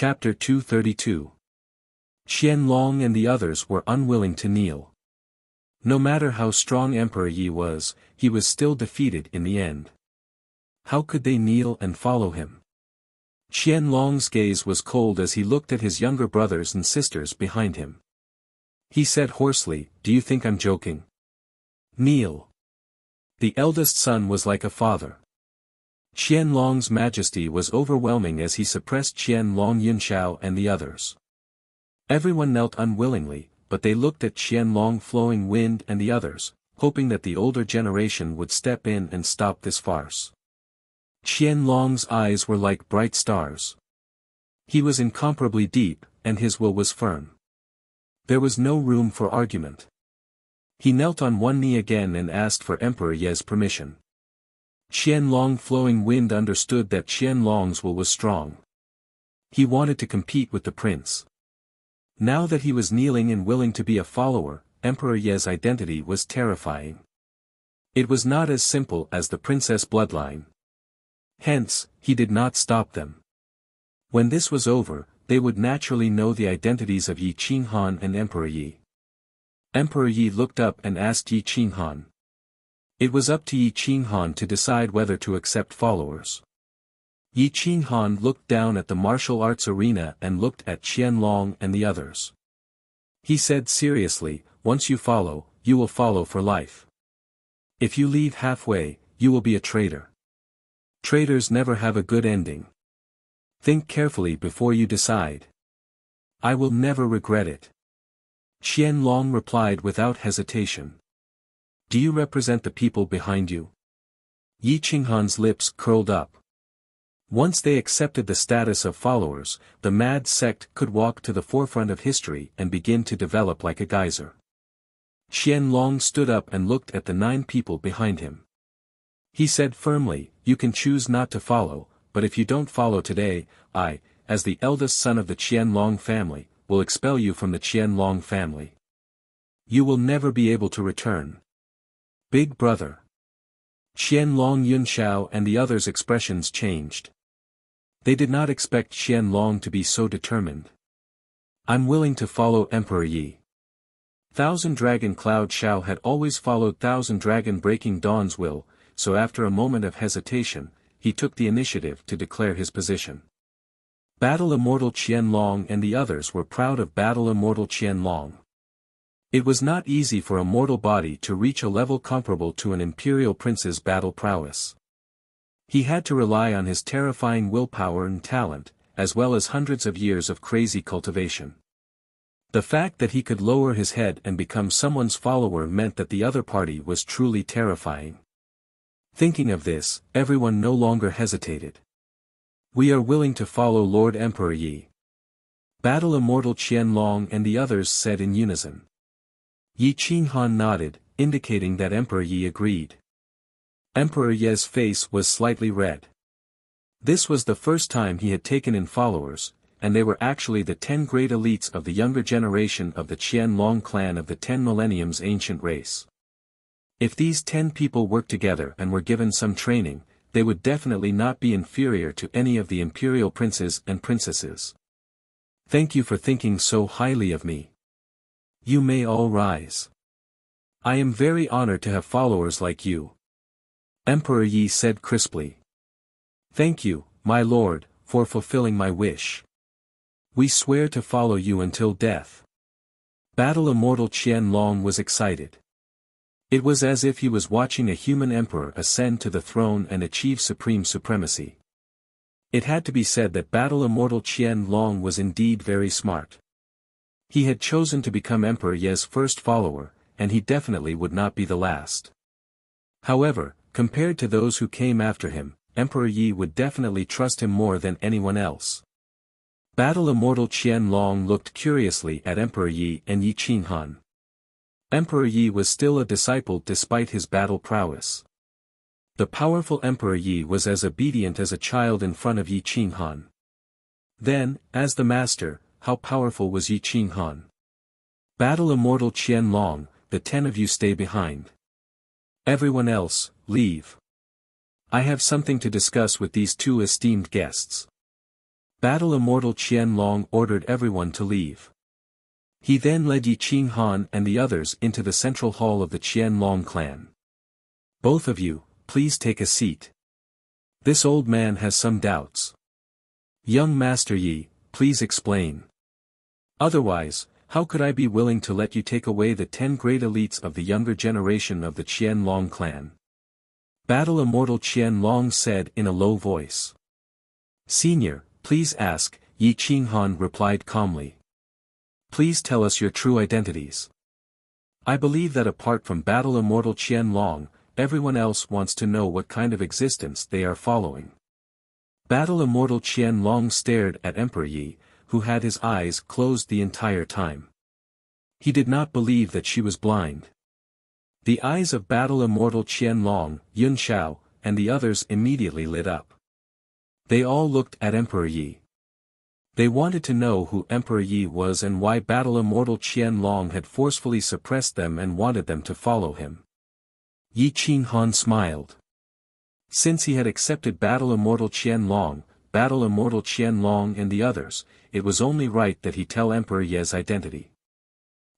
Chapter 232. Qianlong and the others were unwilling to kneel. No matter how strong Emperor Yi was, he was still defeated in the end. How could they kneel and follow him? Qianlong's gaze was cold as he looked at his younger brothers and sisters behind him. He said hoarsely, "Do you think I'm joking? Kneel." The eldest son was like a father. Qianlong's majesty was overwhelming as he suppressed Qianlong Yunxiao and the others. Everyone knelt unwillingly, but they looked at Qianlong Flowing Wind and the others, hoping that the older generation would step in and stop this farce. Qianlong's eyes were like bright stars. He was incomparably deep, and his will was firm. There was no room for argument. He knelt on one knee again and asked for Emperor Ye's permission. Qianlong Flowing Wind understood that Qianlong's will was strong. He wanted to compete with the prince. Now that he was kneeling and willing to be a follower, Emperor Ye's identity was terrifying. It was not as simple as the princess bloodline. Hence, he did not stop them. When this was over, they would naturally know the identities of Yi Qinghan and Emperor Yi. Emperor Yi looked up and asked Yi Qinghan. It was up to Yi Qinghan to decide whether to accept followers. Yi Qinghan looked down at the martial arts arena and looked at Qianlong and the others. He said seriously, "Once you will follow for life. If you leave halfway, you will be a traitor. Traitors never have a good ending. Think carefully before you decide. I will never regret it." Qianlong replied without hesitation. "Do you represent the people behind you?" Yi Qinghan's lips curled up. Once they accepted the status of followers, the mad sect could walk to the forefront of history and begin to develop like a geyser. Qianlong stood up and looked at the 9 people behind him. He said firmly, "You can choose not to follow, but if you don't follow today, I, as the eldest son of the Qianlong family, will expel you from the Qianlong family. You will never be able to return." Big brother. Qianlong Yunxiao and the others' expressions changed. They did not expect Qianlong to be so determined. "I'm willing to follow Emperor Yi." Thousand Dragon Cloud Xiao had always followed Thousand Dragon Breaking Dawn's will, so after a moment of hesitation, he took the initiative to declare his position. Battle Immortal Qianlong and the others were proud of Battle Immortal Qianlong. It was not easy for a mortal body to reach a level comparable to an imperial prince's battle prowess. He had to rely on his terrifying willpower and talent, as well as hundreds of years of crazy cultivation. The fact that he could lower his head and become someone's follower meant that the other party was truly terrifying. Thinking of this, everyone no longer hesitated. "We are willing to follow Lord Emperor Yi." Battle Immortal Qianlong and the others said in unison. Yi Qinghan nodded, indicating that Emperor Yi agreed. Emperor Ye's face was slightly red. This was the first time he had taken in followers, and they were actually the 10 great elites of the younger generation of the Qianlong clan of the 10 millennium's ancient race. If these 10 people worked together and were given some training, they would definitely not be inferior to any of the imperial princes and princesses. "Thank you for thinking so highly of me. You may all rise. I am very honored to have followers like you." Emperor Yi said crisply. "Thank you, my lord, for fulfilling my wish. We swear to follow you until death." Battle Immortal Qianlong was excited. It was as if he was watching a human emperor ascend to the throne and achieve supreme supremacy. It had to be said that Battle Immortal Qianlong was indeed very smart. He had chosen to become Emperor Ye's first follower, and he definitely would not be the last. However, compared to those who came after him, Emperor Yi would definitely trust him more than anyone else. Battle Immortal Qianlong looked curiously at Emperor Yi and Yi Qinghan. Emperor Yi was still a disciple despite his battle prowess. The powerful Emperor Yi was as obedient as a child in front of Yi Qinghan. Then, as the master, how powerful was Yi Qinghan? Battle Immortal Qianlong, the 10 of you stay behind. Everyone else, leave. I have something to discuss with these 2 esteemed guests. Battle Immortal Qianlong ordered everyone to leave. He then led Yi Qinghan and the others into the central hall of the Qianlong clan. Both of you, please take a seat. This old man has some doubts. Young Master Yi, please explain. Otherwise, how could I be willing to let you take away the 10 great elites of the younger generation of the Qianlong clan? Battle Immortal Qianlong said in a low voice. Senior, please ask, Yi Qinghan replied calmly. Please tell us your true identities. I believe that apart from Battle Immortal Qianlong, everyone else wants to know what kind of existence they are following. Battle Immortal Qianlong stared at Emperor Yi, who had his eyes closed the entire time. He did not believe that she was blind. The eyes of Battle Immortal Qianlong, Yun Xiao, and the others immediately lit up. They all looked at Emperor Yi. They wanted to know who Emperor Yi was and why Battle Immortal Qianlong had forcefully suppressed them and wanted them to follow him. Yi Qinghan smiled. Since he had accepted Battle Immortal Qianlong, and the others, it was only right that he tell Emperor Ye's identity.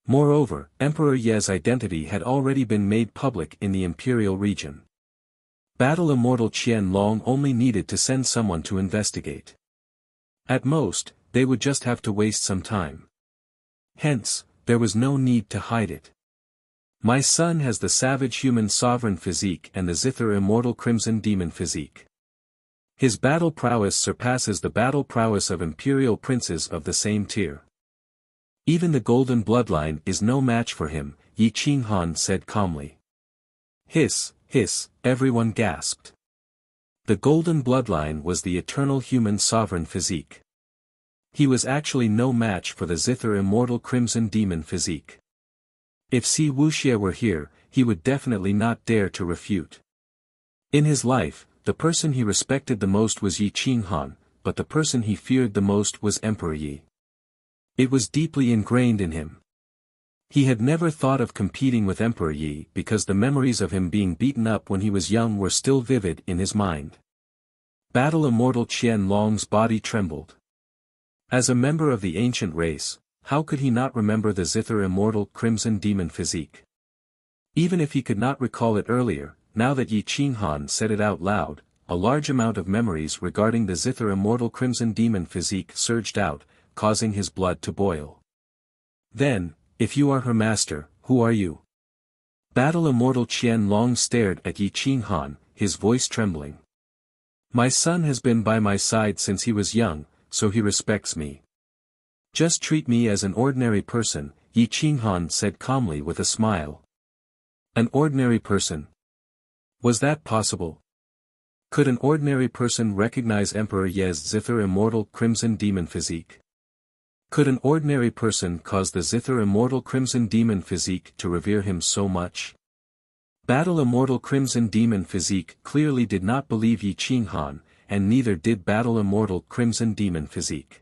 Moreover, Emperor Ye's identity had already been made public in the imperial region. Battle Immortal Qianlong only needed to send someone to investigate. At most, they would just have to waste some time. Hence, there was no need to hide it. My son has the savage human sovereign physique and the zither immortal crimson demon physique. His battle prowess surpasses the battle prowess of imperial princes of the same tier. Even the golden bloodline is no match for him, Yi Qinghan said calmly. Hiss, hiss, everyone gasped. The golden bloodline was the eternal human sovereign physique. He was actually no match for the zither immortal crimson demon physique. If Si Wuxia were here, he would definitely not dare to refute. In his life, the person he respected the most was Yi Qinghan, but the person he feared the most was Emperor Yi. It was deeply ingrained in him. He had never thought of competing with Emperor Yi because the memories of him being beaten up when he was young were still vivid in his mind. Battle Immortal Qianlong's body trembled. As a member of the ancient race, how could he not remember the zither immortal crimson demon physique? Even if he could not recall it earlier, now that Yi Qinghan said it out loud, a large amount of memories regarding the zither immortal crimson demon physique surged out, causing his blood to boil. Then, if you are her master, who are you? Battle Immortal Qianlong stared at Yi Qinghan, his voice trembling. My son has been by my side since he was young, so he respects me. Just treat me as an ordinary person, Yi Qinghan said calmly with a smile. An ordinary person? Was that possible? Could an ordinary person recognize Emperor Ye's zither immortal crimson demon physique? Could an ordinary person cause the zither immortal crimson demon physique to revere him so much? Battle Immortal Crimson Demon Physique clearly did not believe Yi Qinghan, and neither did Battle Immortal Crimson Demon Physique.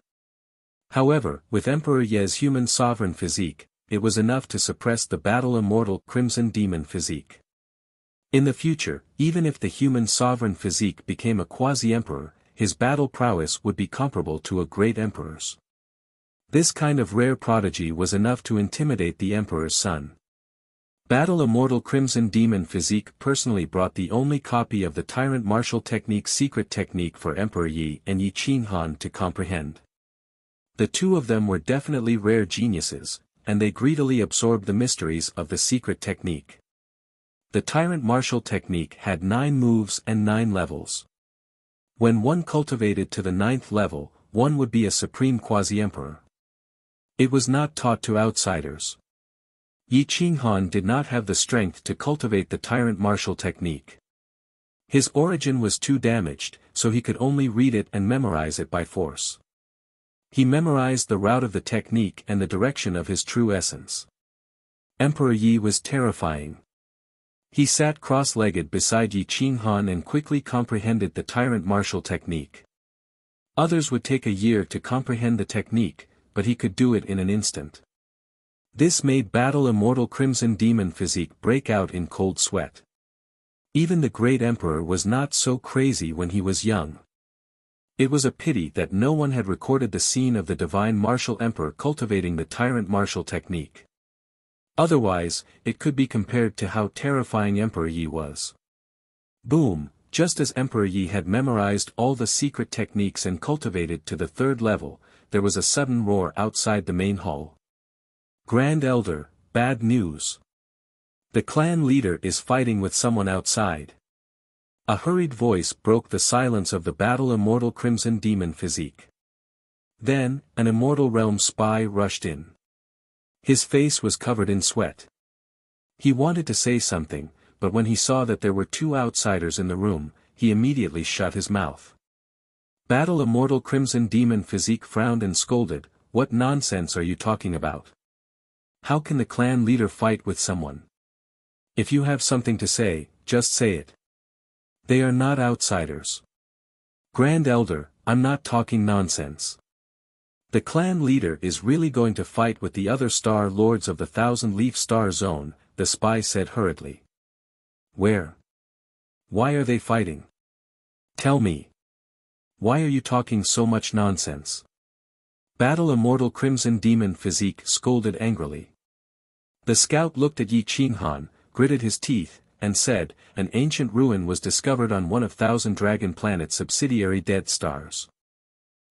However, with Emperor Ye's human sovereign physique, it was enough to suppress the Battle Immortal Crimson Demon Physique. In the future, even if the human sovereign physique became a quasi-emperor, his battle prowess would be comparable to a great emperor's. This kind of rare prodigy was enough to intimidate the emperor's son. Battle Immortal Crimson Demon Physique personally brought the only copy of the Tyrant Martial Technique secret technique for Emperor Yi and Yi Qinghan to comprehend. The two of them were definitely rare geniuses, and they greedily absorbed the mysteries of the secret technique. The Tyrant Martial Technique had 9 moves and 9 levels. When one cultivated to the 9th level, one would be a supreme quasi-emperor. It was not taught to outsiders. Yi Qinghan did not have the strength to cultivate the Tyrant Martial Technique. His origin was too damaged, so he could only read it and memorize it by force. He memorized the route of the technique and the direction of his true essence. Emperor Yi was terrifying. He sat cross-legged beside Yi Qinghan and quickly comprehended the Tyrant Martial Technique. Others would take a year to comprehend the technique, but he could do it in an instant. This made Battle Immortal Crimson Demon Physique break out in cold sweat. Even the great emperor was not so crazy when he was young. It was a pity that no one had recorded the scene of the divine martial emperor cultivating the tyrant martial technique. Otherwise, it could be compared to how terrifying Emperor Yi was. Boom, just as Emperor Yi had memorized all the secret techniques and cultivated to the third level, there was a sudden roar outside the main hall. Grand Elder, bad news. The clan leader is fighting with someone outside. A hurried voice broke the silence of the battle. Immortal Crimson Demon Physique. Then, an Immortal Realm spy rushed in. His face was covered in sweat. He wanted to say something, but when he saw that there were two outsiders in the room, he immediately shut his mouth. Battle. Immortal Crimson Demon Physique frowned and scolded, "What nonsense are you talking about? How can the clan leader fight with someone? If you have something to say, just say it. They are not outsiders. Grand Elder, I'm not talking nonsense. The clan leader is really going to fight with the other star lords of the Thousand Leaf Star Zone," the spy said hurriedly. "Where? Why are they fighting? Tell me. Why are you talking so much nonsense?" Battle. Immortal Crimson Demon Physique scolded angrily. The scout looked at Yi Qinghan, gritted his teeth, and said, "An ancient ruin was discovered on one of Thousand Dragon Planet's subsidiary dead stars.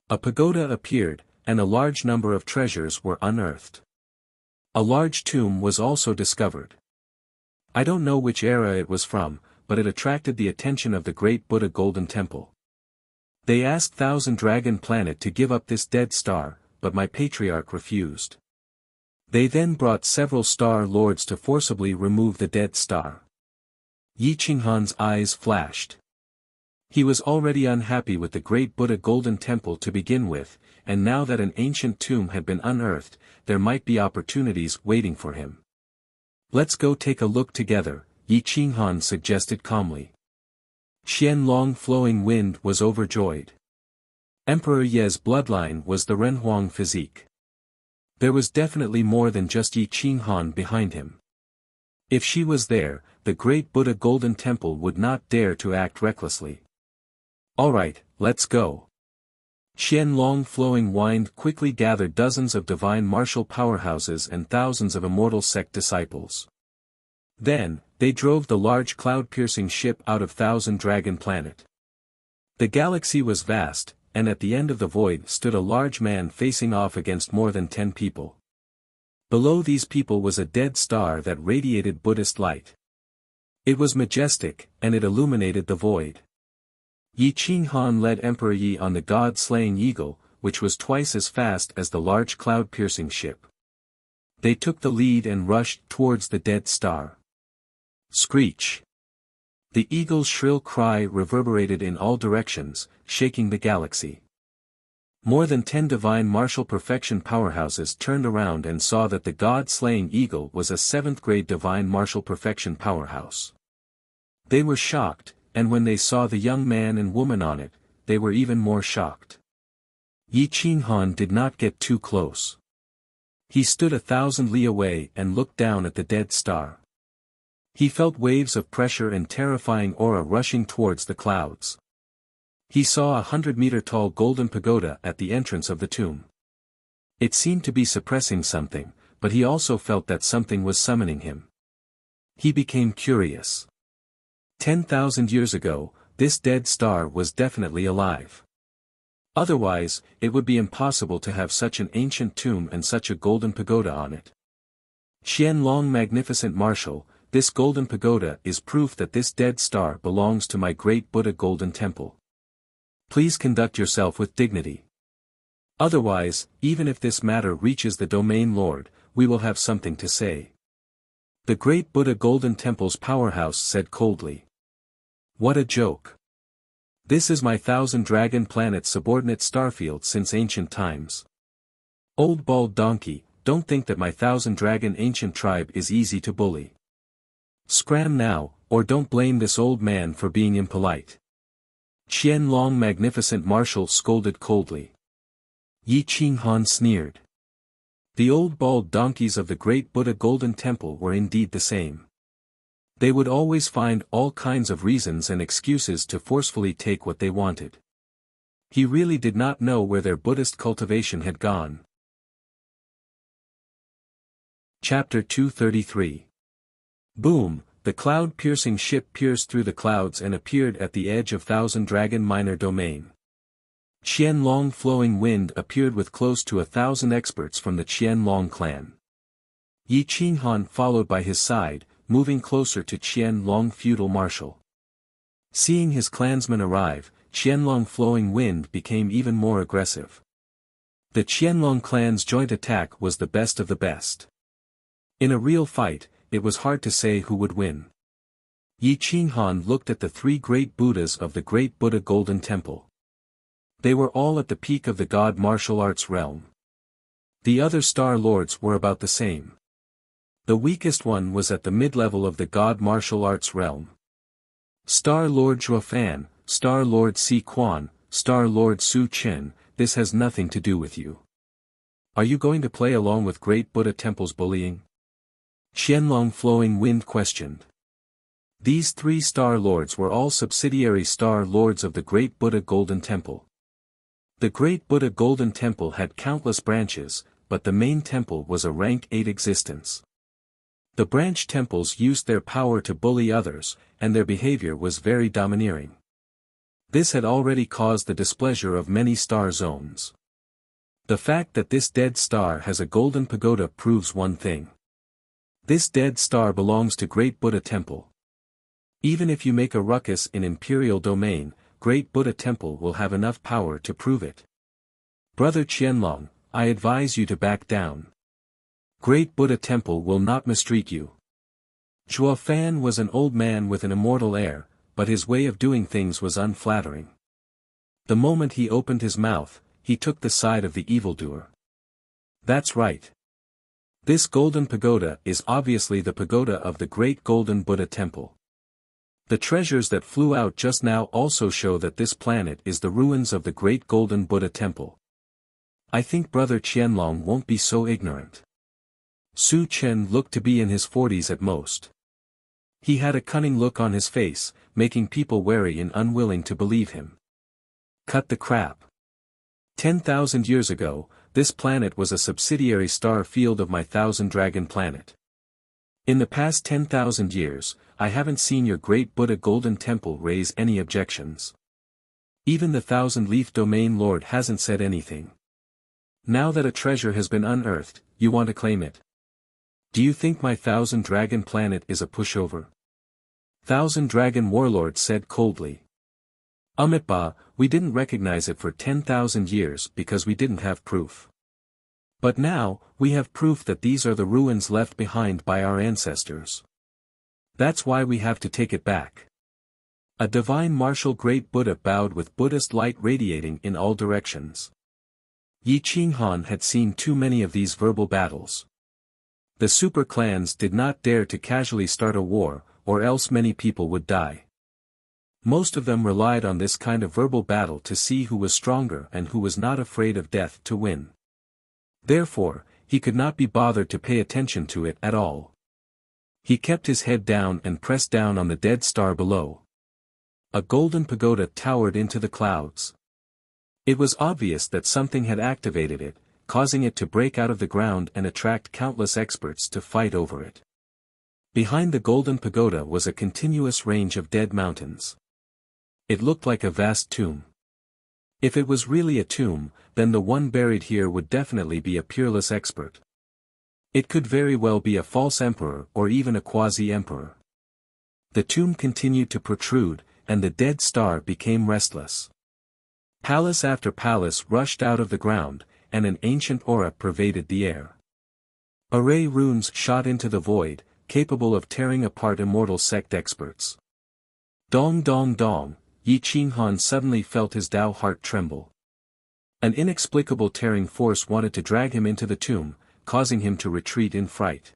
A pagoda appeared, and a large number of treasures were unearthed. A large tomb was also discovered. I don't know which era it was from, but it attracted the attention of the great Buddha Golden Temple. They asked Thousand Dragon Planet to give up this dead star, but my patriarch refused. They then brought several star lords to forcibly remove the dead star." Yi Qinghan's eyes flashed. He was already unhappy with the great Buddha Golden Temple to begin with, and now that an ancient tomb had been unearthed, there might be opportunities waiting for him. "Let's go take a look together," Yi Qinghan suggested calmly. Qianlong Flowing Wind was overjoyed. Emperor Ye's bloodline was the Renhuang physique. There was definitely more than just Yi Qinghan behind him. If she was there, the great Buddha Golden Temple would not dare to act recklessly. "Alright, let's go." Qianlong Flowing Wind quickly gathered dozens of divine martial powerhouses and thousands of immortal sect disciples. Then, they drove the large cloud-piercing ship out of Thousand Dragon Planet. The galaxy was vast, and at the end of the void stood a large man facing off against more than 10 people. Below these people was a dead star that radiated Buddhist light. It was majestic, and it illuminated the void. Yi Qinghan led Emperor Yi on the god-slaying eagle, which was twice as fast as the large cloud-piercing ship. They took the lead and rushed towards the dead star. Screech! The eagle's shrill cry reverberated in all directions, shaking the galaxy. More than 10 divine martial perfection powerhouses turned around and saw that the god-slaying eagle was a 7th-grade divine martial perfection powerhouse. They were shocked, and when they saw the young man and woman on it, they were even more shocked. Yi Qinghan did not get too close. He stood 1,000 li away and looked down at the dead star. He felt waves of pressure and terrifying aura rushing towards the clouds. He saw a 100-meter-tall golden pagoda at the entrance of the tomb. It seemed to be suppressing something, but he also felt that something was summoning him. He became curious. 10,000 years ago, this dead star was definitely alive. Otherwise, it would be impossible to have such an ancient tomb and such a golden pagoda on it. Qianlong Magnificent Martial, this golden pagoda is proof that this dead star belongs to my great Buddha Golden Temple. Please conduct yourself with dignity. Otherwise, even if this matter reaches the Domain Lord, we will have something to say. The great Buddha Golden Temple's powerhouse said coldly. What a joke. This is my Thousand Dragon Planet's subordinate starfield since ancient times. Old bald donkey, don't think that my Thousand Dragon ancient tribe is easy to bully. Scram now, or don't blame this old man for being impolite. Qianlong Magnificent Martial scolded coldly. Yi Qinghan sneered. The old bald donkeys of the great Buddha Golden Temple were indeed the same. They would always find all kinds of reasons and excuses to forcefully take what they wanted. He really did not know where their Buddhist cultivation had gone. Chapter 233. Boom, the cloud-piercing ship pierced through the clouds and appeared at the edge of Thousand Dragon Minor Domain. Qianlong Flowing Wind appeared with close to 1,000 experts from the Qianlong clan. Yi Qinghan followed by his side, moving closer to Qianlong feudal marshal. Seeing his clansmen arrive, Qianlong Flowing Wind became even more aggressive. The Qianlong clan's joint attack was the best of the best. In a real fight, it was hard to say who would win. Yi Qinghan looked at the three great Buddhas of the Great Buddha Golden Temple. They were all at the peak of the God martial arts realm. The other Star Lords were about the same. The weakest one was at the mid-level of the God martial arts realm. Star Lord Zhuofan, Star Lord Si Quan, Star Lord Su Chen, this has nothing to do with you. Are you going to play along with Great Buddha Temple's bullying? Qianlong Flowing Wind questioned. These three Star Lords were all subsidiary Star Lords of the Great Buddha Golden Temple. The Great Buddha Golden Temple had countless branches, but the main temple was a rank 8 existence. The branch temples used their power to bully others, and their behavior was very domineering. This had already caused the displeasure of many star zones. The fact that this dead star has a golden pagoda proves one thing. This dead star belongs to Great Buddha Temple. Even if you make a ruckus in Imperial Domain, Great Buddha Temple will have enough power to prove it. Brother Qianlong, I advise you to back down. Great Buddha Temple will not mistreat you. Zhuofan was an old man with an immortal air, but his way of doing things was unflattering. The moment he opened his mouth, he took the side of the evildoer. That's right. This golden pagoda is obviously the pagoda of the Great Golden Buddha Temple. The treasures that flew out just now also show that this planet is the ruins of the Great Golden Buddha Temple. I think Brother Qianlong won't be so ignorant. Su Chen looked to be in his 40s at most. He had a cunning look on his face, making people wary and unwilling to believe him. Cut the crap. 10,000 years ago, this planet was a subsidiary star field of my Thousand Dragon planet. In the past 10,000 years, I haven't seen your Great Buddha Golden Temple raise any objections. Even the Thousand Leaf Domain Lord hasn't said anything. Now that a treasure has been unearthed, you want to claim it. Do you think my Thousand Dragon planet is a pushover? Thousand Dragon Warlord said coldly. Amitba, we didn't recognize it for 10,000 years because we didn't have proof. But now, we have proof that these are the ruins left behind by our ancestors. That's why we have to take it back. A divine martial Great Buddha bowed with Buddhist light radiating in all directions. Yi Qinghan had seen too many of these verbal battles. The super clans did not dare to casually start a war, or else many people would die. Most of them relied on this kind of verbal battle to see who was stronger and who was not afraid of death to win. Therefore, he could not be bothered to pay attention to it at all. He kept his head down and pressed down on the dead star below. A golden pagoda towered into the clouds. It was obvious that something had activated it, causing it to break out of the ground and attract countless experts to fight over it. Behind the golden pagoda was a continuous range of dead mountains. It looked like a vast tomb. If it was really a tomb, then the one buried here would definitely be a peerless expert. It could very well be a false emperor or even a quasi-emperor. The tomb continued to protrude, and the dead star became restless. Palace after palace rushed out of the ground, and an ancient aura pervaded the air. Array runes shot into the void, capable of tearing apart immortal sect experts. Dong dong dong, Yi Qinghan suddenly felt his Tao heart tremble. An inexplicable tearing force wanted to drag him into the tomb, causing him to retreat in fright.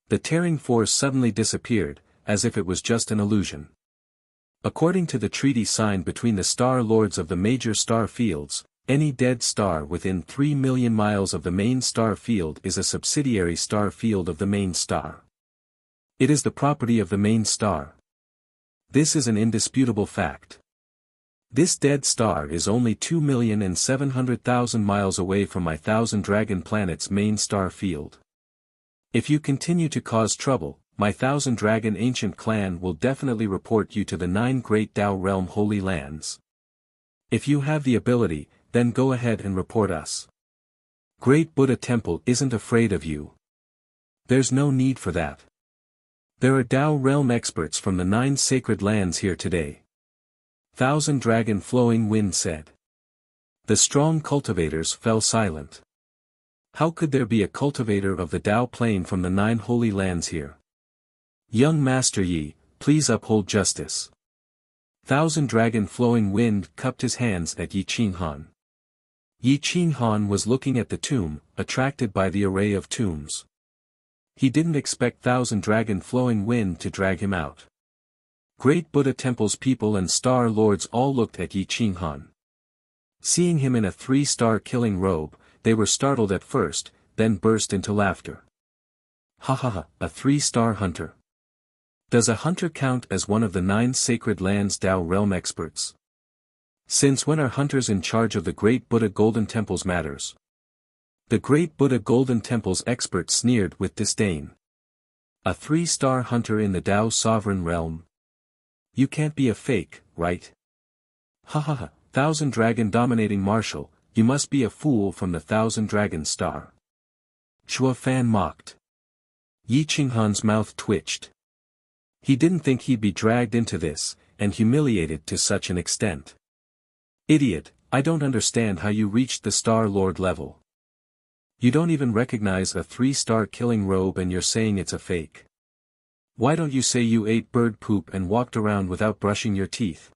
The tearing force suddenly disappeared, as if it was just an illusion. According to the treaty signed between the Star Lords of the major star fields, any dead star within 3 million miles of the main star field is a subsidiary star field of the main star. It is the property of the main star. This is an indisputable fact. This dead star is only 2,700,000 miles away from my Thousand Dragon planet's main star field. If you continue to cause trouble, my Thousand Dragon ancient clan will definitely report you to the 9 Great Tao Realm Holy Lands. If you have the ability, then go ahead and report us. Great Buddha Temple isn't afraid of you. There's no need for that. There are Tao Realm experts from the 9 sacred lands here today. Thousand Dragon Flowing Wind said. The strong cultivators fell silent. How could there be a cultivator of the Tao plane from the 9 holy lands here? Young Master Yi, please uphold justice. Thousand Dragon Flowing Wind cupped his hands at Yi Qinghan. Yi Qinghan was looking at the tomb, attracted by the array of tombs. He didn't expect Thousand Dragon Flowing Wind to drag him out. Great Buddha Temple's people and Star Lords all looked at Yi Qinghan. Seeing him in a 3-star killing robe, they were startled at first, then burst into laughter. Ha ha ha, a 3-star hunter. Does a hunter count as one of the 9 sacred lands Tao realm experts? Since when are hunters in charge of the Great Buddha Golden Temple's matters? The Great Buddha Golden Temple's expert sneered with disdain. A 3-star hunter in the Tao sovereign realm? You can't be a fake, right? Ha ha ha, Thousand Dragon dominating marshal, you must be a fool from the Thousand Dragon star. Chua Fan mocked. Yi Qinghan's mouth twitched. He didn't think he'd be dragged into this, and humiliated to such an extent. Idiot, I don't understand how you reached the Star Lord level. You don't even recognize a 3-star killing robe and you're saying it's a fake. Why don't you say you ate bird poop and walked around without brushing your teeth?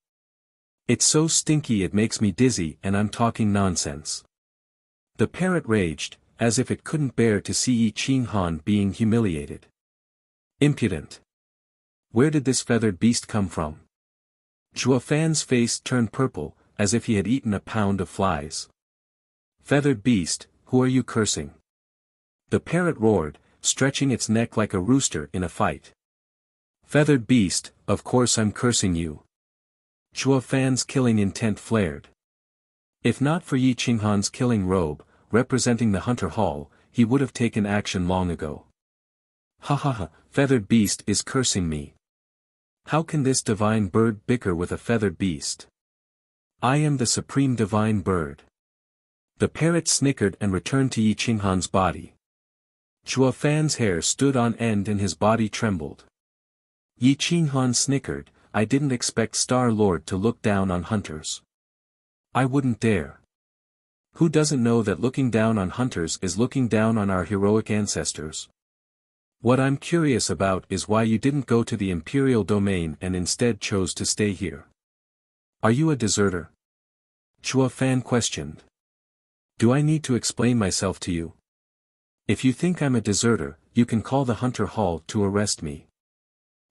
It's so stinky it makes me dizzy and I'm talking nonsense. The parrot raged, as if it couldn't bear to see Yi Qinghan being humiliated. Impudent. Where did this feathered beast come from? Chua Fan's face turned purple, as if he had eaten a pound of flies. Feathered beast, who are you cursing? The parrot roared, stretching its neck like a rooster in a fight. Feathered beast, of course I'm cursing you. Chua Fan's killing intent flared. If not for Yi Qinghan's killing robe, representing the Hunter Hall, he would have taken action long ago. Ha ha ha, feathered beast is cursing me. How can this divine bird bicker with a feathered beast? I am the supreme divine bird. The parrot snickered and returned to Yi Qinghan's body. Chua Fan's hair stood on end and his body trembled. Yi Qinghan snickered, I didn't expect Star Lord to look down on hunters. I wouldn't dare. Who doesn't know that looking down on hunters is looking down on our heroic ancestors? What I'm curious about is why you didn't go to the Imperial domain and instead chose to stay here. Are you a deserter? Chua Fan questioned. Do I need to explain myself to you? If you think I'm a deserter, you can call the Hunter Hall to arrest me.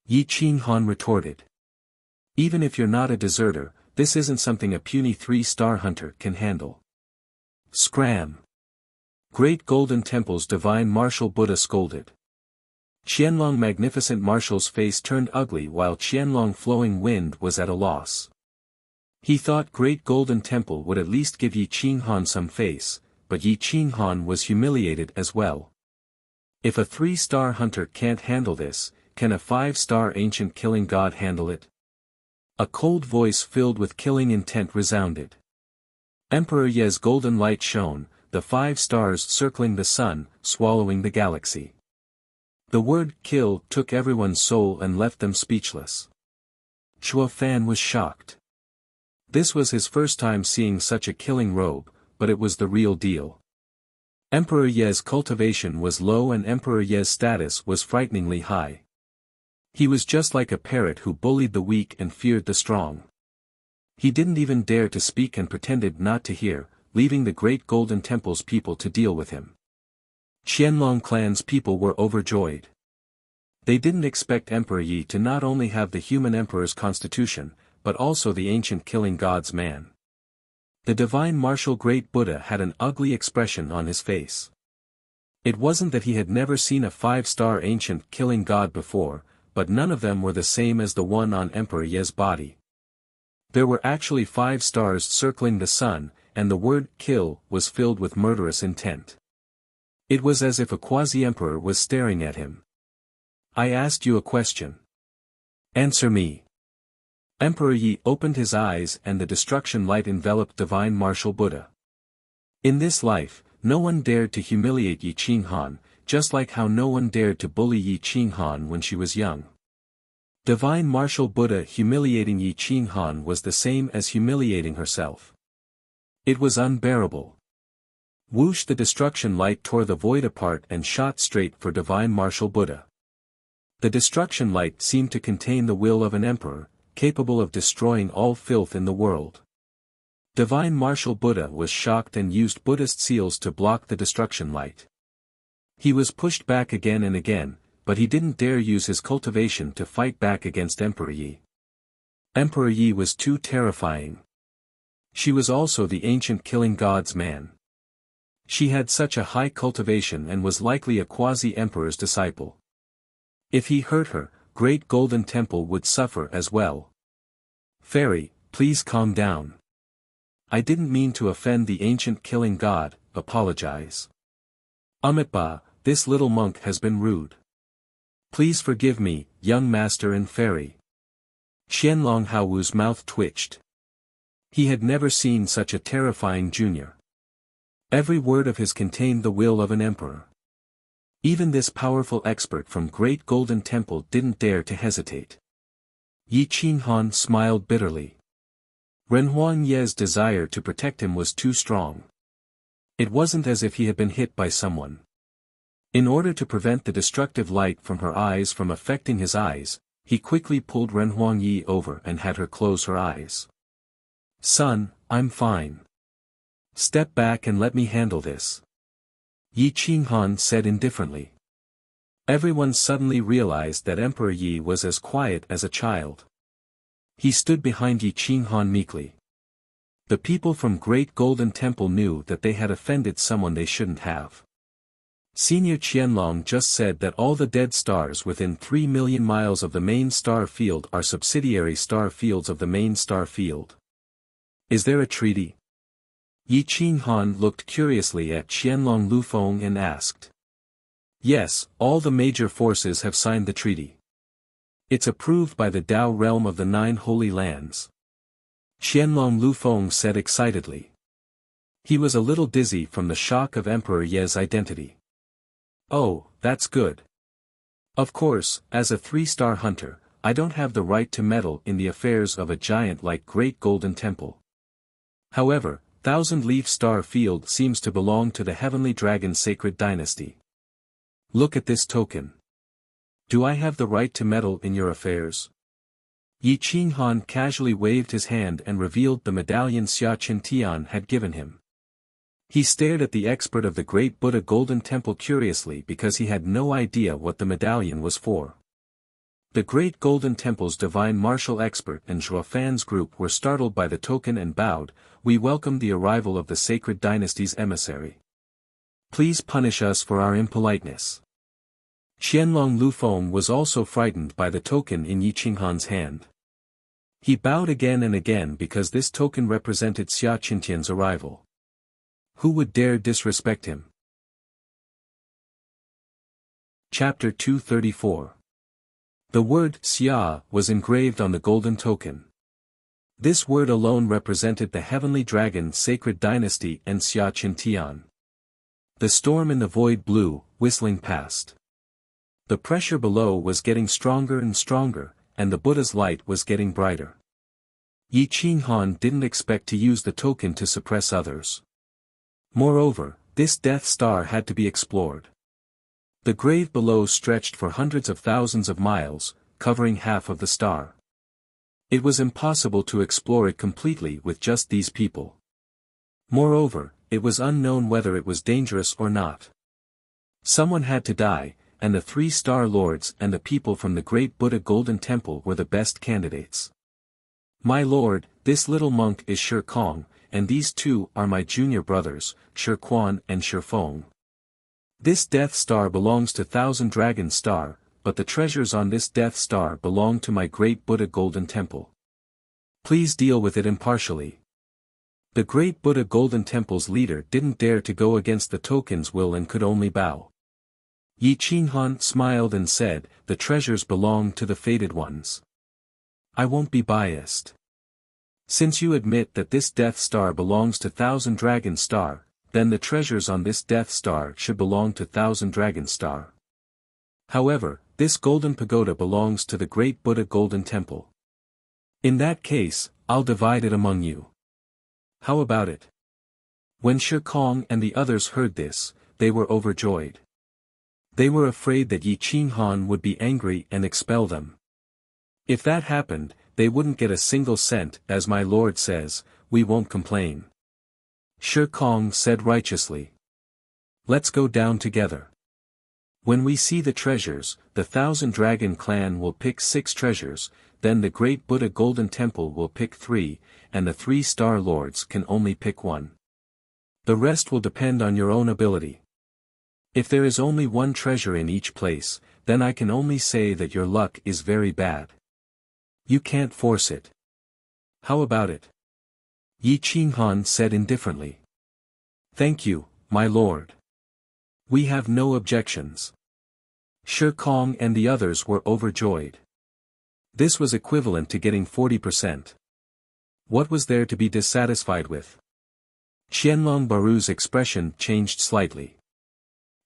Yi Qinghan retorted. Even if you're not a deserter, this isn't something a puny 3-star hunter can handle. Scram! Great Golden Temple's divine martial Buddha scolded. Qianlong Magnificent Marshal's face turned ugly while Qianlong Flowing Wind was at a loss. He thought Great Golden Temple would at least give Yi Qinghan some face, but Yi Qinghan was humiliated as well. If a 3-star hunter can't handle this, can a 5-star ancient killing god handle it? A cold voice filled with killing intent resounded. Emperor Ye's golden light shone, the 5 stars circling the sun, swallowing the galaxy. The word kill took everyone's soul and left them speechless. Chua Fan was shocked. This was his first time seeing such a killing robe, but it was the real deal. Emperor Ye's cultivation was low and Emperor Ye's status was frighteningly high. He was just like a parrot who bullied the weak and feared the strong. He didn't even dare to speak and pretended not to hear, leaving the Great Golden Temple's people to deal with him. Qianlong clan's people were overjoyed. They didn't expect Emperor Yi to not only have the human emperor's constitution, but also the ancient killing god's man. The divine martial Great Buddha had an ugly expression on his face. It wasn't that he had never seen a 5-star ancient killing god before, but none of them were the same as the one on Emperor Ye's body. There were actually 5 stars circling the sun, and the word kill was filled with murderous intent. It was as if a quasi-emperor was staring at him. I asked you a question. Answer me. Emperor Yi opened his eyes and the destruction light enveloped divine martial Buddha. In this life, no one dared to humiliate Yi Qinghan, just like how no one dared to bully Yi Qinghan when she was young. Divine martial Buddha humiliating Yi Qinghan was the same as humiliating herself. It was unbearable. Whoosh, the destruction light tore the void apart and shot straight for divine martial Buddha. The destruction light seemed to contain the will of an emperor, capable of destroying all filth in the world. Divine martial Buddha was shocked and used Buddhist seals to block the destruction light. He was pushed back again and again, but he didn't dare use his cultivation to fight back against Emperor Yi. Emperor Yi was too terrifying. She was also the ancient killing gods man. She had such a high cultivation and was likely a quasi-emperor's disciple. If he hurt her, Great Golden Temple would suffer as well. Fairy, please calm down. I didn't mean to offend the ancient killing god, apologize. Amitba, this little monk has been rude. Please forgive me, young master and fairy. Qianlong Haowu's mouth twitched. He had never seen such a terrifying junior. Every word of his contained the will of an emperor. Even this powerful expert from Great Golden Temple didn't dare to hesitate. Yi Qinghan smiled bitterly. Renhuang Ye's desire to protect him was too strong. It wasn't as if he had been hit by someone. In order to prevent the destructive light from her eyes from affecting his eyes, he quickly pulled Renhuang Yi over and had her close her eyes. Son, I'm fine. Step back and let me handle this. Yi Qinghan said indifferently. Everyone suddenly realized that Emperor Yi was as quiet as a child. He stood behind Yi Qinghan meekly. The people from Great Golden Temple knew that they had offended someone they shouldn't have. Senior Qianlong just said that all the dead stars within 3 million miles of the main star field are subsidiary star fields of the main star field. Is there a treaty? Yi Qinghan looked curiously at Qianlong Lufeng and asked. Yes, all the major forces have signed the treaty. It's approved by the Tao realm of the 9 holy lands. Qianlong Lufeng said excitedly. He was a little dizzy from the shock of Emperor Ye's identity. Oh, that's good. Of course, as a 3-star hunter, I don't have the right to meddle in the affairs of a giant like Great Golden Temple. However, Thousand Leaf Star Field seems to belong to the Heavenly Dragon Sacred Dynasty. Look at this token. Do I have the right to meddle in your affairs? Yi Qinghan casually waved his hand and revealed the medallion Xia Qintian had given him. He stared at the expert of the Great Buddha Golden Temple curiously because he had no idea what the medallion was for. The Great Golden Temple's divine martial expert and Zhuo Fan's group were startled by the token and bowed. We welcome the arrival of the Sacred Dynasty's emissary. Please punish us for our impoliteness. Qianlong Lufeng was also frightened by the token in Yi Qinghan's hand. He bowed again and again because this token represented Xia Qintian's arrival. Who would dare disrespect him? Chapter 234. The word Xia was engraved on the golden token. This word alone represented the Heavenly Dragon Sacred Dynasty and Xia Qintian. The storm in the void blew, whistling past. The pressure below was getting stronger and stronger, and the Buddha's light was getting brighter. Yi Qinghan didn't expect to use the token to suppress others. Moreover, this Death Star had to be explored. The grave below stretched for hundreds of thousands of miles, covering half of the star. It was impossible to explore it completely with just these people. Moreover, it was unknown whether it was dangerous or not. Someone had to die, and the 3-star lords and the people from the Great Buddha Golden Temple were the best candidates. My lord, this little monk is Shi Kong, and these 2 are my junior brothers, Shi Quan and Shi Feng. This Death Star belongs to Thousand Dragon Star, but the treasures on this Death Star belong to my Great Buddha Golden Temple. Please deal with it impartially. The great Buddha Golden Temple's leader didn't dare to go against the token's will and could only bow. Yi Qinghan smiled and said, "The treasures belong to the fated ones. I won't be biased. Since you admit that this Death Star belongs to Thousand Dragon Star, then the treasures on this Death Star should belong to Thousand Dragon Star. However, this golden pagoda belongs to the great Buddha Golden Temple. In that case, I'll divide it among you. How about it?" When Shi Kong and the others heard this, they were overjoyed. They were afraid that Yi Qinghan would be angry and expel them. If that happened, they wouldn't get a single cent. "As my lord says, we won't complain," Shi Kong said righteously. "Let's go down together. When we see the treasures, the Thousand Dragon clan will pick 6 treasures, then the great Buddha Golden Temple will pick 3, and the 3 Star Lords can only pick 1. The rest will depend on your own ability. If there is only 1 treasure in each place, then I can only say that your luck is very bad. You can't force it. How about it?" Yi Qinghan said indifferently. "Thank you, my lord. We have no objections." Shi Kong and the others were overjoyed. This was equivalent to getting 40%. What was there to be dissatisfied with? Qianlong Baru's expression changed slightly.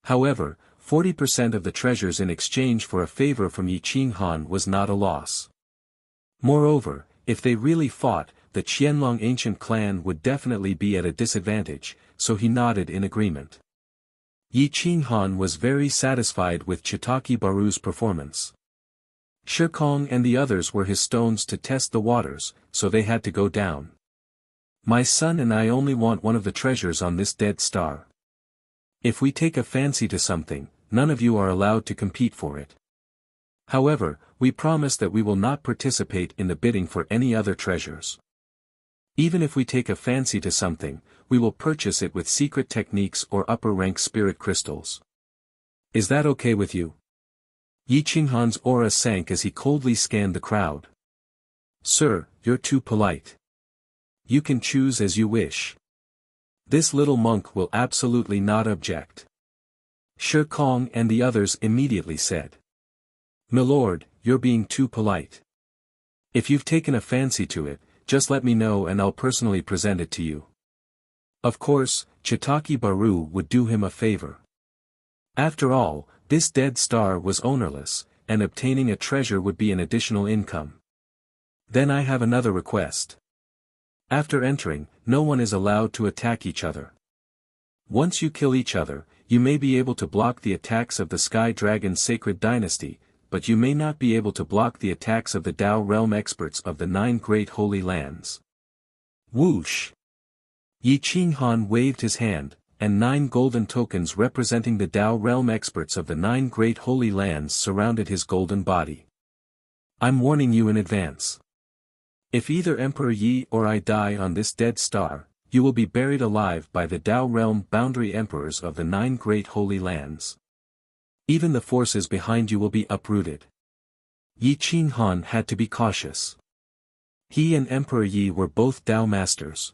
However, 40% of the treasures in exchange for a favor from Yi Qinghan was not a loss. Moreover, if they really fought, the Qianlong ancient clan would definitely be at a disadvantage, so he nodded in agreement. Yi Qinghan was very satisfied with Chitaki Baru's performance. Shi Kong and the others were his stones to test the waters, so they had to go down. "My son and I only want one of the treasures on this dead star. If we take a fancy to something, none of you are allowed to compete for it. However, we promise that we will not participate in the bidding for any other treasures. Even if we take a fancy to something, we will purchase it with secret techniques or upper-rank spirit crystals. Is that okay with you?" Yi Qinghan's aura sank as he coldly scanned the crowd. "Sir, you're too polite. You can choose as you wish. This little monk will absolutely not object." Shi Kong and the others immediately said. "Milord, you're being too polite. If you've taken a fancy to it, just let me know and I'll personally present it to you." Of course, Chitaki Baru would do him a favor. After all, this dead star was ownerless, and obtaining a treasure would be an additional income. "Then I have another request. After entering, no one is allowed to attack each other. Once you kill each other, you may be able to block the attacks of the Sky Dragon Sacred Dynasty, but you may not be able to block the attacks of the Tao Realm experts of the 9 Great Holy Lands." Whoosh! Yi Qinghan waved his hand, and 9 golden tokens representing the Tao Realm experts of the 9 Great Holy Lands surrounded his golden body. "I'm warning you in advance. If either Emperor Yi or I die on this dead star, you will be buried alive by the Tao Realm boundary emperors of the 9 Great Holy Lands. Even the forces behind you will be uprooted." Yi Qinghan had to be cautious. He and Emperor Yi were both Tao masters.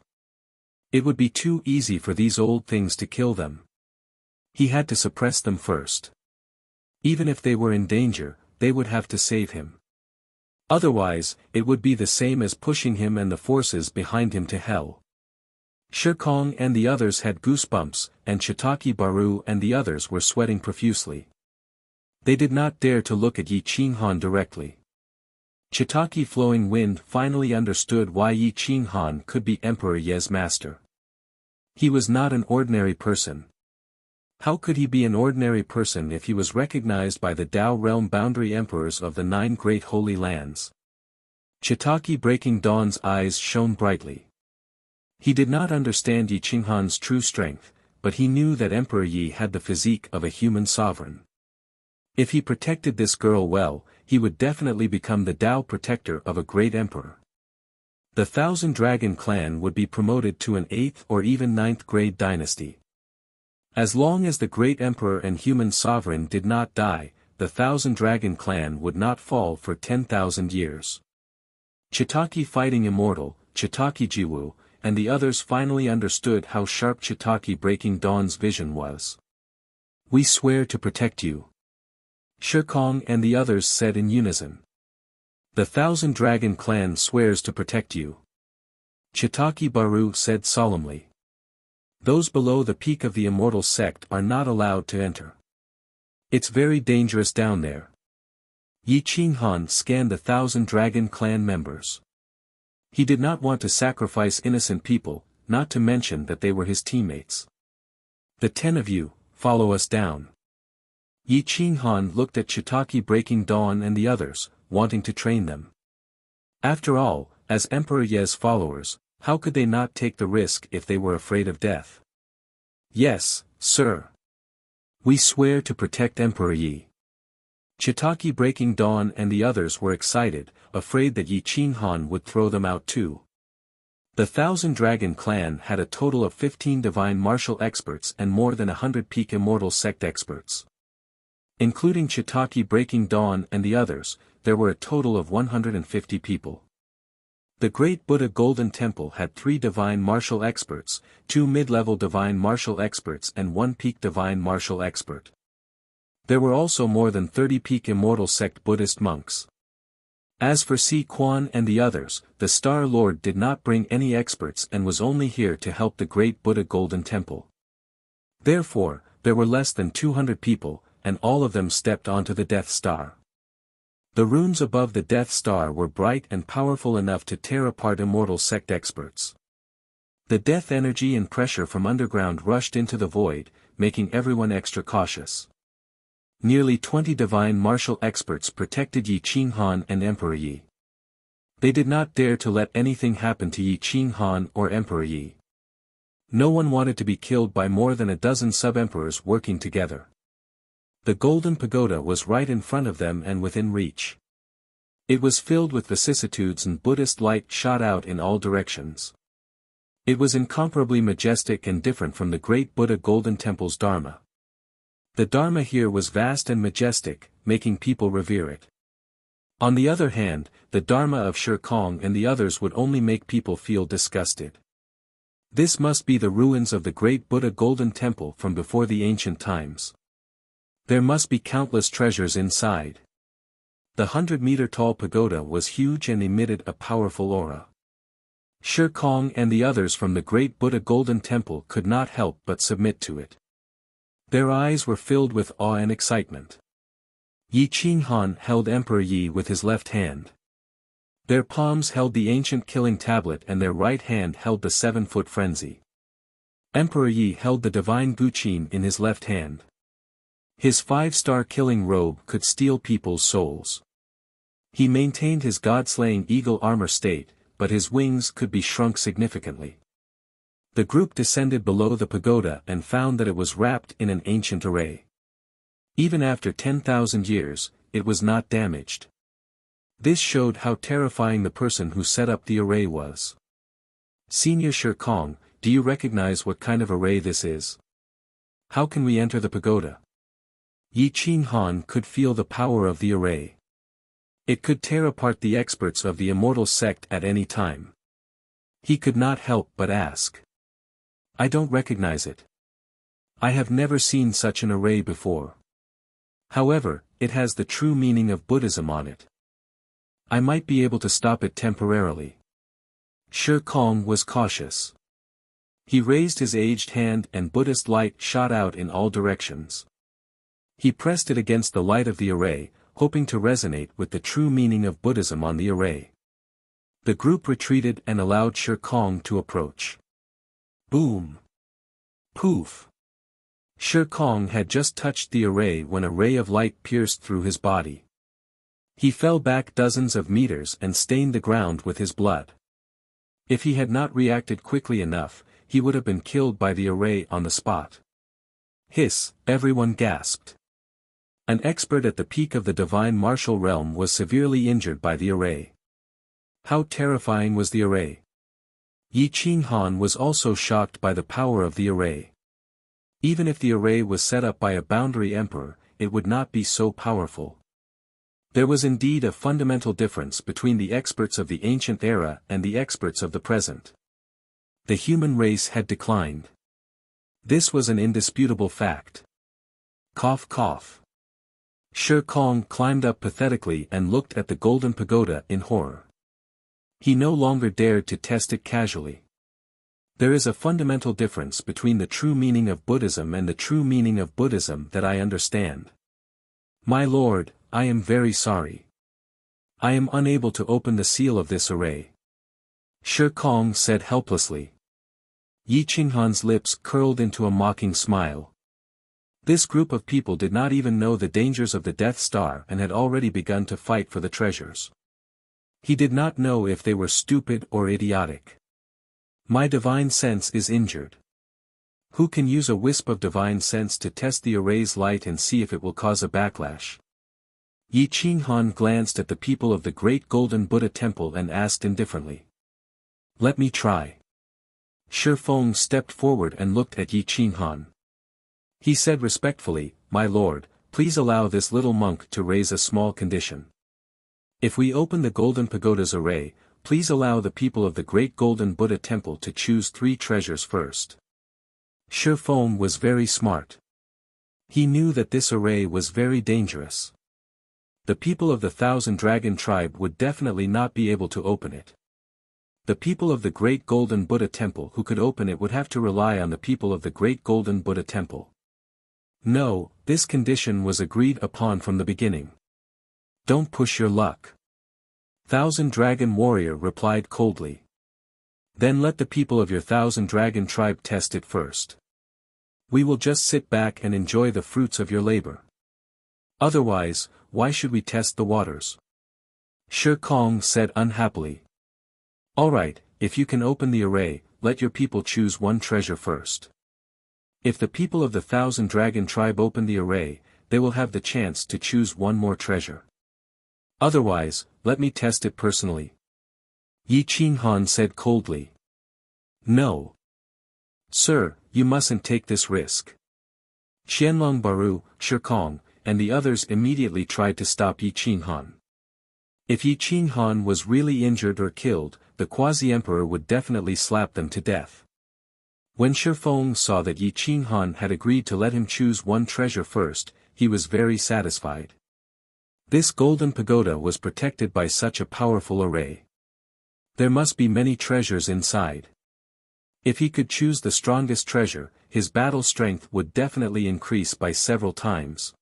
It would be too easy for these old things to kill them. He had to suppress them first. Even if they were in danger, they would have to save him. Otherwise, it would be the same as pushing him and the forces behind him to hell. Shi Kong and the others had goosebumps, and Chitaki Baru and the others were sweating profusely. They did not dare to look at Yi Qinghan directly. Chitaki Flowing Wind finally understood why Yi Qinghan could be Emperor Ye's master. He was not an ordinary person. How could he be an ordinary person if he was recognized by the Tao Realm boundary emperors of the 9 Great Holy Lands? Chitaki Breaking Dawn's eyes shone brightly. He did not understand Yi Qinghan's true strength, but he knew that Emperor Yi had the physique of a human sovereign. If he protected this girl well, he would definitely become the Tao protector of a great emperor. The Thousand Dragon clan would be promoted to an 8th or even 9th grade dynasty. As long as the great emperor and human sovereign did not die, the Thousand Dragon clan would not fall for 10,000 years. Chitaki fighting immortal, Chitaki Jiwu, and the others finally understood how sharp Chitaki Breaking Dawn's vision was. "We swear to protect you," Shirkong and the others said in unison. "The Thousand Dragon Clan swears to protect you," Chitaki Baru said solemnly. "Those below the peak of the immortal sect are not allowed to enter. It's very dangerous down there." Yi Qinghan scanned the Thousand Dragon Clan members. He did not want to sacrifice innocent people, not to mention that they were his teammates. "The 10 of you, follow us down." Yi Qinghan looked at Chitaki Breaking Dawn and the others, wanting to train them. After all, as Emperor Ye's followers, how could they not take the risk if they were afraid of death? "Yes, sir. We swear to protect Emperor Yi." Chitaki Breaking Dawn and the others were excited, afraid that Yi Qinghan would throw them out too. The Thousand Dragon Clan had a total of 15 divine martial experts and more than 100 peak immortal sect experts. Including Chitaki Breaking Dawn and the others, there were a total of 150 people. The Great Buddha Golden Temple had 3 divine martial experts, 2 mid-level divine martial experts and 1 peak divine martial expert. There were also more than 30 peak immortal sect Buddhist monks. As for Si Quan and the others, the Star Lord did not bring any experts and was only here to help the Great Buddha Golden Temple. Therefore, there were less than 200 people, and all of them stepped onto the Death Star. The runes above the Death Star were bright and powerful enough to tear apart immortal sect experts. The death energy and pressure from underground rushed into the void, making everyone extra cautious. Nearly 20 divine martial experts protected Yi Qinghan and Emperor Yi. They did not dare to let anything happen to Yi Qinghan or Emperor Yi. No one wanted to be killed by more than a dozen sub-emperors working together. The Golden Pagoda was right in front of them and within reach. It was filled with vicissitudes and Buddhist light shot out in all directions. It was incomparably majestic and different from the Great Buddha Golden Temple's Dharma. The Dharma here was vast and majestic, making people revere it. On the other hand, the Dharma of Shirkong and the others would only make people feel disgusted. This must be the ruins of the Great Buddha Golden Temple from before the ancient times. There must be countless treasures inside. The 100-meter-tall pagoda was huge and emitted a powerful aura. Shirkong and the others from the Great Buddha Golden Temple could not help but submit to it. Their eyes were filled with awe and excitement. Yi Qinghan held Emperor Yi with his left hand. Their palms held the ancient killing tablet and their right hand held the 7-foot frenzy. Emperor Yi held the divine Guqin in his left hand. His 5-star killing robe could steal people's souls. He maintained his god-slaying eagle armor state, but his wings could be shrunk significantly. The group descended below the pagoda and found that it was wrapped in an ancient array. Even after 10,000 years, it was not damaged. This showed how terrifying the person who set up the array was. "Senior Shirkong, do you recognize what kind of array this is? How can we enter the pagoda?" Yi Qinghan could feel the power of the array. It could tear apart the experts of the immortal sect at any time. He could not help but ask. "I don't recognize it. I have never seen such an array before. However, it has the true meaning of Buddhism on it. I might be able to stop it temporarily." Shirkong was cautious. He raised his aged hand and Buddhist light shot out in all directions. He pressed it against the light of the array, hoping to resonate with the true meaning of Buddhism on the array. The group retreated and allowed Shirkong to approach. Boom! Poof! Shirkong had just touched the array when a ray of light pierced through his body. He fell back dozens of meters and stained the ground with his blood. If he had not reacted quickly enough, he would have been killed by the array on the spot. Hiss! Everyone gasped. An expert at the peak of the divine martial realm was severely injured by the array. How terrifying was the array! Yi Qinghan was also shocked by the power of the array. Even if the array was set up by a boundary emperor, it would not be so powerful. There was indeed a fundamental difference between the experts of the ancient era and the experts of the present. The human race had declined. This was an indisputable fact. Cough cough. Shi Kong climbed up pathetically and looked at the golden pagoda in horror. He no longer dared to test it casually. There is a fundamental difference between the true meaning of Buddhism and the true meaning of Buddhism that I understand. My lord, I am very sorry. I am unable to open the seal of this array. Shi Kong said helplessly. Yi Qinghan's lips curled into a mocking smile. This group of people did not even know the dangers of the Death Star and had already begun to fight for the treasures. He did not know if they were stupid or idiotic. My divine sense is injured. Who can use a wisp of divine sense to test the array's light and see if it will cause a backlash? Yi Qinghan glanced at the people of the great golden Buddha temple and asked indifferently. Let me try. Shi Feng stepped forward and looked at Yi Qinghan. He said respectfully, My lord, please allow this little monk to raise a small condition. If we open the golden pagoda's array, please allow the people of the great golden Buddha temple to choose 3 treasures first. Shi Feng was very smart. He knew that this array was very dangerous. The people of the Thousand Dragon tribe would definitely not be able to open it. The people of the Great Golden Buddha Temple who could open it would have to rely on the people of the Great Golden Buddha Temple. No, this condition was agreed upon from the beginning. Don't push your luck. Thousand Dragon Warrior replied coldly. Then let the people of your Thousand Dragon tribe test it first. We will just sit back and enjoy the fruits of your labor. Otherwise, why should we test the waters? Shi Kong said unhappily. Alright, if you can open the array, let your people choose 1 treasure first. If the people of the Thousand Dragon tribe open the array, they will have the chance to choose 1 more treasure. Otherwise, let me test it personally. Yi Qinghan said coldly. No. Sir, you mustn't take this risk. Qianlong Baru, Shi Kong, and the others immediately tried to stop Yi Qinghan. If Yi Qinghan was really injured or killed, the quasi-emperor would definitely slap them to death. When Shi Feng saw that Yi Qinghan had agreed to let him choose 1 treasure first, he was very satisfied. This golden pagoda was protected by such a powerful array. There must be many treasures inside. If he could choose the strongest treasure, his battle strength would definitely increase by several times.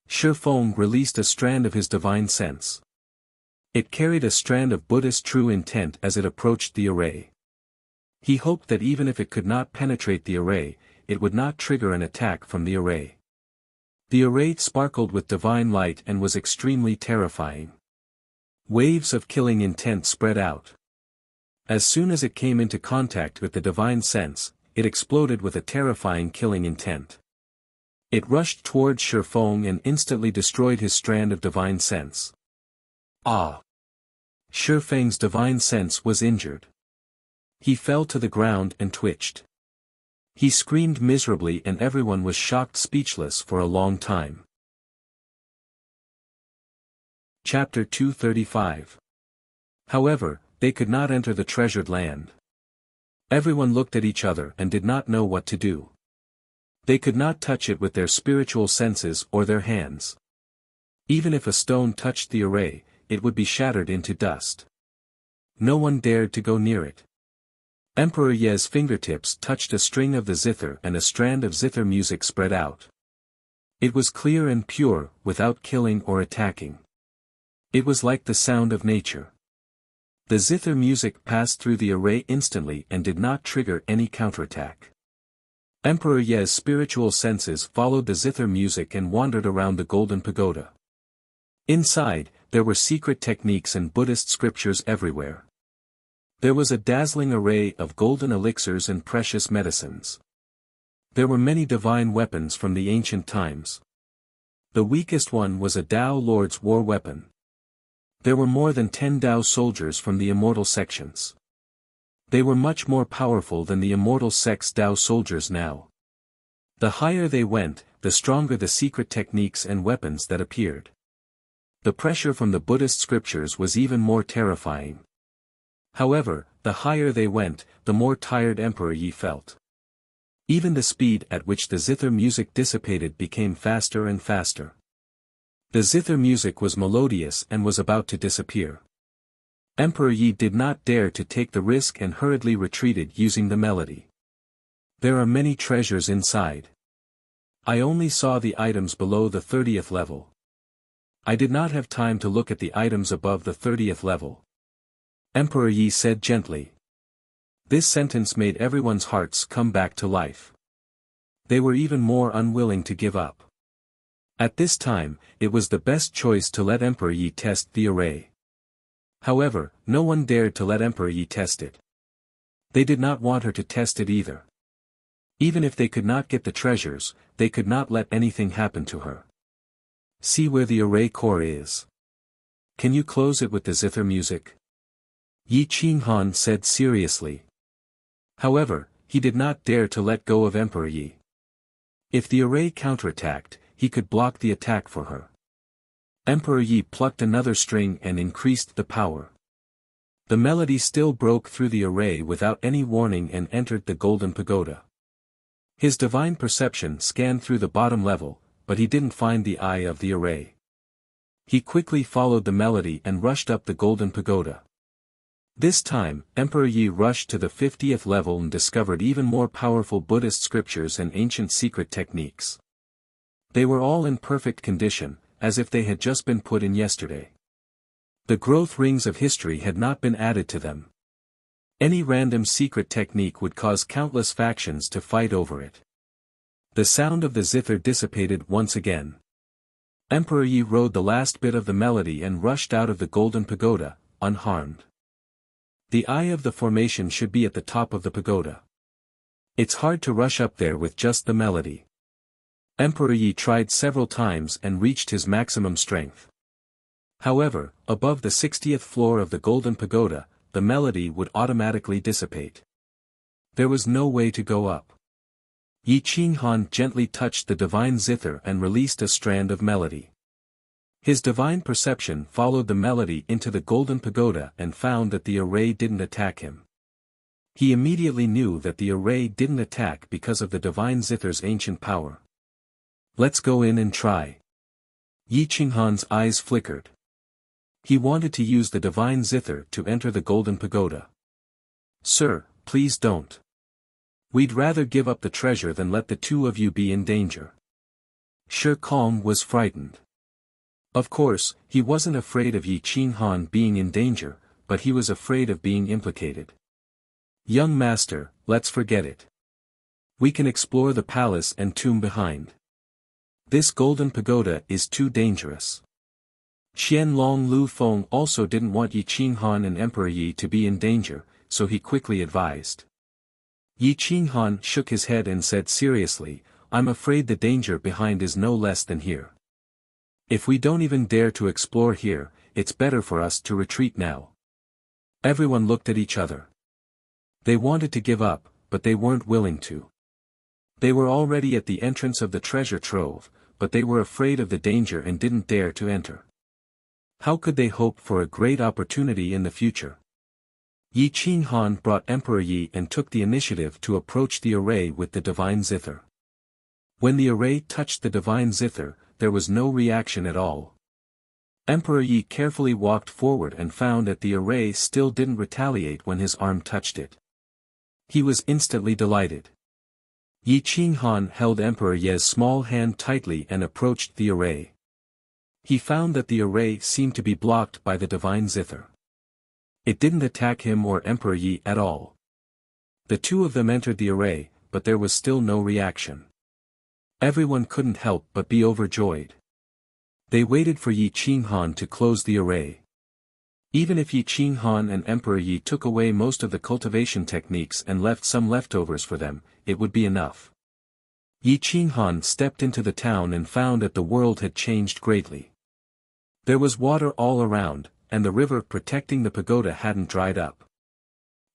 Shi Feng released a strand of his divine sense. It carried a strand of Buddhist true intent as it approached the array. He hoped that even if it could not penetrate the array, it would not trigger an attack from the array. The array sparkled with divine light and was extremely terrifying. Waves of killing intent spread out. As soon as it came into contact with the divine sense, it exploded with a terrifying killing intent. It rushed toward Shi Feng and instantly destroyed his strand of divine sense. Ah! Shi Feng's divine sense was injured. He fell to the ground and twitched. He screamed miserably and everyone was shocked speechless for a long time. Chapter 235. However, they could not enter the treasured land. Everyone looked at each other and did not know what to do. They could not touch it with their spiritual senses or their hands. Even if a stone touched the array, it would be shattered into dust. No one dared to go near it. Emperor Ye's fingertips touched a string of the zither and a strand of zither music spread out. It was clear and pure, without killing or attacking. It was like the sound of nature. The zither music passed through the array instantly and did not trigger any counterattack. Emperor Ye's spiritual senses followed the zither music and wandered around the golden pagoda. Inside, there were secret techniques and Buddhist scriptures everywhere. There was a dazzling array of golden elixirs and precious medicines. There were many divine weapons from the ancient times. The weakest one was a Tao Lord's war weapon. There were more than 10 Tao soldiers from the immortal sections. They were much more powerful than the immortal sect's Tao soldiers now. The higher they went, the stronger the secret techniques and weapons that appeared. The pressure from the Buddhist scriptures was even more terrifying. However, the higher they went, the more tired Emperor Yi felt. Even the speed at which the zither music dissipated became faster and faster. The zither music was melodious and was about to disappear. Emperor Yi did not dare to take the risk and hurriedly retreated using the melody. There are many treasures inside. I only saw the items below the 30th level. I did not have time to look at the items above the 30th level. Emperor Yi said gently. This sentence made everyone's hearts come back to life. They were even more unwilling to give up. At this time, it was the best choice to let Emperor Yi test the array. However, no one dared to let Emperor Yi test it. They did not want her to test it either. Even if they could not get the treasures, they could not let anything happen to her. See where the array core is. Can you close it with the zither music? Yi Qinghan said seriously. However, he did not dare to let go of Emperor Yi. If the array counterattacked, he could block the attack for her. Emperor Yi plucked another string and increased the power. The melody still broke through the array without any warning and entered the golden pagoda. His divine perception scanned through the bottom level, but he didn't find the eye of the array. He quickly followed the melody and rushed up the golden pagoda. This time, Emperor Yi rushed to the 50th level and discovered even more powerful Buddhist scriptures and ancient secret techniques. They were all in perfect condition, as if they had just been put in yesterday. The growth rings of history had not been added to them. Any random secret technique would cause countless factions to fight over it. The sound of the zither dissipated once again. Emperor Yi rode the last bit of the melody and rushed out of the golden pagoda, unharmed. The eye of the formation should be at the top of the pagoda. It's hard to rush up there with just the melody. Emperor Yi tried several times and reached his maximum strength. However, above the 60th floor of the golden pagoda, the melody would automatically dissipate. There was no way to go up. Yi Qinghan gently touched the divine zither and released a strand of melody. His divine perception followed the melody into the golden pagoda and found that the array didn't attack him. He immediately knew that the array didn't attack because of the divine zither's ancient power. Let's go in and try. Yi Qinghan's eyes flickered. He wanted to use the divine zither to enter the golden pagoda. Sir, please don't. We'd rather give up the treasure than let the two of you be in danger. Shi Kong was frightened. Of course, he wasn't afraid of Yi Qinghan being in danger, but he was afraid of being implicated. Young master, let's forget it. We can explore the palace and tomb behind. This golden pagoda is too dangerous. Qianlong Lu Feng also didn't want Yi Qinghan and Emperor Yi to be in danger, so he quickly advised. Yi Qinghan shook his head and said seriously, I'm afraid the danger behind is no less than here. If we don't even dare to explore here, it's better for us to retreat now. Everyone looked at each other. They wanted to give up, but they weren't willing to. They were already at the entrance of the treasure trove, but they were afraid of the danger and didn't dare to enter. How could they hope for a great opportunity in the future? Yi Qinghan brought Emperor Yi and took the initiative to approach the array with the divine zither. When the array touched the divine zither, there was no reaction at all. Emperor Yi carefully walked forward and found that the array still didn't retaliate when his arm touched it. He was instantly delighted. Yi Qinghan held Emperor Yi's small hand tightly and approached the array. He found that the array seemed to be blocked by the divine zither. It didn't attack him or Emperor Yi at all. The two of them entered the array, but there was still no reaction. Everyone couldn't help but be overjoyed. They waited for Yi Qinghan to close the array. Even if Yi Qinghan and Emperor Yi took away most of the cultivation techniques and left some leftovers for them, it would be enough. Yi Qinghan stepped into the town and found that the world had changed greatly. There was water all around, and the river protecting the pagoda hadn't dried up.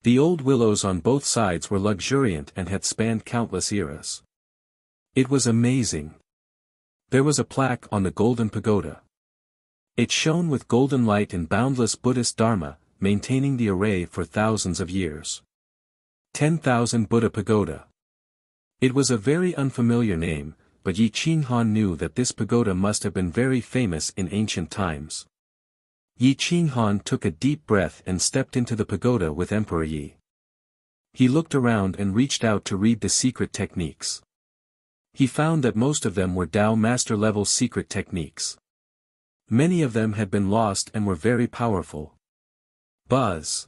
The old willows on both sides were luxuriant and had spanned countless eras. It was amazing. There was a plaque on the golden pagoda. It shone with golden light and boundless Buddhist Dharma, maintaining the array for thousands of years. 10,000 Buddha Pagoda. It was a very unfamiliar name, but Yi Qinghan knew that this pagoda must have been very famous in ancient times. Yi Qinghan took a deep breath and stepped into the pagoda with Emperor Yi. He looked around and reached out to read the secret techniques. He found that most of them were Tao Master level secret techniques. Many of them had been lost and were very powerful. Buzz.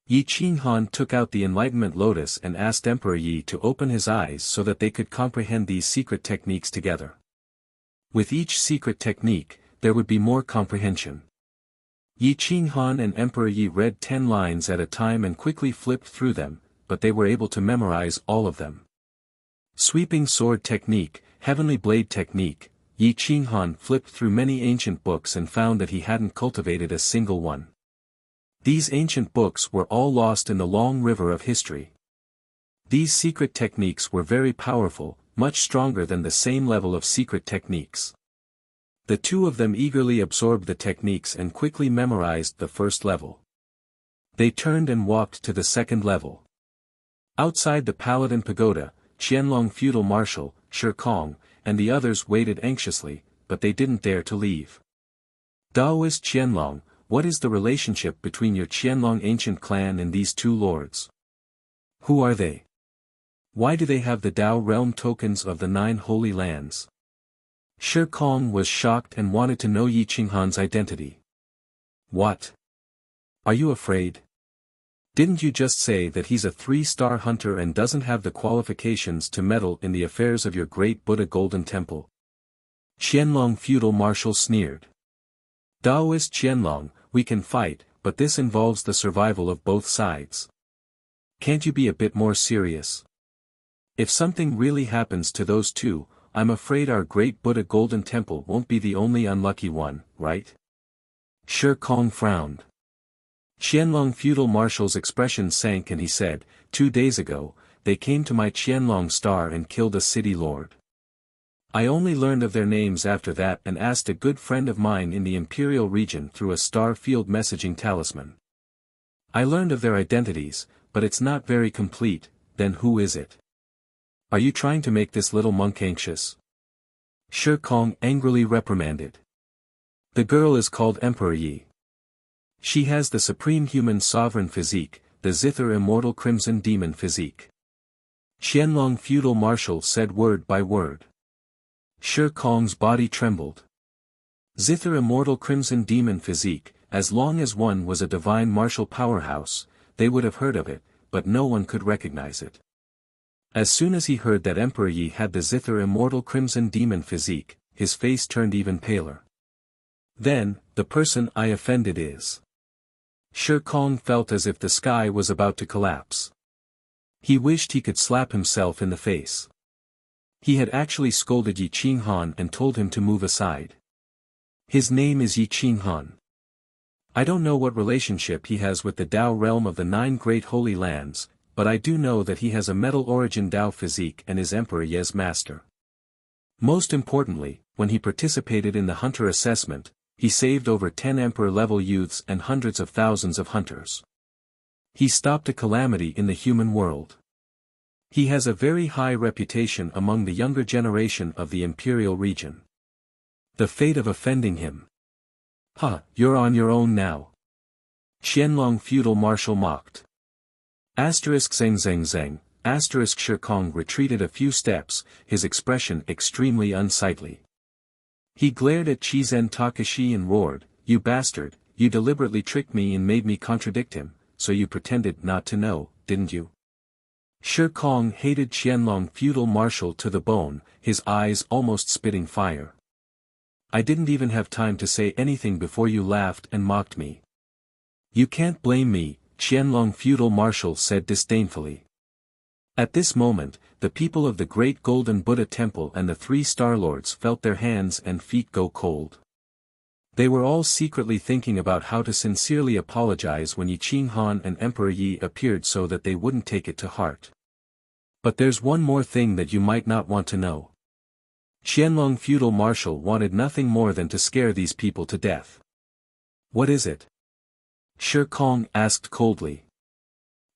Yi Qinghan took out the Enlightenment Lotus and asked Emperor Yi to open his eyes so that they could comprehend these secret techniques together. With each secret technique, there would be more comprehension. Yi Qinghan and Emperor Yi read 10 lines at a time and quickly flipped through them, but they were able to memorize all of them. Sweeping Sword Technique, Heavenly Blade Technique. Yi Qinghan flipped through many ancient books and found that he hadn't cultivated a single one. These ancient books were all lost in the long river of history. These secret techniques were very powerful, much stronger than the same level of secret techniques. The two of them eagerly absorbed the techniques and quickly memorized the first level. They turned and walked to the second level. Outside the Paladin Pagoda, Qianlong Feudal Marshal, Shi Kong, and the others waited anxiously, but they didn't dare to leave. Daoist Qianlong, what is the relationship between your Qianlong ancient clan and these two lords? Who are they? Why do they have the Dao realm tokens of the 9 holy lands? Shi Kong was shocked and wanted to know Yi Qinghan's identity. What? Are you afraid? Didn't you just say that he's a 3-star hunter and doesn't have the qualifications to meddle in the affairs of your great Buddha Golden Temple? Qianlong Feudal Marshal sneered. Daoist Qianlong, we can fight, but this involves the survival of both sides. Can't you be a bit more serious? If something really happens to those two, I'm afraid our great Buddha Golden Temple won't be the only unlucky one, right? Shi Kong frowned. Qianlong Feudal Marshal's expression sank and he said, 2 days ago, they came to my Qianlong star and killed a city lord. I only learned of their names after that and asked a good friend of mine in the Imperial region through a star field messaging talisman. I learned of their identities, but it's not very complete. Then who is it? Are you trying to make this little monk anxious? Shi Kong angrily reprimanded. The girl is called Emperor Yi. She has the supreme human sovereign physique, the Zither immortal crimson demon physique. Qianlong Feudal Marshal said word by word. Shi Kong's body trembled. Zither immortal crimson demon physique, as long as one was a divine martial powerhouse, they would have heard of it, but no one could recognize it. As soon as he heard that Emperor Yi had the Zither immortal crimson demon physique, his face turned even paler. Then, the person I offended is. Shi Kong felt as if the sky was about to collapse. He wished he could slap himself in the face. He had actually scolded Yi Qinghan and told him to move aside. His name is Yi Qinghan. I don't know what relationship he has with the Dao realm of the 9 great holy lands, but I do know that he has a metal origin Dao physique and is Emperor Ye's master. Most importantly, when he participated in the hunter assessment, he saved over 10 emperor-level youths and hundreds of thousands of hunters. He stopped a calamity in the human world. He has a very high reputation among the younger generation of the imperial region. The fate of offending him. You're on your own now. Qianlong Feudal Marshal mocked. Asterisk zeng zeng zeng, asterisk Shi Kong retreated a few steps, his expression extremely unsightly. He glared at Chizen Takashi and roared, "You bastard, you deliberately tricked me and made me contradict him, so you pretended not to know, didn't you?" Shi Kong hated Qianlong Feudal Marshal to the bone, his eyes almost spitting fire. I didn't even have time to say anything before you laughed and mocked me. You can't blame me, Qianlong Feudal Marshal said disdainfully. At this moment, the people of the Great Golden Buddha Temple and the 3 Star Lords felt their hands and feet go cold. They were all secretly thinking about how to sincerely apologize when Yi Qinghan and Emperor Yi appeared so that they wouldn't take it to heart. But there's one more thing that you might not want to know. Qianlong feudal marshal wanted nothing more than to scare these people to death. What is it? Shi Kong asked coldly.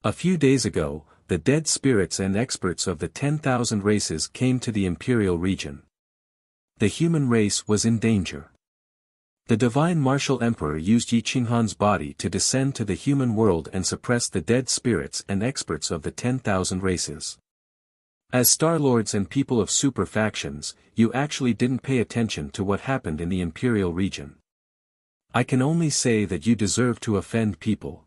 A few days ago, the dead spirits and experts of the 10,000 races came to the imperial region. The human race was in danger. The divine martial emperor used Yi Qinghan's body to descend to the human world and suppress the dead spirits and experts of the 10,000 races. As Star Lords and people of super factions, you actually didn't pay attention to what happened in the imperial region. I can only say that you deserve to offend people.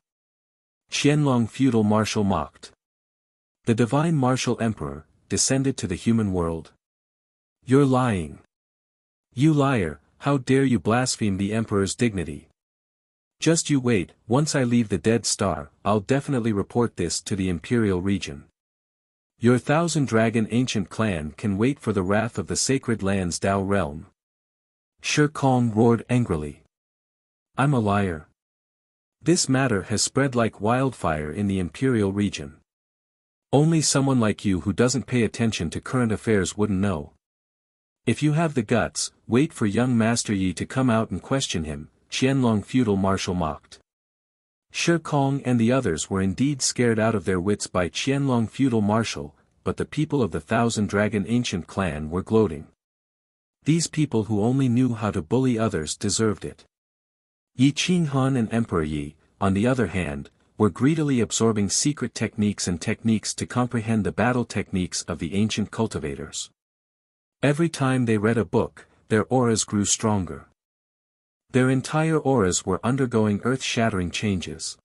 Qianlong feudal marshal mocked. The divine martial emperor descended to the human world. You're lying. You liar, how dare you blaspheme the emperor's dignity? Just you wait, once I leave the Dead Star, I'll definitely report this to the imperial region. Your thousand-dragon ancient clan can wait for the wrath of the sacred land's Dao realm. Shi Kong roared angrily. I'm a liar. This matter has spread like wildfire in the imperial region. Only someone like you who doesn't pay attention to current affairs wouldn't know. If you have the guts, wait for young Master Yi to come out and question him, Qianlong feudal marshal mocked. Shi Kong and the others were indeed scared out of their wits by Qianlong feudal marshal, but the people of the thousand-dragon ancient clan were gloating. These people who only knew how to bully others deserved it. Yi Qinghan and Emperor Yi, on the other hand, were greedily absorbing secret techniques and techniques to comprehend the battle techniques of the ancient cultivators. Every time they read a book, their auras grew stronger. Their entire auras were undergoing earth-shattering changes.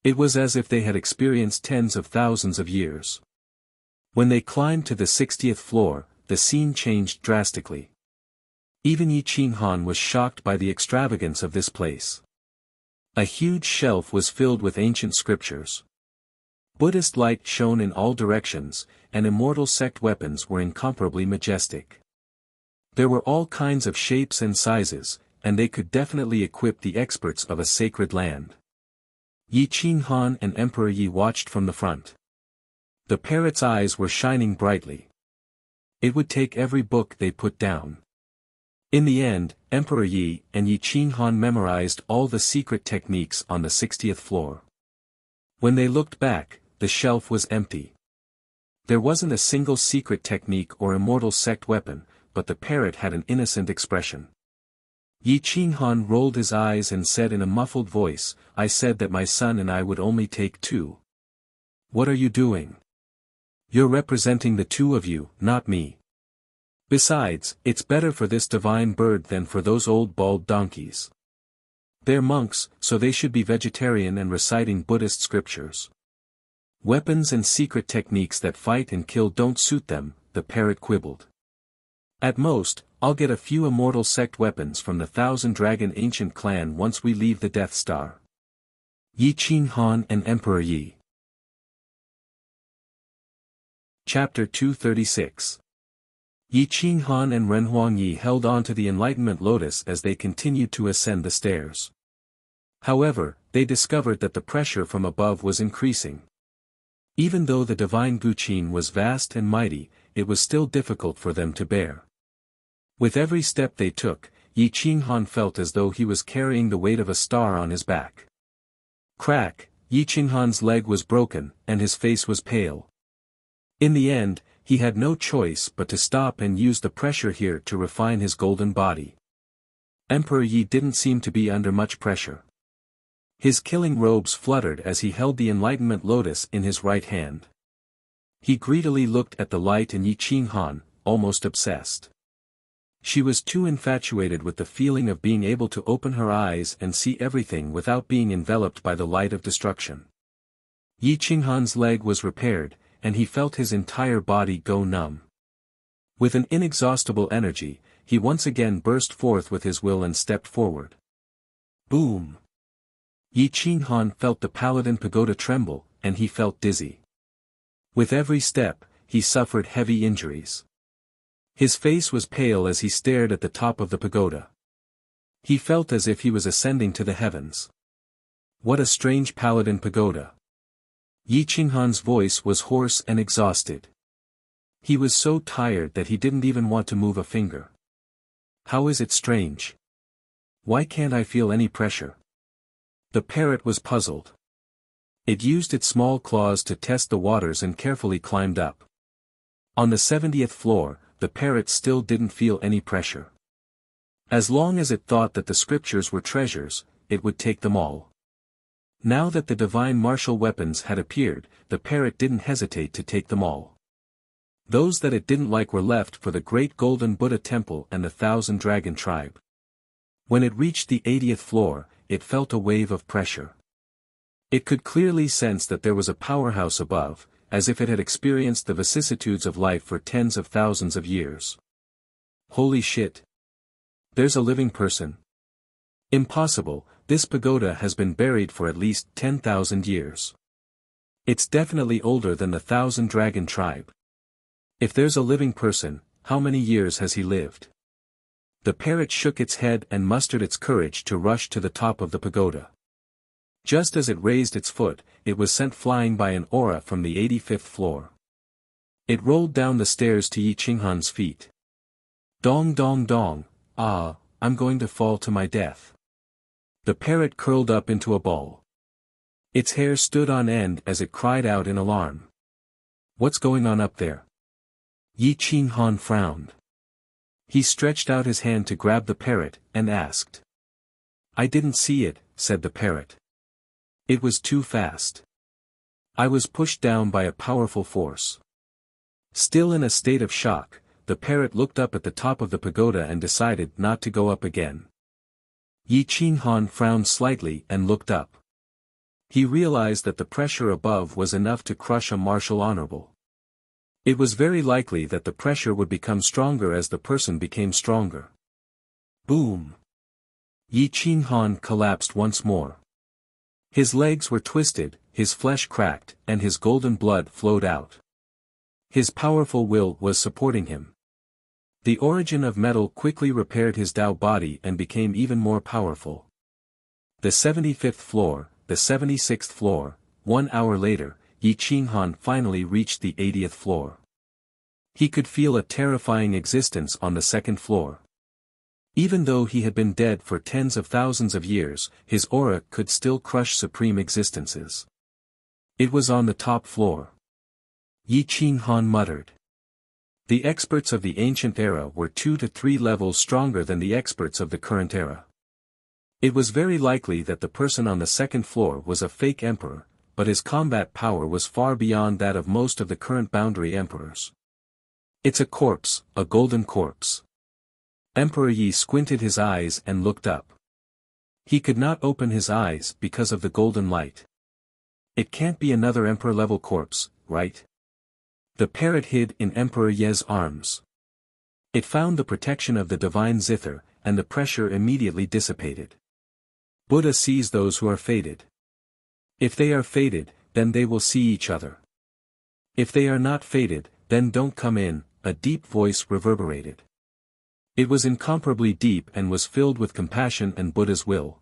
It was as if they had experienced tens of thousands of years. When they climbed to the 60th floor, the scene changed drastically. Even Yi Qinghan was shocked by the extravagance of this place. A huge shelf was filled with ancient scriptures. Buddhist light shone in all directions, and immortal sect weapons were incomparably majestic. There were all kinds of shapes and sizes, and they could definitely equip the experts of a sacred land. Yi Qinghan and Emperor Yi watched from the front. The parrot's eyes were shining brightly. It would take every book they put down. In the end, Emperor Yi and Yi Qinghan memorized all the secret techniques on the 60th floor. When they looked back, the shelf was empty. There wasn't a single secret technique or immortal sect weapon, but the parrot had an innocent expression. Yi Qinghan rolled his eyes and said in a muffled voice, I said that my son and I would only take 2. What are you doing? You're representing the 2 of you, not me. Besides, it's better for this divine bird than for those old bald donkeys. They're monks, so they should be vegetarian and reciting Buddhist scriptures. Weapons and secret techniques that fight and kill don't suit them, the parrot quibbled. At most, I'll get a few immortal sect weapons from the thousand-dragon ancient clan once we leave the Death Star. Yi Qinghan and Emperor Yi. Chapter 236. Yi Qinghan and Renhuang Yi held on to the Enlightenment Lotus as they continued to ascend the stairs. However, they discovered that the pressure from above was increasing. Even though the divine Guqin was vast and mighty, it was still difficult for them to bear. With every step they took, Yi Qinghan felt as though he was carrying the weight of a star on his back. Crack, Yi Qinghan's leg was broken, and his face was pale. In the end, he had no choice but to stop and use the pressure here to refine his golden body. Emperor Yi didn't seem to be under much pressure. His killing robes fluttered as he held the Enlightenment Lotus in his right hand. He greedily looked at the light in Yi Qinghan, almost obsessed. She was too infatuated with the feeling of being able to open her eyes and see everything without being enveloped by the light of destruction. Yi Qinghan's leg was repaired, and he felt his entire body go numb. With an inexhaustible energy, he once again burst forth with his will and stepped forward. Boom! Yi Qinghan felt the Paladin Pagoda tremble, and he felt dizzy. With every step, he suffered heavy injuries. His face was pale as he stared at the top of the pagoda. He felt as if he was ascending to the heavens. What a strange Paladin Pagoda! Yi Qinghan's voice was hoarse and exhausted. He was so tired that he didn't even want to move a finger. How is it strange? Why can't I feel any pressure? The parrot was puzzled. It used its small claws to test the waters and carefully climbed up. On the 70th floor, the parrot still didn't feel any pressure. As long as it thought that the scriptures were treasures, it would take them all. Now that the divine martial weapons had appeared, the parrot didn't hesitate to take them all. Those that it didn't like were left for the great golden Buddha temple and the 1,000-dragon tribe. When it reached the 80th floor, it felt a wave of pressure. It could clearly sense that there was a powerhouse above, as if it had experienced the vicissitudes of life for tens of thousands of years. Holy shit! There's a living person. Impossible, this pagoda has been buried for at least 10,000 years. It's definitely older than the 1,000-dragon tribe. If there's a living person, how many years has he lived? The parrot shook its head and mustered its courage to rush to the top of the pagoda. Just as it raised its foot, it was sent flying by an aura from the 85th floor. It rolled down the stairs to Yi Qinghan's feet. Dong dong dong, ah, I'm going to fall to my death. The parrot curled up into a ball. Its hair stood on end as it cried out in alarm. What's going on up there? Yi Qinghan frowned. He stretched out his hand to grab the parrot, and asked. I didn't see it, said the parrot. It was too fast. I was pushed down by a powerful force. Still in a state of shock, the parrot looked up at the top of the pagoda and decided not to go up again. Yi Qinghan frowned slightly and looked up. He realized that the pressure above was enough to crush a martial honorable. It was very likely that the pressure would become stronger as the person became stronger. Boom! Yi Qinghan collapsed once more. His legs were twisted, his flesh cracked, and his golden blood flowed out. His powerful will was supporting him. The origin of metal quickly repaired his Tao body and became even more powerful. The 75th floor, the 76th floor, 1 hour later, Yi Qinghan finally reached the 80th floor. He could feel a terrifying existence on the 2nd floor. Even though he had been dead for tens of thousands of years, his aura could still crush supreme existences. It was on the top floor. Yi Qinghan muttered. The experts of the ancient era were 2 to 3 levels stronger than the experts of the current era. It was very likely that the person on the 2nd floor was a fake emperor, but his combat power was far beyond that of most of the current boundary emperors. It's a corpse, a golden corpse. Emperor Yi squinted his eyes and looked up. He could not open his eyes because of the golden light. It can't be another emperor-level corpse, right? The parrot hid in Emperor Ye's arms. It found the protection of the divine zither, and the pressure immediately dissipated. Buddha sees those who are fated. If they are fated, then they will see each other. If they are not fated, then don't come in, a deep voice reverberated. It was incomparably deep and was filled with compassion and Buddha's will.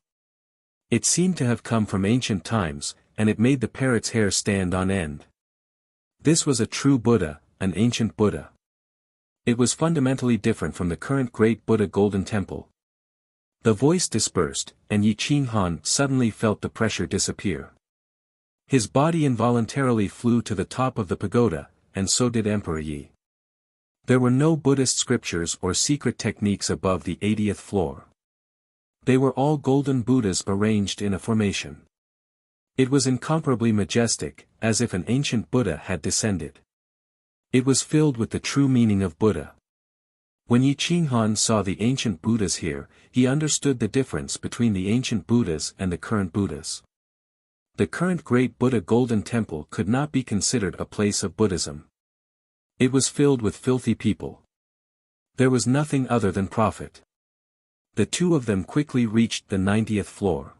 It seemed to have come from ancient times, and it made the parrot's hair stand on end. This was a true Buddha, an ancient Buddha. It was fundamentally different from the current great Buddha Golden Temple. The voice dispersed, and Yi Qinghan suddenly felt the pressure disappear. His body involuntarily flew to the top of the pagoda, and so did Emperor Yi. There were no Buddhist scriptures or secret techniques above the 80th floor. They were all golden Buddhas arranged in a formation. It was incomparably majestic, as if an ancient Buddha had descended. It was filled with the true meaning of Buddha. When Yi Qinghan saw the ancient Buddhas here, he understood the difference between the ancient Buddhas and the current Buddhas. The current great Buddha Golden Temple could not be considered a place of Buddhism. It was filled with filthy people. There was nothing other than profit. The two of them quickly reached the 90th floor.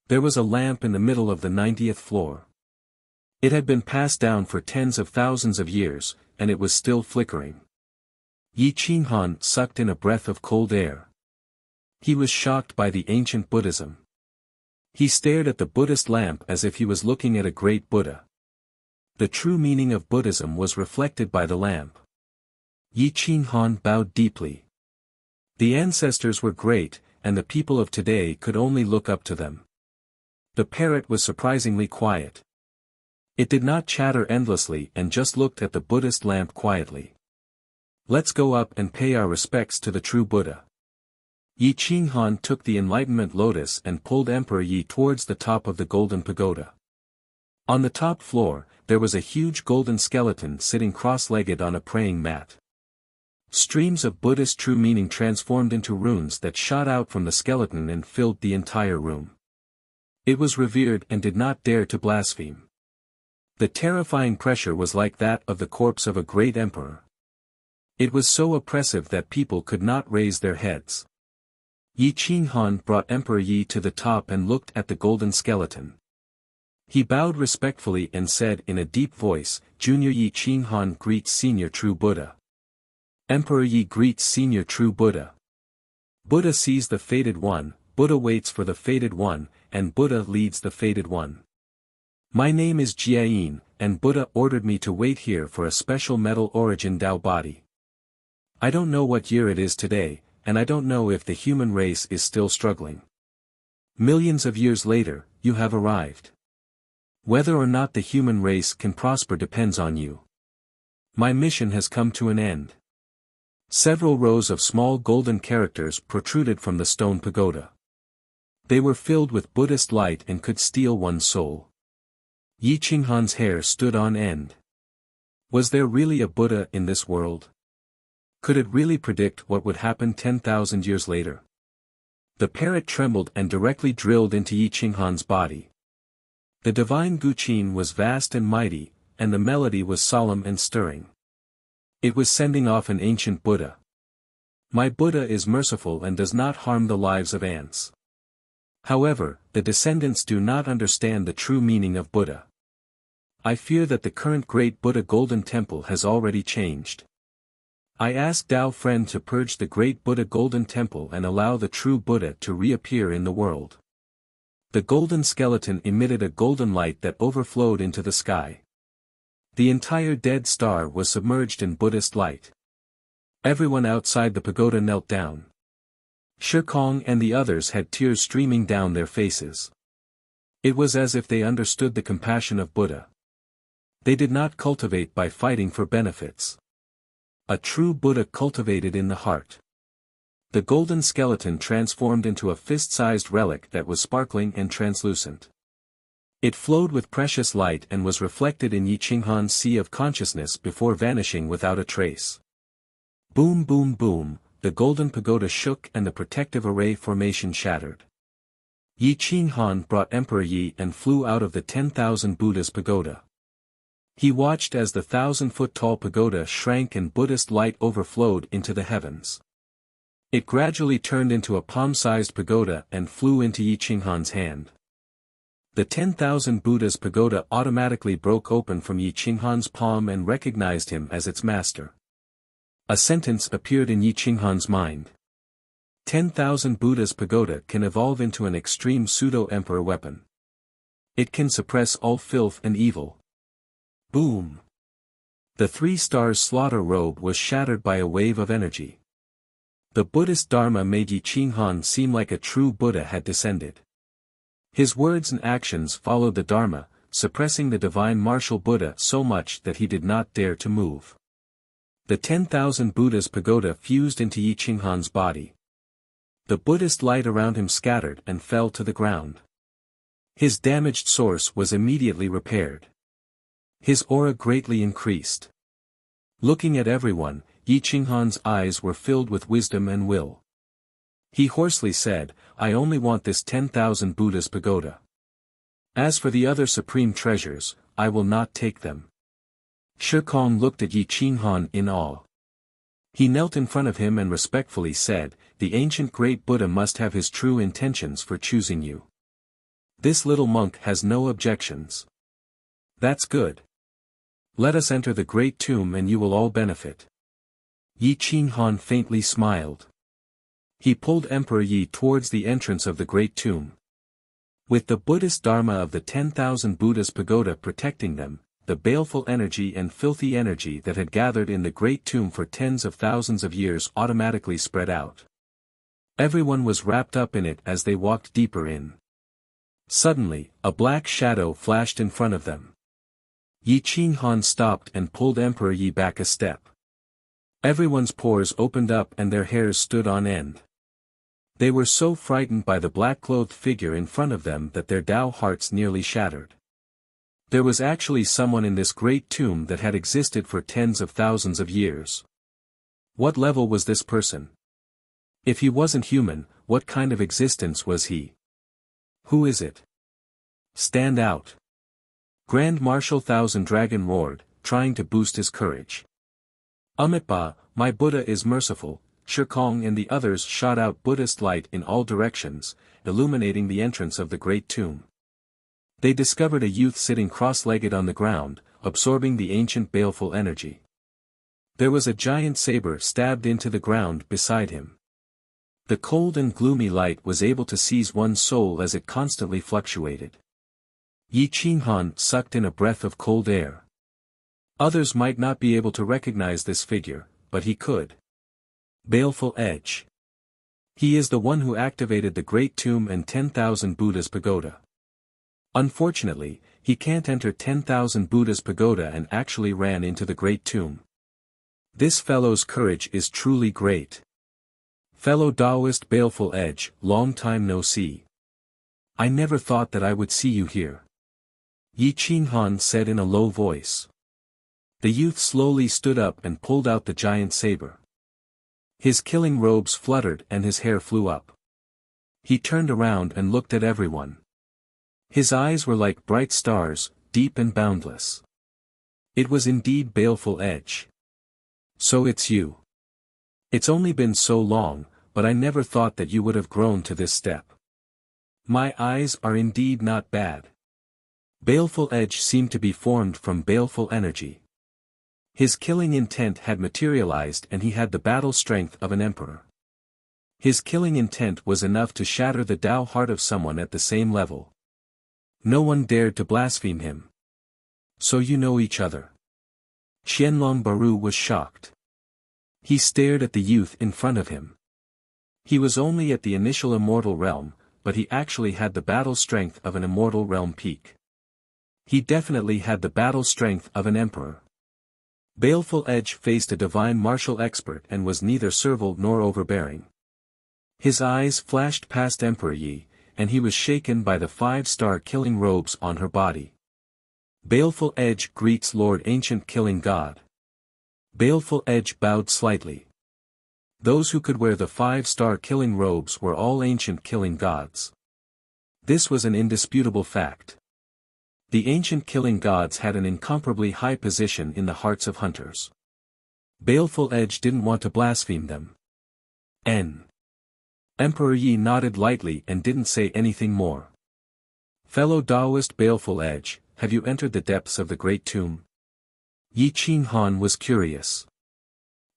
There was a lamp in the middle of the 90th floor. It had been passed down for tens of thousands of years, and it was still flickering. Yi Qinghan sucked in a breath of cold air. He was shocked by the ancient Buddhism. He stared at the Buddhist lamp as if he was looking at a great Buddha. The true meaning of Buddhism was reflected by the lamp. Yi Qinghan bowed deeply. The ancestors were great, and the people of today could only look up to them. The parrot was surprisingly quiet. It did not chatter endlessly and just looked at the Buddhist lamp quietly. Let's go up and pay our respects to the true Buddha. Yi Qinghan took the enlightenment lotus and pulled Emperor Yi towards the top of the golden pagoda. On the top floor, there was a huge golden skeleton sitting cross-legged on a praying mat. Streams of Buddhist true meaning transformed into runes that shot out from the skeleton and filled the entire room. It was revered and did not dare to blaspheme. The terrifying pressure was like that of the corpse of a great emperor. It was so oppressive that people could not raise their heads. Yi Qinghan brought Emperor Yi to the top and looked at the golden skeleton. He bowed respectfully and said in a deep voice, "Junior Yi Qinghan greets Senior True Buddha." Emperor Yi greets Senior True Buddha. Buddha sees the fated one, Buddha waits for the fated one, and Buddha leads the fated one. My name is Jiayin, and Buddha ordered me to wait here for a special metal origin Tao body. I don't know what year it is today, and I don't know if the human race is still struggling. Millions of years later, you have arrived. Whether or not the human race can prosper depends on you. My mission has come to an end. Several rows of small golden characters protruded from the stone pagoda. They were filled with Buddhist light and could steal one's soul. Yi Qinghan's hair stood on end. Was there really a Buddha in this world? Could it really predict what would happen 10,000 years later? The parrot trembled and directly drilled into Yi Qinghan's body. The divine Guqin was vast and mighty, and the melody was solemn and stirring. It was sending off an ancient Buddha. My Buddha is merciful and does not harm the lives of ants. However, the descendants do not understand the true meaning of Buddha. I fear that the current great Buddha Golden Temple has already changed. I ask Tao Friend to purge the great Buddha Golden Temple and allow the true Buddha to reappear in the world. The golden skeleton emitted a golden light that overflowed into the sky. The entire dead star was submerged in Buddhist light. Everyone outside the pagoda knelt down. Shikong and the others had tears streaming down their faces. It was as if they understood the compassion of Buddha. They did not cultivate by fighting for benefits. A true Buddha cultivated in the heart. The golden skeleton transformed into a fist-sized relic that was sparkling and translucent. It flowed with precious light and was reflected in Yi Qinghan's sea of consciousness before vanishing without a trace. Boom boom boom, the golden pagoda shook and the protective array formation shattered. Yi Qinghan brought Emperor Yi and flew out of the 10,000 Buddha's pagoda. He watched as the 1,000-foot-tall pagoda shrank and Buddhist light overflowed into the heavens. It gradually turned into a palm-sized pagoda and flew into Yi Qinghan's hand. The 10,000 Buddha's pagoda automatically broke open from Yi Qinghan's palm and recognized him as its master. A sentence appeared in Yi Qinghan's mind. 10,000 Buddha's pagoda can evolve into an extreme pseudo-emperor weapon. It can suppress all filth and evil. Boom! The 3 stars slaughter robe was shattered by a wave of energy. The Buddhist Dharma made Yi Qinghan seem like a true Buddha had descended. His words and actions followed the Dharma, suppressing the divine martial Buddha so much that he did not dare to move. The 10,000 Buddha's pagoda fused into Yi Qinghan's body. The Buddhist light around him scattered and fell to the ground. His damaged source was immediately repaired. His aura greatly increased. Looking at everyone, Yi Qinghan's eyes were filled with wisdom and will. He hoarsely said, I only want this 10,000 Buddha's pagoda. As for the other supreme treasures, I will not take them. Shikong looked at Yi Qinghan in awe. He knelt in front of him and respectfully said, the ancient great Buddha must have his true intentions for choosing you. This little monk has no objections. That's good. Let us enter the great tomb and you will all benefit. Yi Qinghan faintly smiled. He pulled Emperor Yi towards the entrance of the great tomb. With the Buddhist Dharma of the 10,000 Buddha's pagoda protecting them, the baleful energy and filthy energy that had gathered in the great tomb for tens of thousands of years automatically spread out. Everyone was wrapped up in it as they walked deeper in. Suddenly, a black shadow flashed in front of them. Yi Qinghan stopped and pulled Emperor Yi back a step. Everyone's pores opened up and their hairs stood on end. They were so frightened by the black-clothed figure in front of them that their Dao hearts nearly shattered. There was actually someone in this great tomb that had existed for tens of thousands of years. What level was this person? If he wasn't human, what kind of existence was he? Who is it? Stand out. Grand Marshal Thousand Dragon roared, trying to boost his courage. Amitabha, my Buddha is merciful. Shikong and the others shot out Buddhist light in all directions, illuminating the entrance of the great tomb. They discovered a youth sitting cross-legged on the ground, absorbing the ancient baleful energy. There was a giant saber stabbed into the ground beside him. The cold and gloomy light was able to seize one's soul as it constantly fluctuated. Yi Qinghan sucked in a breath of cold air. Others might not be able to recognize this figure, but he could. Baleful Edge. He is the one who activated the Great Tomb and 10,000 Buddha's pagoda. Unfortunately, he can't enter 10,000 Buddha's pagoda and actually ran into the Great Tomb. This fellow's courage is truly great. Fellow Taoist Baleful Edge, long time no see. I never thought that I would see you here. Yi Qinghan said in a low voice. The youth slowly stood up and pulled out the giant saber. His killing robes fluttered and his hair flew up. He turned around and looked at everyone. His eyes were like bright stars, deep and boundless. It was indeed Baleful Edge. So it's you. It's only been so long, but I never thought that you would have grown to this step. My eyes are indeed not bad. Baleful Edge seemed to be formed from baleful energy. His killing intent had materialized and he had the battle strength of an emperor. His killing intent was enough to shatter the Tao heart of someone at the same level. No one dared to blaspheme him. So you know each other. Qianlong Baru was shocked. He stared at the youth in front of him. He was only at the initial immortal realm, but he actually had the battle strength of an immortal realm peak. He definitely had the battle strength of an emperor. Baleful Edge faced a divine martial expert and was neither servile nor overbearing. His eyes flashed past Emperor Yi, and he was shaken by the 5-star killing robes on her body. Baleful Edge greets Lord Ancient Killing God. Baleful Edge bowed slightly. Those who could wear the 5-star killing robes were all ancient killing gods. This was an indisputable fact. The ancient killing gods had an incomparably high position in the hearts of hunters. Baleful Edge didn't want to blaspheme them. Emperor Yi nodded lightly and didn't say anything more. Fellow Taoist Baleful Edge, have you entered the depths of the Great Tomb? Yi Qinghan was curious.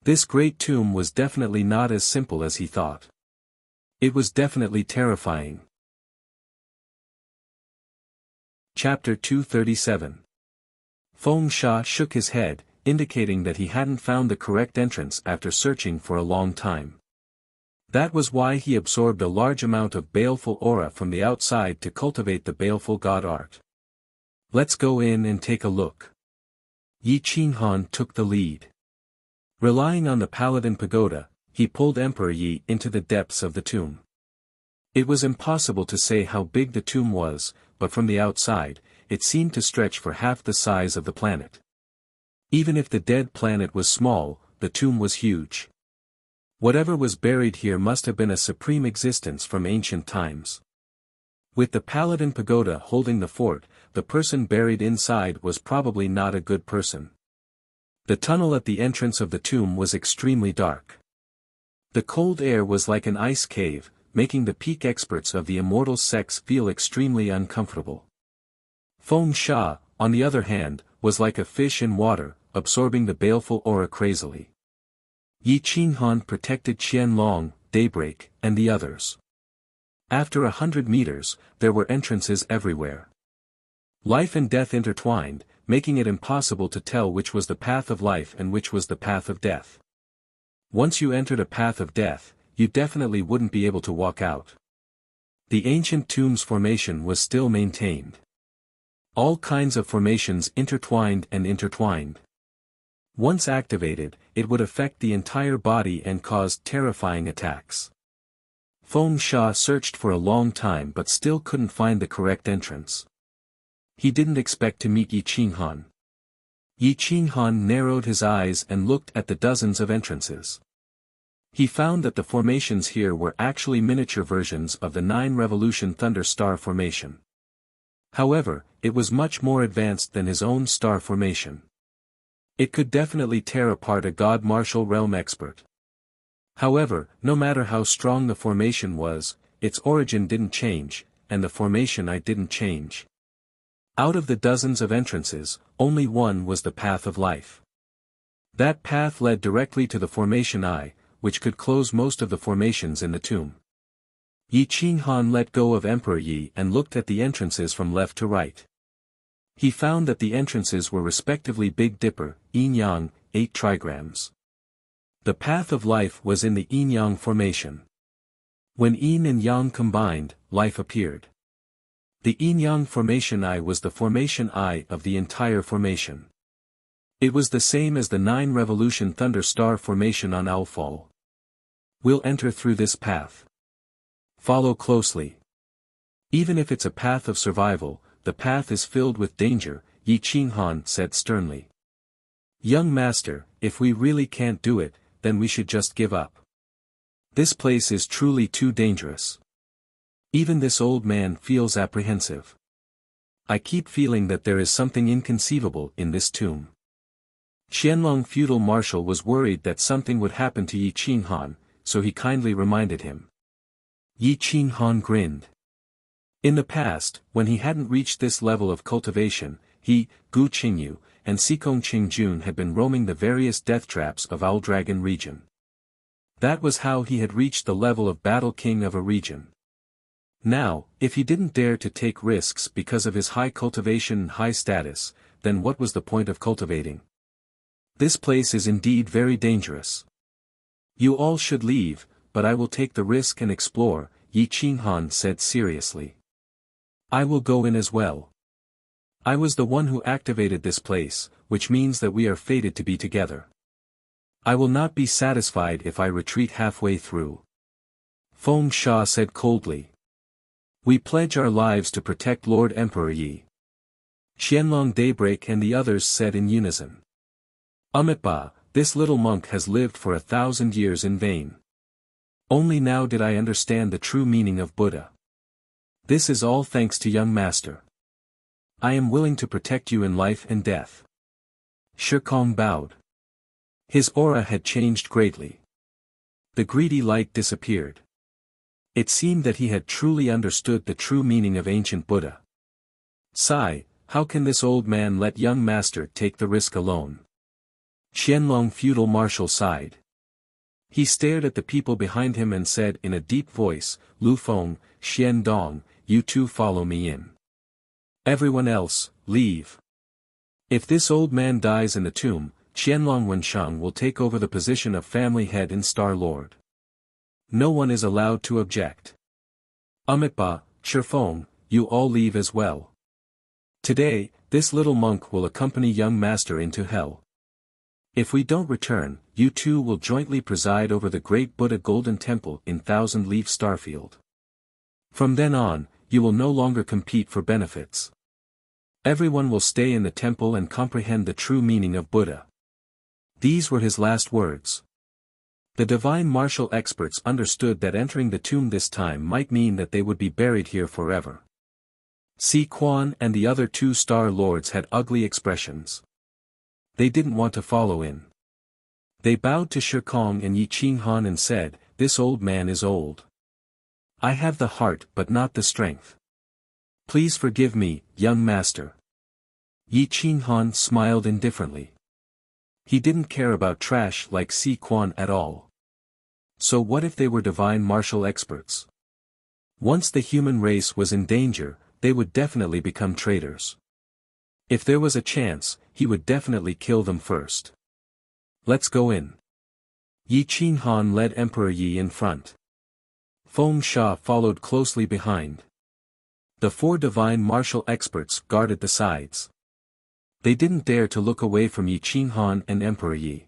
This Great Tomb was definitely not as simple as he thought. It was definitely terrifying. Chapter 237. Feng Sha shook his head, indicating that he hadn't found the correct entrance after searching for a long time. That was why he absorbed a large amount of baleful aura from the outside to cultivate the baleful god art. Let's go in and take a look. Yi Qinghan took the lead. Relying on the Paladin Pagoda, he pulled Emperor Yi into the depths of the tomb. It was impossible to say how big the tomb was, but from the outside, it seemed to stretch for half the size of the planet. Even if the dead planet was small, the tomb was huge. Whatever was buried here must have been a supreme existence from ancient times. With the Paladin Pagoda holding the fort, the person buried inside was probably not a good person. The tunnel at the entrance of the tomb was extremely dark. The cold air was like an ice cave, making the peak experts of the immortal sects feel extremely uncomfortable. Feng Sha, on the other hand, was like a fish in water, absorbing the baleful aura crazily. Yi Qinghan protected Qianlong, Daybreak, and the others. After 100 meters, there were entrances everywhere. Life and death intertwined, making it impossible to tell which was the path of life and which was the path of death. Once you entered a path of death, you definitely wouldn't be able to walk out. The ancient tombs formation was still maintained. All kinds of formations intertwined and intertwined. Once activated, it would affect the entire body and cause terrifying attacks. Feng Sha searched for a long time but still couldn't find the correct entrance. He didn't expect to meet Yi Qinghan. Yi Qinghan narrowed his eyes and looked at the dozens of entrances. He found that the formations here were actually miniature versions of the 9 Revolution Thunder Star formation. However, it was much more advanced than his own star formation. It could definitely tear apart a God Martial Realm expert. However, no matter how strong the formation was, its origin didn't change, and the formation I didn't change. Out of the dozens of entrances, only one was the path of life. That path led directly to the formation I, which could close most of the formations in the tomb. Yi Qinghan let go of Emperor Yi and looked at the entrances from left to right. He found that the entrances were respectively Big Dipper, Yin Yang, 8 trigrams. The path of life was in the Yin Yang formation. When Yin and Yang combined, life appeared. The Yin Yang formation I was the formation I of the entire formation. It was the same as the 9 Revolution Thunder Star formation on Owlfall. We'll enter through this path. Follow closely. Even if it's a path of survival, the path is filled with danger, Yi Qinghan said sternly. Young master, if we really can't do it, then we should just give up. This place is truly too dangerous. Even this old man feels apprehensive. I keep feeling that there is something inconceivable in this tomb. Qianlong feudal marshal was worried that something would happen to Yi Qinghan, so he kindly reminded him. Yi Qinghan grinned. In the past, when he hadn't reached this level of cultivation, he, Gu Qingyu, and Sikong Qingjun had been roaming the various death traps of Owl Dragon region. That was how he had reached the level of battle king of a region. Now, if he didn't dare to take risks because of his high cultivation and high status, then what was the point of cultivating? This place is indeed very dangerous. You all should leave, but I will take the risk and explore, Yi Qinghan said seriously. I will go in as well. I was the one who activated this place, which means that we are fated to be together. I will not be satisfied if I retreat halfway through. Feng Sha said coldly. We pledge our lives to protect Lord Emperor Yi. Qianlong Daybreak and the others said in unison. Amitba, this little monk has lived for 1,000 years in vain. Only now did I understand the true meaning of Buddha. This is all thanks to young master. I am willing to protect you in life and death. Shikong bowed. His aura had changed greatly. The greedy light disappeared. It seemed that he had truly understood the true meaning of ancient Buddha. Sigh, how can this old man let young master take the risk alone? Qianlong feudal marshal sighed. He stared at the people behind him and said in a deep voice, Lu Feng, Xian Dong, you two follow me in. Everyone else, leave. If this old man dies in the tomb, Qianlong Wensheng will take over the position of family head and Star Lord. No one is allowed to object. Amitba, Shifeng, you all leave as well. Today, this little monk will accompany young master into hell. If we don't return, you two will jointly preside over the great Buddha Golden Temple in Thousand Leaf Starfield. From then on, you will no longer compete for benefits. Everyone will stay in the temple and comprehend the true meaning of Buddha. These were his last words. The divine martial experts understood that entering the tomb this time might mean that they would be buried here forever. Si Quan and the other 2 Star Lords had ugly expressions. They didn't want to follow in. They bowed to Shikong and Yi Qinghan and said, this old man is old. I have the heart but not the strength. Please forgive me, young master. Yi Qinghan smiled indifferently. He didn't care about trash like Si Quan at all. So what if they were divine martial experts? Once the human race was in danger, they would definitely become traitors. If there was a chance, he would definitely kill them first. Let's go in. Yi Qinghan led Emperor Yi in front. Feng Sha followed closely behind. The 4 divine martial experts guarded the sides. They didn't dare to look away from Yi Qinghan and Emperor Yi.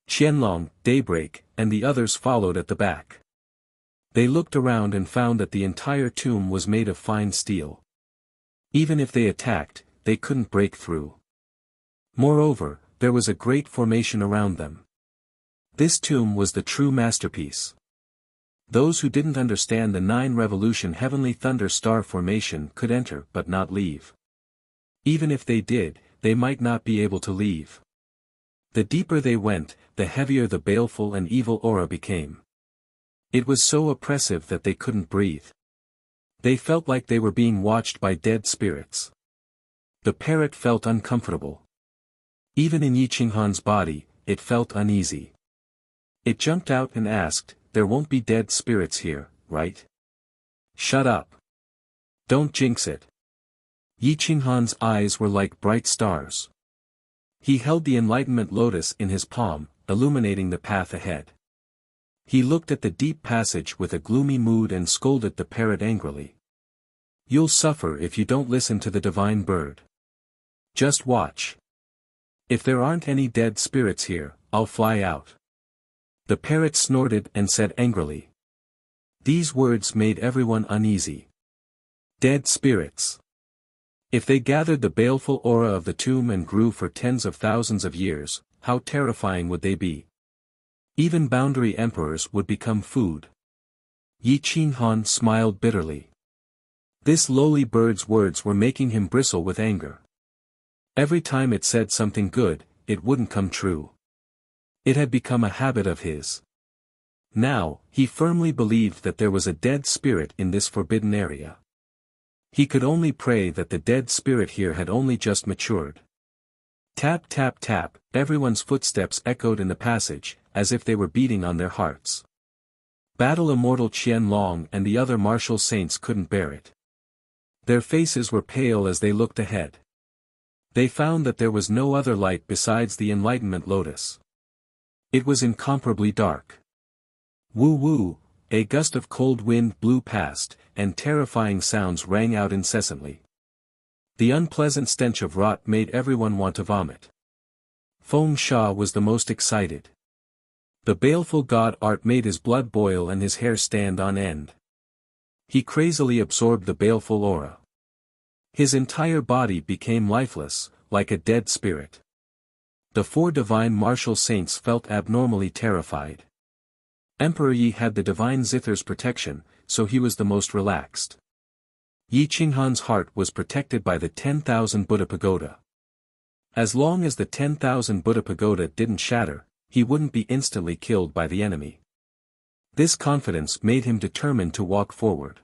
Qianlong, Daybreak, and the others followed at the back. They looked around and found that the entire tomb was made of fine steel. Even if they attacked, they couldn't break through. Moreover, there was a great formation around them. This tomb was the true masterpiece. Those who didn't understand the 9 revolution heavenly thunder star formation could enter but not leave. Even if they did, they might not be able to leave. The deeper they went, the heavier the baleful and evil aura became. It was so oppressive that they couldn't breathe. They felt like they were being watched by dead spirits. The parrot felt uncomfortable. Even in Yi Qinghan's body, it felt uneasy. It jumped out and asked, "There won't be dead spirits here, right?" "Shut up. Don't jinx it." Yi Qinghan's eyes were like bright stars. He held the enlightenment lotus in his palm, illuminating the path ahead. He looked at the deep passage with a gloomy mood and scolded the parrot angrily. "You'll suffer if you don't listen to the divine bird. Just watch. If there aren't any dead spirits here, I'll fly out." The parrot snorted and said angrily. These words made everyone uneasy. Dead spirits. If they gathered the baleful aura of the tomb and grew for tens of thousands of years, how terrifying would they be? Even boundary emperors would become food. Yi Qinghan smiled bitterly. This lowly bird's words were making him bristle with anger. Every time it said something good, it wouldn't come true. It had become a habit of his. Now, he firmly believed that there was a dead spirit in this forbidden area. He could only pray that the dead spirit here had only just matured. Tap tap tap, everyone's footsteps echoed in the passage, as if they were beating on their hearts. Battle Immortal Qianlong and the other martial saints couldn't bear it. Their faces were pale as they looked ahead. They found that there was no other light besides the enlightenment lotus. It was incomparably dark. Woo woo, a gust of cold wind blew past, and terrifying sounds rang out incessantly. The unpleasant stench of rot made everyone want to vomit. Feng Sha was the most excited. The baleful god art made his blood boil and his hair stand on end. He crazily absorbed the baleful aura. His entire body became lifeless, like a dead spirit. The 4 divine martial saints felt abnormally terrified. Emperor Yi had the divine Zither's protection, so he was the most relaxed. Yi Qinghan's heart was protected by the 10,000 Buddha pagoda. As long as the 10,000 Buddha pagoda didn't shatter, he wouldn't be instantly killed by the enemy. This confidence made him determined to walk forward.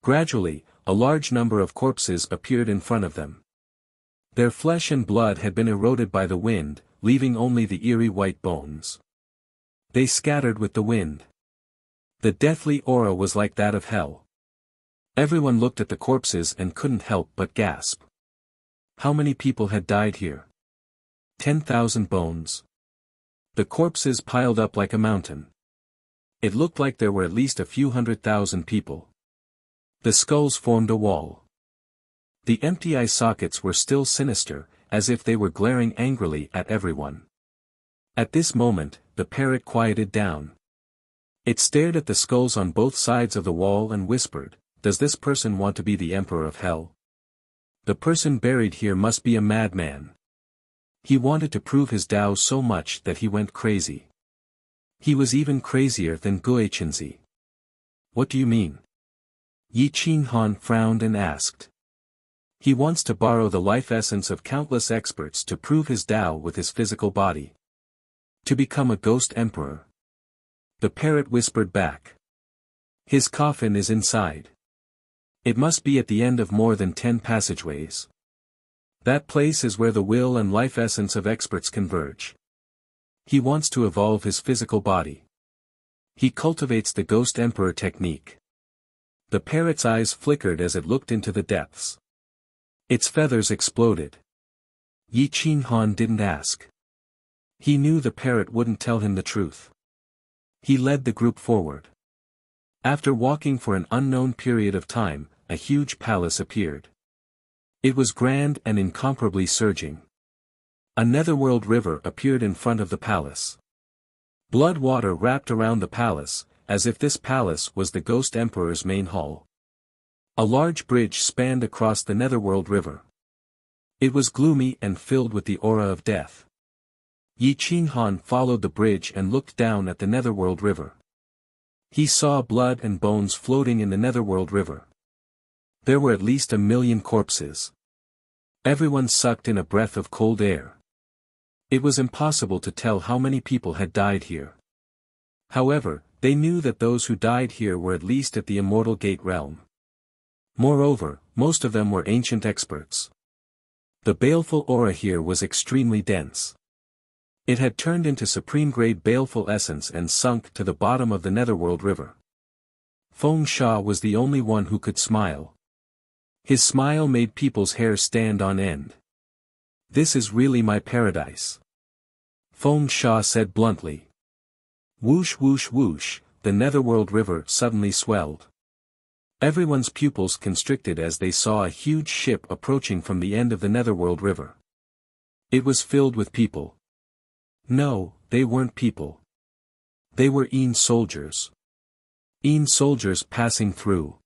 Gradually, a large number of corpses appeared in front of them. Their flesh and blood had been eroded by the wind, leaving only the eerie white bones. They scattered with the wind. The deathly aura was like that of hell. Everyone looked at the corpses and couldn't help but gasp. How many people had died here? 10,000 bones. The corpses piled up like a mountain. It looked like there were at least a few 100,000 people. The skulls formed a wall. The empty eye sockets were still sinister, as if they were glaring angrily at everyone. At this moment, the parrot quieted down. It stared at the skulls on both sides of the wall and whispered, "Does this person want to be the emperor of hell? The person buried here must be a madman. He wanted to prove his Tao so much that he went crazy. He was even crazier than Guichenzi." "What do you mean?" Yi Qinghan frowned and asked. "He wants to borrow the life essence of countless experts to prove his Tao with his physical body. To become a ghost emperor." The parrot whispered back. "His coffin is inside. It must be at the end of more than 10 passageways. That place is where the will and life essence of experts converge. He wants to evolve his physical body. He cultivates the ghost emperor technique." The parrot's eyes flickered as it looked into the depths. Its feathers exploded. Yi Qinghan didn't ask. He knew the parrot wouldn't tell him the truth. He led the group forward. After walking for an unknown period of time, a huge palace appeared. It was grand and incomparably surging. A netherworld river appeared in front of the palace. Blood water wrapped around the palace, as if this palace was the Ghost Emperor's main hall. A large bridge spanned across the netherworld river. It was gloomy and filled with the aura of death. Yi Qinghan followed the bridge and looked down at the netherworld river. He saw blood and bones floating in the netherworld river. There were at least 1 million corpses. Everyone sucked in a breath of cold air. It was impossible to tell how many people had died here. However, they knew that those who died here were at least at the Immortal Gate realm. Moreover, most of them were ancient experts. The baleful aura here was extremely dense. It had turned into supreme-grade baleful essence and sunk to the bottom of the netherworld river. Feng Sha was the only one who could smile. His smile made people's hair stand on end. "This is really my paradise," Feng Sha said bluntly. Whoosh whoosh whoosh, the netherworld river suddenly swelled. Everyone's pupils constricted as they saw a huge ship approaching from the end of the netherworld river. It was filled with people. No, they weren't people. They were Yin soldiers. Yin soldiers passing through.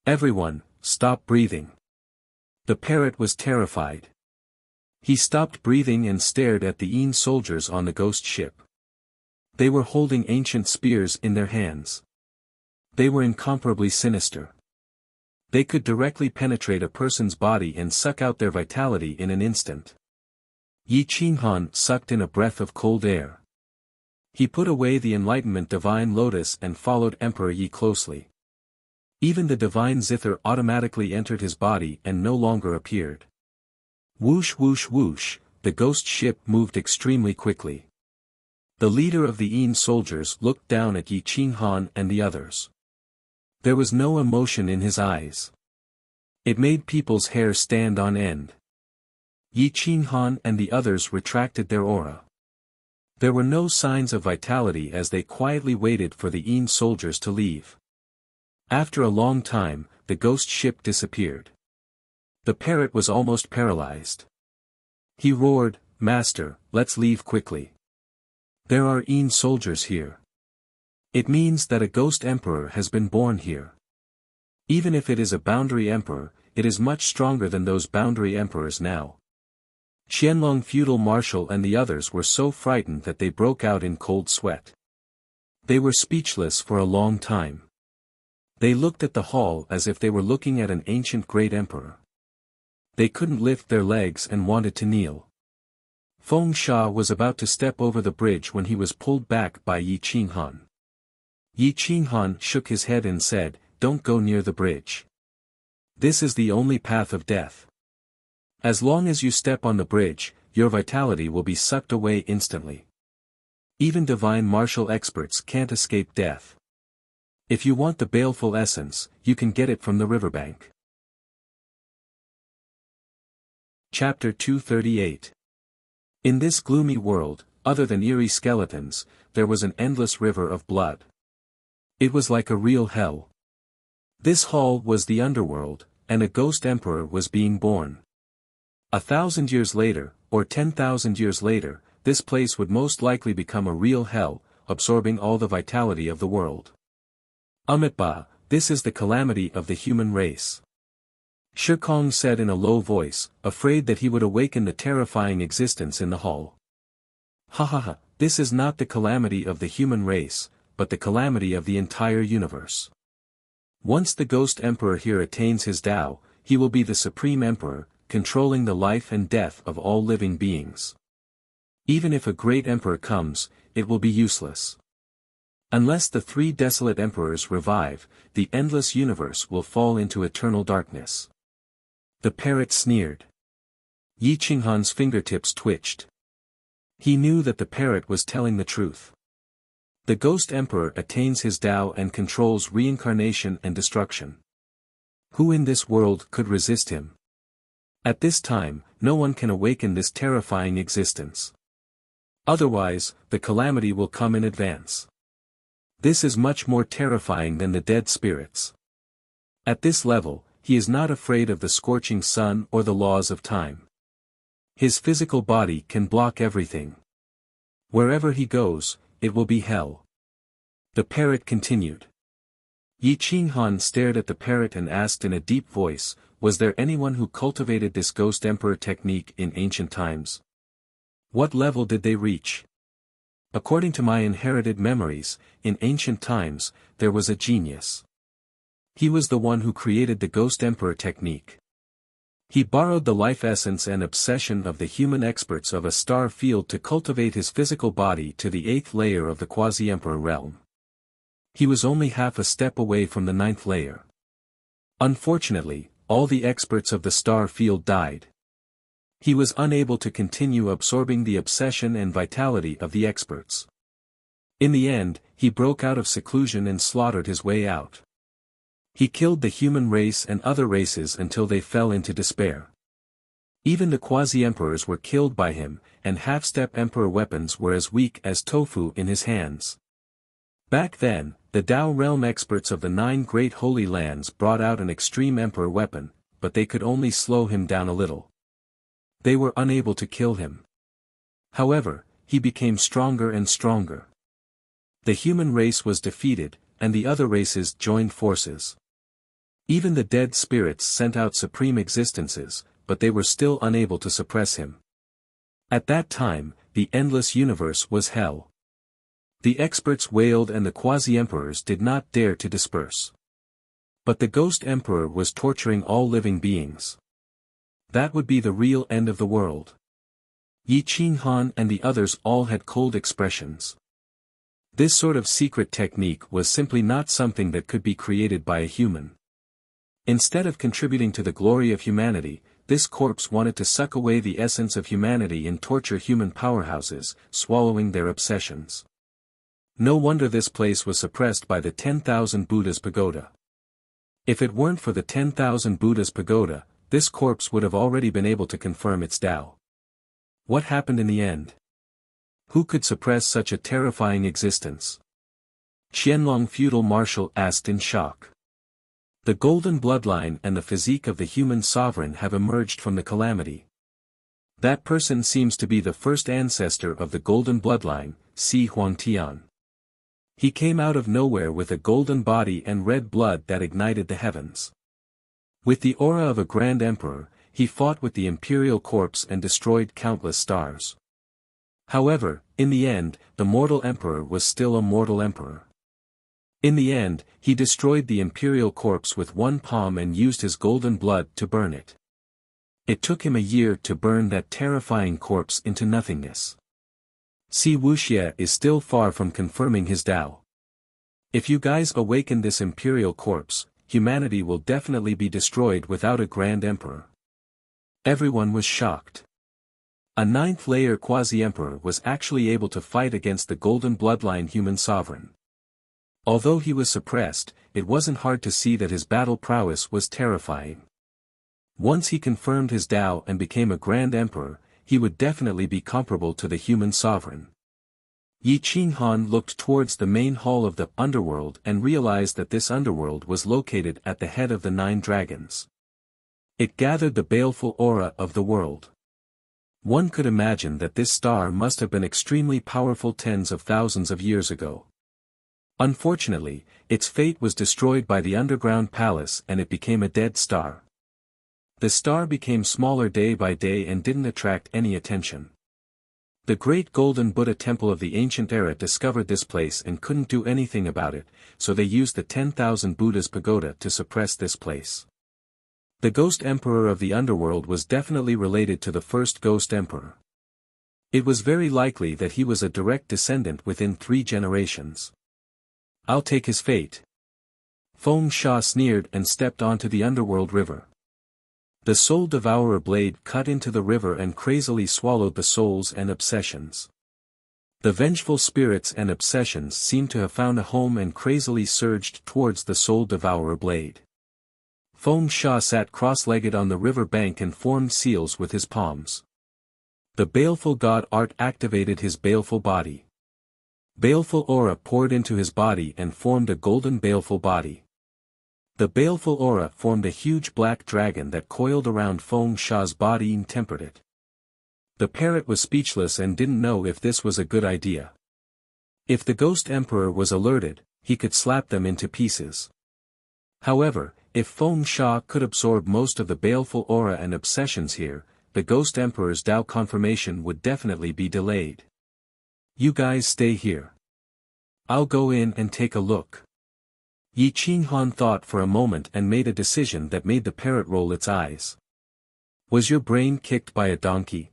Everyone, stop breathing. The parrot was terrified. He stopped breathing and stared at the Yin soldiers on the ghost ship. They were holding ancient spears in their hands. They were incomparably sinister. They could directly penetrate a person's body and suck out their vitality in an instant. Yi Qinghan sucked in a breath of cold air. He put away the Enlightenment Divine Lotus and followed Emperor Yi closely. Even the Divine Zither automatically entered his body and no longer appeared. Whoosh whoosh whoosh, the ghost ship moved extremely quickly. The leader of the Yin soldiers looked down at Yi Qinghan and the others. There was no emotion in his eyes. It made people's hair stand on end. Yi Qinghan and the others retracted their aura. There were no signs of vitality as they quietly waited for the Yin soldiers to leave. After a long time, the ghost ship disappeared. The parrot was almost paralyzed. He roared, "Master, let's leave quickly. There are Yin soldiers here. It means that a ghost emperor has been born here. Even if it is a boundary emperor, it is much stronger than those boundary emperors now." Qianlong feudal marshal and the others were so frightened that they broke out in cold sweat. They were speechless for a long time. They looked at the hall as if they were looking at an ancient great emperor. They couldn't lift their legs and wanted to kneel. Feng Sha was about to step over the bridge when he was pulled back by Yi Qinghan. Yi Qinghan shook his head and said, "Don't go near the bridge. This is the only path of death. As long as you step on the bridge, your vitality will be sucked away instantly. Even divine martial experts can't escape death. If you want the baleful essence, you can get it from the riverbank." Chapter 238. In this gloomy world, other than eerie skeletons, there was an endless river of blood. It was like a real hell. This hall was the underworld, and a ghost emperor was being born. 1,000 years later, or 10,000 years later, this place would most likely become a real hell, absorbing all the vitality of the world. Amitabha, this is the calamity of the human race. Shikong said in a low voice, afraid that he would awaken the terrifying existence in the hall. "Ha ha ha, this is not the calamity of the human race, but the calamity of the entire universe. Once the ghost emperor here attains his Tao, he will be the supreme emperor, controlling the life and death of all living beings. Even if a great emperor comes, it will be useless. Unless the 3 desolate emperors revive, the endless universe will fall into eternal darkness." The parrot sneered. Yi Qinghan's fingertips twitched. He knew that the parrot was telling the truth. The ghost emperor attains his Tao and controls reincarnation and destruction. Who in this world could resist him? At this time, no one can awaken this terrifying existence. Otherwise, the calamity will come in advance. This is much more terrifying than the dead spirits. At this level, he is not afraid of the scorching sun or the laws of time. His physical body can block everything. Wherever he goes, it will be hell. The parrot continued. Yi Qinghan stared at the parrot and asked in a deep voice, was there anyone who cultivated this ghost emperor technique in ancient times? What level did they reach? According to my inherited memories, in ancient times, there was a genius. He was the one who created the ghost emperor technique. He borrowed the life essence and obsession of the human experts of a star field to cultivate his physical body to the 8th layer of the quasi-emperor realm. He was only half a step away from the 9th layer. Unfortunately, all the experts of the star field died. He was unable to continue absorbing the obsession and vitality of the experts. In the end, he broke out of seclusion and slaughtered his way out. He killed the human race and other races until they fell into despair. Even the quasi-emperors were killed by him, and half-step emperor weapons were as weak as tofu in his hands. Back then, the Tao realm experts of the 9 great holy lands brought out an extreme emperor weapon, but they could only slow him down a little. They were unable to kill him. However, he became stronger and stronger. The human race was defeated, and the other races joined forces. Even the dead spirits sent out supreme existences, but they were still unable to suppress him. At that time, the endless universe was hell. The experts wailed and the quasi-emperors did not dare to disperse. But the ghost emperor was torturing all living beings. That would be the real end of the world. Yi Qinghan and the others all had cold expressions. This sort of secret technique was simply not something that could be created by a human. Instead of contributing to the glory of humanity, this corpse wanted to suck away the essence of humanity and torture human powerhouses, swallowing their obsessions. No wonder this place was suppressed by the 10,000 Buddhas pagoda. If it weren't for the 10,000 Buddhas pagoda, this corpse would have already been able to confirm its Tao. What happened in the end? Who could suppress such a terrifying existence? Qianlong feudal marshal asked in shock. The golden bloodline and the physique of the human sovereign have emerged from the calamity. That person seems to be the first ancestor of the golden bloodline, Si Huangtian. He came out of nowhere with a golden body and red blood that ignited the heavens. With the aura of a grand emperor, he fought with the imperial corpse and destroyed countless stars. However, in the end, the mortal emperor was still a mortal emperor. In the end, he destroyed the imperial corpse with one palm and used his golden blood to burn it. It took him a year to burn that terrifying corpse into nothingness. Si Wuxia is still far from confirming his Tao. If you guys awaken this imperial corpse, humanity will definitely be destroyed without a grand emperor. Everyone was shocked. A 9th layer quasi-emperor was actually able to fight against the golden bloodline human sovereign. Although he was suppressed, it wasn't hard to see that his battle prowess was terrifying. Once he confirmed his Tao and became a grand emperor, he would definitely be comparable to the human sovereign. Yi Qinghan looked towards the main hall of the underworld and realized that this underworld was located at the head of the 9 dragons. It gathered the baleful aura of the world. One could imagine that this star must have been extremely powerful tens of thousands of years ago. Unfortunately, its fate was destroyed by the underground palace and it became a dead star. The star became smaller day by day and didn't attract any attention. The great golden Buddha temple of the ancient era discovered this place and couldn't do anything about it, so they used the 10,000 Buddhas pagoda to suppress this place. The ghost emperor of the underworld was definitely related to the first ghost emperor. It was very likely that he was a direct descendant within 3 generations. I'll take his fate. Feng Sha sneered and stepped onto the underworld river. The soul devourer blade cut into the river and crazily swallowed the souls and obsessions. The vengeful spirits and obsessions seemed to have found a home and crazily surged towards the soul devourer blade. Feng Sha sat cross-legged on the river bank and formed seals with his palms. The baleful god Art activated his baleful body. Baleful aura poured into his body and formed a golden baleful body. The baleful aura formed a huge black dragon that coiled around Feng Sha's body and tempered it. The parrot was speechless and didn't know if this was a good idea. If the Ghost Emperor was alerted, he could slap them into pieces. However, if Feng Sha could absorb most of the baleful aura and obsessions here, the Ghost Emperor's Tao confirmation would definitely be delayed. You guys stay here. I'll go in and take a look. Yi Qinghan thought for a moment and made a decision that made the parrot roll its eyes. Was your brain kicked by a donkey?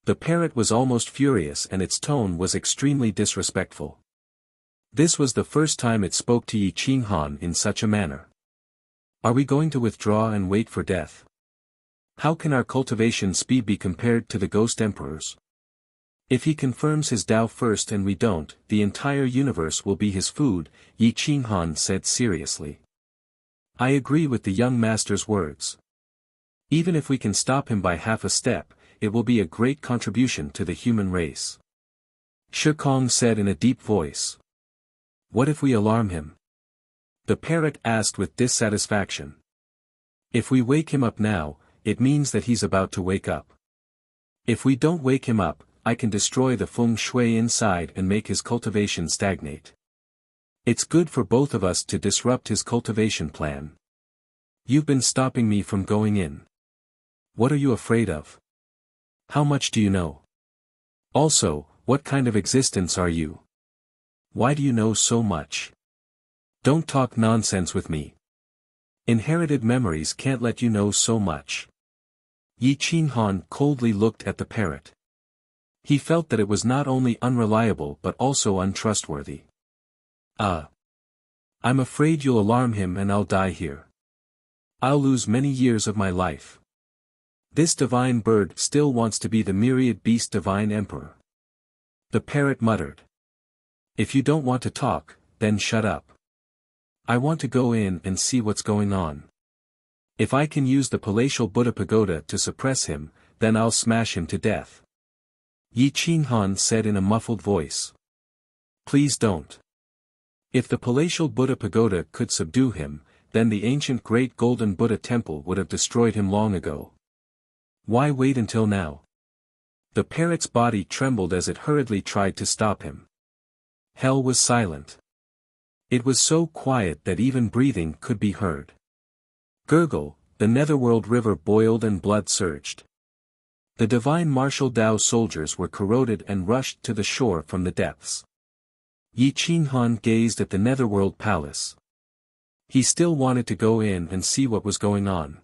The parrot was almost furious and its tone was extremely disrespectful. This was the first time it spoke to Yi Qinghan in such a manner. Are we going to withdraw and wait for death? How can our cultivation speed be compared to the Ghost Emperor's? If he confirms his Tao first and we don't, the entire universe will be his food, Yi Qinghan said seriously. I agree with the young master's words. Even if we can stop him by half a step, it will be a great contribution to the human race. Shikong said in a deep voice. What if we alarm him? The parrot asked with dissatisfaction. If we wake him up now, it means that he's about to wake up. If we don't wake him up, I can destroy the feng shui inside and make his cultivation stagnate. It's good for both of us to disrupt his cultivation plan. You've been stopping me from going in. What are you afraid of? How much do you know? Also, what kind of existence are you? Why do you know so much? Don't talk nonsense with me. Inherited memories can't let you know so much. Yi Qinghan coldly looked at the parrot. He felt that it was not only unreliable but also untrustworthy. I'm afraid you'll alarm him and I'll die here. I'll lose many years of my life. This divine bird still wants to be the myriad beast divine emperor. The parrot muttered. If you don't want to talk, then shut up. I want to go in and see what's going on. If I can use the palatial Buddha pagoda to suppress him, then I'll smash him to death. Yi Qinghan said in a muffled voice. Please don't. If the palatial Buddha pagoda could subdue him, then the ancient great golden Buddha temple would have destroyed him long ago. Why wait until now? The parrot's body trembled as it hurriedly tried to stop him. Hell was silent. It was so quiet that even breathing could be heard. Gurgle, the netherworld river boiled and blood surged. The divine martial Tao soldiers were corroded and rushed to the shore from the depths. Yi Qinghan gazed at the netherworld palace. He still wanted to go in and see what was going on.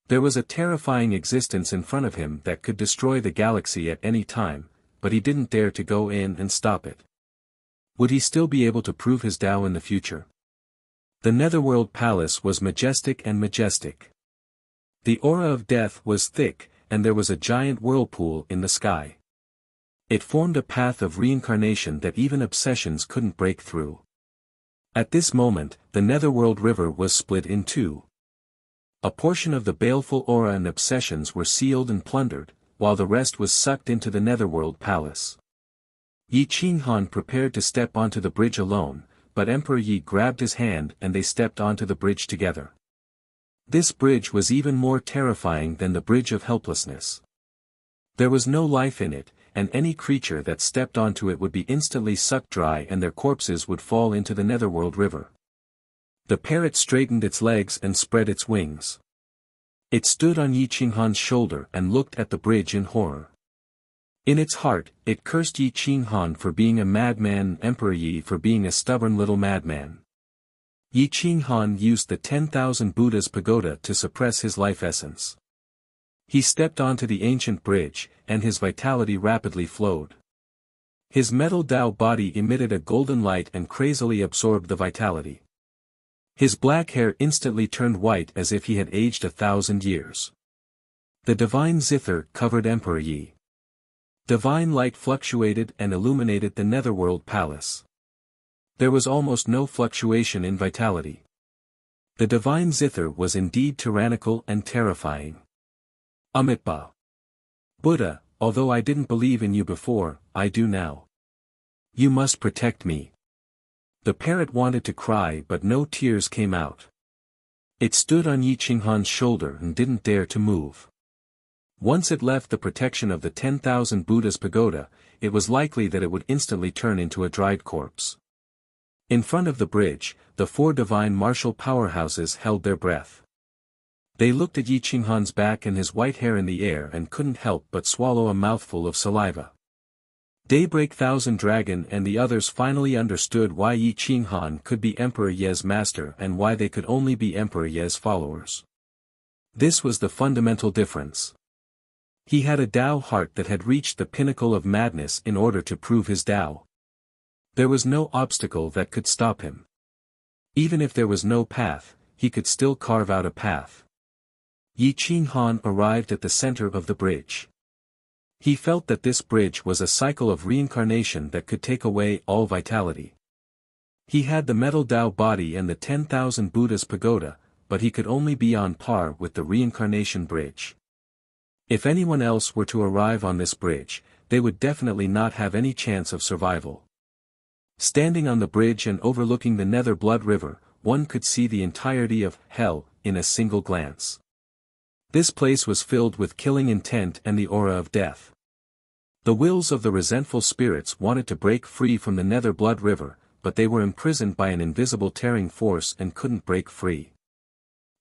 There was a terrifying existence in front of him that could destroy the galaxy at any time, but he didn't dare to go in and stop it. Would he still be able to prove his Tao in the future? The netherworld palace was majestic and majestic. The aura of death was thick, and there was a giant whirlpool in the sky. It formed a path of reincarnation that even obsessions couldn't break through. At this moment, the netherworld river was split in two. A portion of the baleful aura and obsessions were sealed and plundered, while the rest was sucked into the netherworld palace. Yi Qinghan prepared to step onto the bridge alone, but Emperor Yi grabbed his hand and they stepped onto the bridge together. This bridge was even more terrifying than the bridge of helplessness. There was no life in it, and any creature that stepped onto it would be instantly sucked dry and their corpses would fall into the netherworld river. The parrot straightened its legs and spread its wings. It stood on Yi Qinghan's shoulder and looked at the bridge in horror. In its heart, it cursed Yi Qinghan for being a madman and Emperor Yi for being a stubborn little madman. Yi Qinghan used the 10,000 Buddha's pagoda to suppress his life essence. He stepped onto the ancient bridge, and his vitality rapidly flowed. His metal Tao body emitted a golden light and crazily absorbed the vitality. His black hair instantly turned white as if he had aged 1,000 years. The divine zither covered Emperor Yi. Divine light fluctuated and illuminated the netherworld palace. There was almost no fluctuation in vitality. The divine zither was indeed tyrannical and terrifying. Amitabha. Buddha, although I didn't believe in you before, I do now. You must protect me. The parrot wanted to cry but no tears came out. It stood on Yi Qinghan's shoulder and didn't dare to move. Once it left the protection of the 10,000 Buddha's pagoda, it was likely that it would instantly turn into a dried corpse. In front of the bridge, the four divine martial powerhouses held their breath. They looked at Yi Qinghan's back and his white hair in the air and couldn't help but swallow a mouthful of saliva. Daybreak Thousand Dragon and the others finally understood why Yi Qinghan could be Emperor Ye's master and why they could only be Emperor Ye's followers. This was the fundamental difference. He had a Tao heart that had reached the pinnacle of madness in order to prove his Tao. There was no obstacle that could stop him. Even if there was no path, he could still carve out a path. Yi Qinghan arrived at the center of the bridge. He felt that this bridge was a cycle of reincarnation that could take away all vitality. He had the metal Tao body and the 10,000 Buddha's pagoda, but he could only be on par with the reincarnation bridge. If anyone else were to arrive on this bridge, they would definitely not have any chance of survival. Standing on the bridge and overlooking the Nether Blood River, one could see the entirety of hell in a single glance. This place was filled with killing intent and the aura of death. The wills of the resentful spirits wanted to break free from the Nether Blood River, but they were imprisoned by an invisible tearing force and couldn't break free.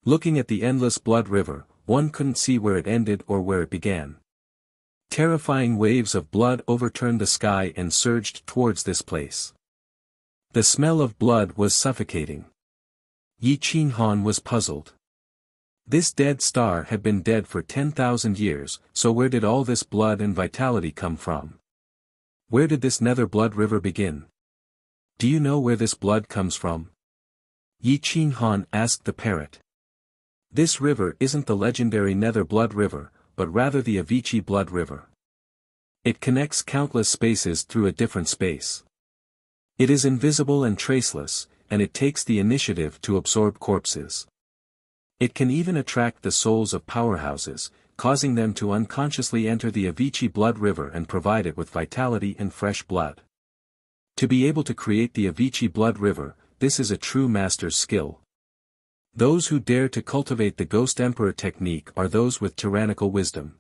Looking at the endless Blood River, one couldn't see where it ended or where it began. Terrifying waves of blood overturned the sky and surged towards this place. The smell of blood was suffocating. Yi Qinghan was puzzled. This dead star had been dead for 10,000 years, so where did all this blood and vitality come from? Where did this Nether Blood River begin? Do you know where this blood comes from? Yi Qinghan asked the parrot. This river isn't the legendary Nether Blood River, but rather the Avicii Blood River. It connects countless spaces through a different space. It is invisible and traceless, and it takes the initiative to absorb corpses. It can even attract the souls of powerhouses, causing them to unconsciously enter the Avicii Blood River and provide it with vitality and fresh blood. To be able to create the Avicii Blood River, this is a true master's skill. Those who dare to cultivate the Ghost Emperor technique are those with tyrannical wisdom.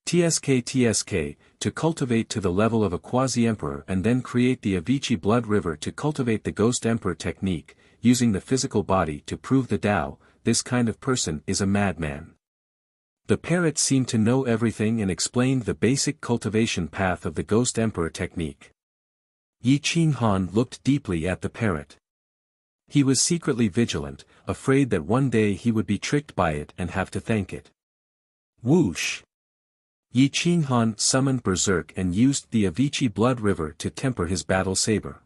TSK, to cultivate to the level of a quasi-emperor and then create the Avicii Blood River to cultivate the Ghost Emperor technique, using the physical body to prove the Tao, this kind of person is a madman. The parrot seemed to know everything and explained the basic cultivation path of the Ghost Emperor technique. Yi Qinghan looked deeply at the parrot. He was secretly vigilant, afraid that one day he would be tricked by it and have to thank it. Whoosh! Yi Qinghan summoned Berserk and used the Avicii Blood River to temper his battle saber.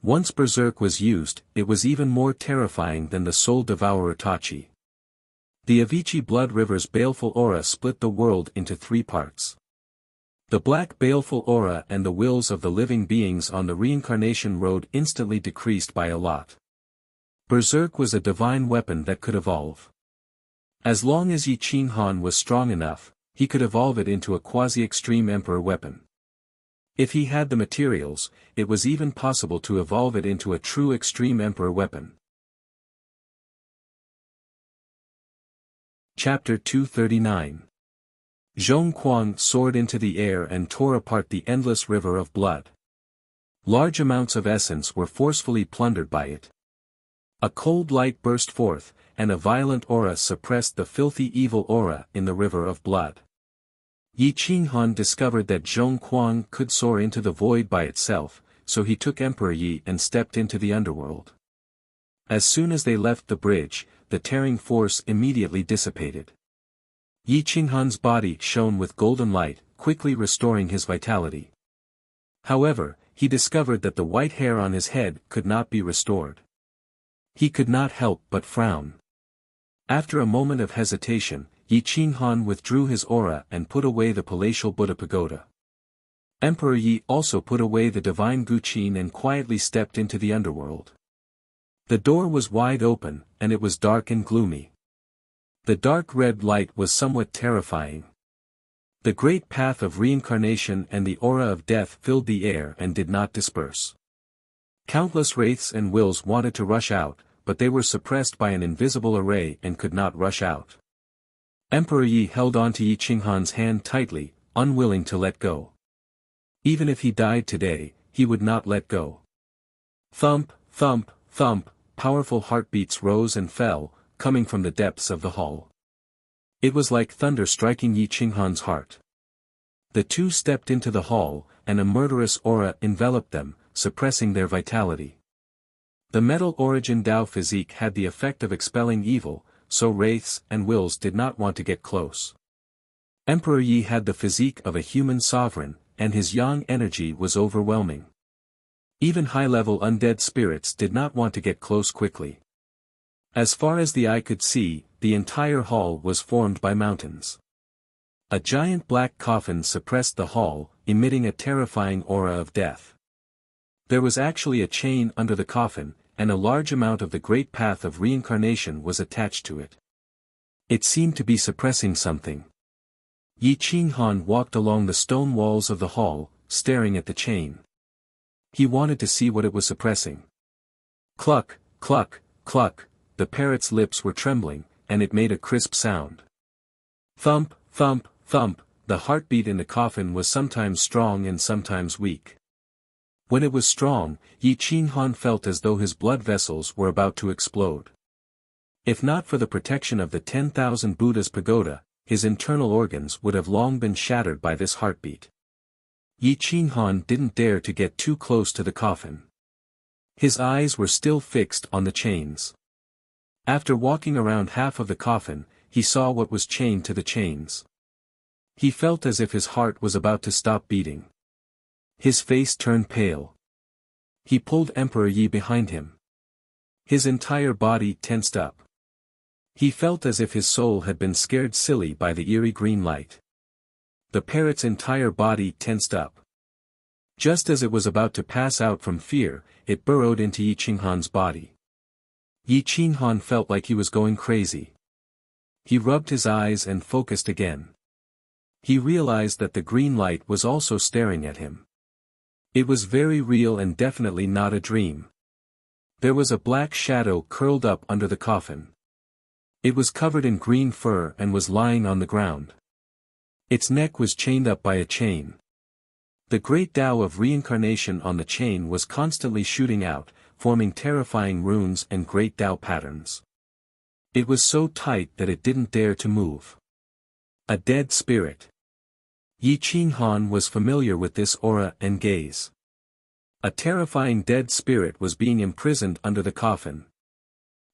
Once Berserk was used, it was even more terrifying than the Soul Devourer Tachi. The Avicii Blood River's baleful aura split the world into three parts. The black baleful aura and the wills of the living beings on the reincarnation road instantly decreased by a lot. Berserk was a divine weapon that could evolve. As long as Yi Qinghan was strong enough, he could evolve it into a quasi-extreme emperor weapon. If he had the materials, it was even possible to evolve it into a true extreme emperor weapon. Chapter 239. Zhongquang soared into the air and tore apart the endless river of blood. Large amounts of essence were forcefully plundered by it. A cold light burst forth, and a violent aura suppressed the filthy evil aura in the river of blood. Yi Qinghan discovered that Zhongquang could soar into the void by itself, so he took Emperor Yi and stepped into the underworld. As soon as they left the bridge, the tearing force immediately dissipated. Yi Qinghan's body shone with golden light, quickly restoring his vitality. However, he discovered that the white hair on his head could not be restored. He could not help but frown. After a moment of hesitation, Yi Qinghan withdrew his aura and put away the palatial Buddha pagoda. Emperor Yi also put away the divine Guqin and quietly stepped into the underworld. The door was wide open, and it was dark and gloomy. The dark red light was somewhat terrifying. The great path of reincarnation and the aura of death filled the air and did not disperse. Countless wraiths and wills wanted to rush out, but they were suppressed by an invisible array and could not rush out. Emperor Yi held on to Yi Qinghan's hand tightly, unwilling to let go. Even if he died today, he would not let go. Thump, thump, thump, powerful heartbeats rose and fell, coming from the depths of the hall. It was like thunder striking Yi Qinghan's heart. The two stepped into the hall, and a murderous aura enveloped them, suppressing their vitality. The metal origin Dao physique had the effect of expelling evil, so wraiths and wills did not want to get close. Emperor Yi had the physique of a human sovereign, and his yang energy was overwhelming. Even high-level undead spirits did not want to get close quickly. As far as the eye could see, the entire hall was formed by mountains. A giant black coffin suppressed the hall, emitting a terrifying aura of death. There was actually a chain under the coffin, and a large amount of the great path of reincarnation was attached to it. It seemed to be suppressing something. Yi Qinghan walked along the stone walls of the hall, staring at the chain. He wanted to see what it was suppressing. Cluck, cluck, cluck, the parrot's lips were trembling, and it made a crisp sound. Thump, thump, thump, the heartbeat in the coffin was sometimes strong and sometimes weak. When it was strong, Yi Qinghan felt as though his blood vessels were about to explode. If not for the protection of the 10,000 Buddha's pagoda, his internal organs would have long been shattered by this heartbeat. Yi Qinghan didn't dare to get too close to the coffin. His eyes were still fixed on the chains. After walking around half of the coffin, he saw what was chained to the chains. He felt as if his heart was about to stop beating. His face turned pale. He pulled Emperor Yi behind him. His entire body tensed up. He felt as if his soul had been scared silly by the eerie green light. The parrot's entire body tensed up. Just as it was about to pass out from fear, it burrowed into Yi Qinghan's body. Yi Qinghan felt like he was going crazy. He rubbed his eyes and focused again. He realized that the green light was also staring at him. It was very real and definitely not a dream. There was a black shadow curled up under the coffin. It was covered in green fur and was lying on the ground. Its neck was chained up by a chain. The great Tao of reincarnation on the chain was constantly shooting out, forming terrifying runes and great Tao patterns. It was so tight that it didn't dare to move. A dead spirit. Yi Qinghan was familiar with this aura and gaze. A terrifying dead spirit was being imprisoned under the coffin.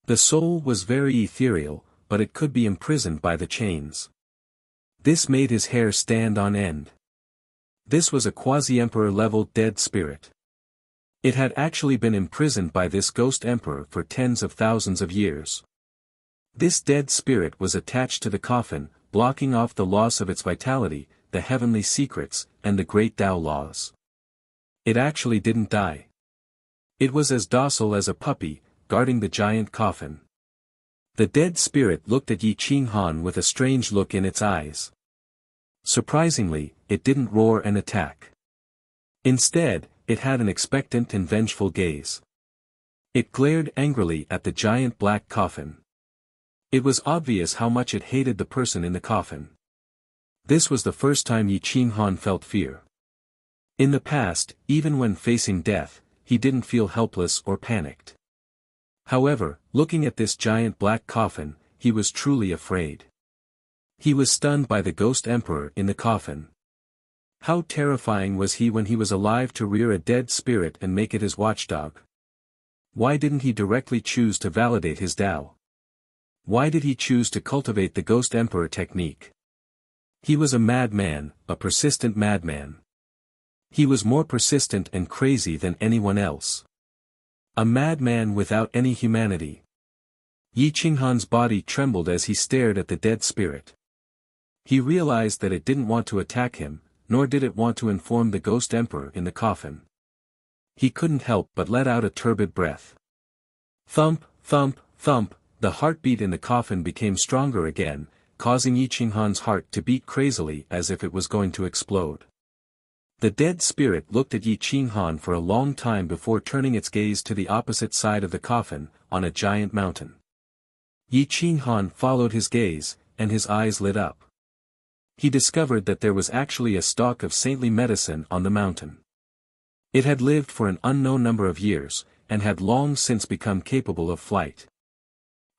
The soul was very ethereal, but it could be imprisoned by the chains. This made his hair stand on end. This was a quasi-emperor level dead spirit. It had actually been imprisoned by this ghost emperor for tens of thousands of years. This dead spirit was attached to the coffin, blocking off the loss of its vitality, the heavenly secrets, and the great Tao laws. It actually didn't die. It was as docile as a puppy, guarding the giant coffin. The dead spirit looked at Yi Qinghan with a strange look in its eyes. Surprisingly, it didn't roar and attack. Instead, it had an expectant and vengeful gaze. It glared angrily at the giant black coffin. It was obvious how much it hated the person in the coffin. This was the first time Yi Qinghan felt fear. In the past, even when facing death, he didn't feel helpless or panicked. However, looking at this giant black coffin, he was truly afraid. He was stunned by the ghost emperor in the coffin. How terrifying was he when he was alive to rear a dead spirit and make it his watchdog? Why didn't he directly choose to validate his Tao? Why did he choose to cultivate the ghost emperor technique? He was a madman, a persistent madman. He was more persistent and crazy than anyone else. A madman without any humanity. Yi Qinghan's body trembled as he stared at the dead spirit. He realized that it didn't want to attack him, nor did it want to inform the ghost emperor in the coffin. He couldn't help but let out a turbid breath. Thump, thump, thump, the heartbeat in the coffin became stronger again, causing Yi Qinghan's heart to beat crazily as if it was going to explode. The dead spirit looked at Yi Qinghan for a long time before turning its gaze to the opposite side of the coffin, on a giant mountain. Yi Qinghan followed his gaze, and his eyes lit up. He discovered that there was actually a stalk of saintly medicine on the mountain. It had lived for an unknown number of years, and had long since become capable of flight.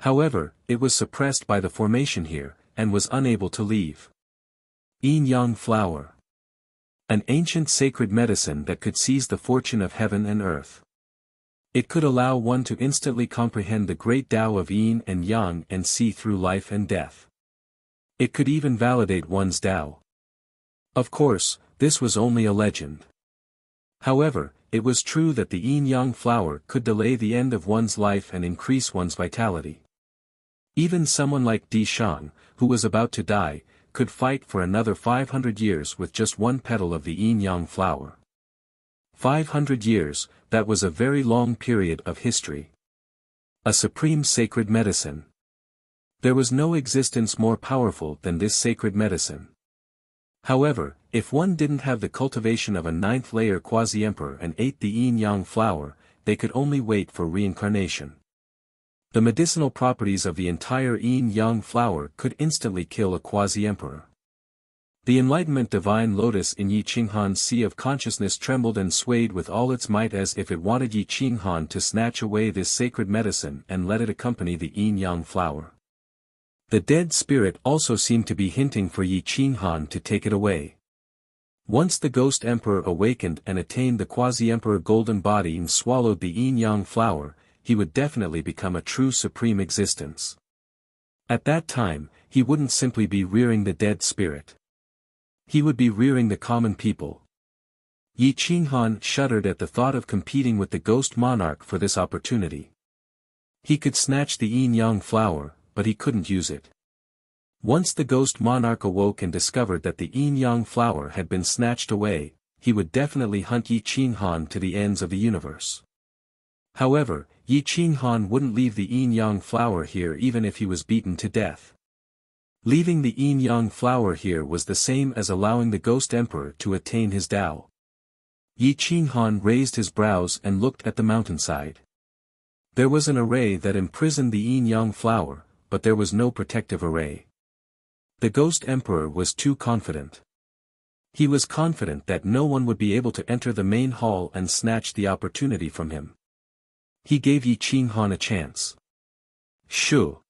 However, it was suppressed by the formation here, and was unable to leave. Yin-yang flower. An ancient sacred medicine that could seize the fortune of heaven and earth. It could allow one to instantly comprehend the great Tao of yin and yang and see through life and death. It could even validate one's Tao. Of course, this was only a legend. However, it was true that the yin-yang flower could delay the end of one's life and increase one's vitality. Even someone like Di Shang, who was about to die, could fight for another 500 years with just one petal of the yin-yang flower. 500 years, that was a very long period of history. A supreme sacred medicine. There was no existence more powerful than this sacred medicine. However, if one didn't have the cultivation of a ninth-layer quasi-emperor and ate the yin-yang flower, they could only wait for reincarnation. The medicinal properties of the entire yin-yang flower could instantly kill a quasi-emperor. The enlightenment divine lotus in Yi Qinghan's sea of consciousness trembled and swayed with all its might as if it wanted Yi Qinghan to snatch away this sacred medicine and let it accompany the yin-yang flower. The dead spirit also seemed to be hinting for Yi Qinghan to take it away. Once the ghost emperor awakened and attained the quasi-emperor golden body and swallowed the yin-yang flower, he would definitely become a true supreme existence. At that time, he wouldn't simply be rearing the dead spirit. He would be rearing the common people. Yi Qinghan shuddered at the thought of competing with the ghost monarch for this opportunity. He could snatch the yin-yang flower, but he couldn't use it. Once the ghost monarch awoke and discovered that the yin-yang flower had been snatched away, he would definitely hunt Yi Qinghan to the ends of the universe. However, Yi Qinghan wouldn't leave the yin-yang flower here even if he was beaten to death. Leaving the yin-yang flower here was the same as allowing the ghost emperor to attain his Tao. Yi Qinghan raised his brows and looked at the mountainside. There was an array that imprisoned the yin-yang flower, but there was no protective array. The ghost emperor was too confident. He was confident that no one would be able to enter the main hall and snatch the opportunity from him. He gave Yi Qinghan a chance. Shoo!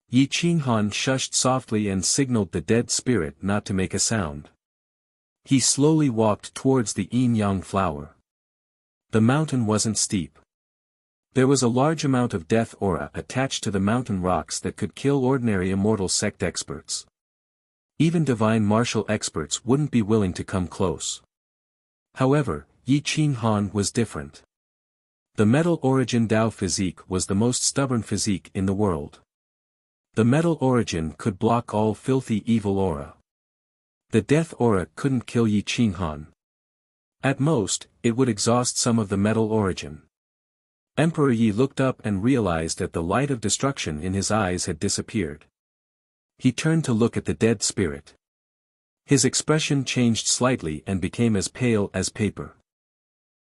Yi Qinghan shushed softly and signaled the dead spirit not to make a sound. He slowly walked towards the yin-yang flower. The mountain wasn't steep. There was a large amount of death aura attached to the mountain rocks that could kill ordinary immortal sect experts. Even divine martial experts wouldn't be willing to come close. However, Yi Qinghan was different. The metal origin Tao physique was the most stubborn physique in the world. The metal origin could block all filthy evil aura. The death aura couldn't kill Yi Qinghan. At most, it would exhaust some of the metal origin. Emperor Yi looked up and realized that the light of destruction in his eyes had disappeared. He turned to look at the dead spirit. His expression changed slightly and became as pale as paper.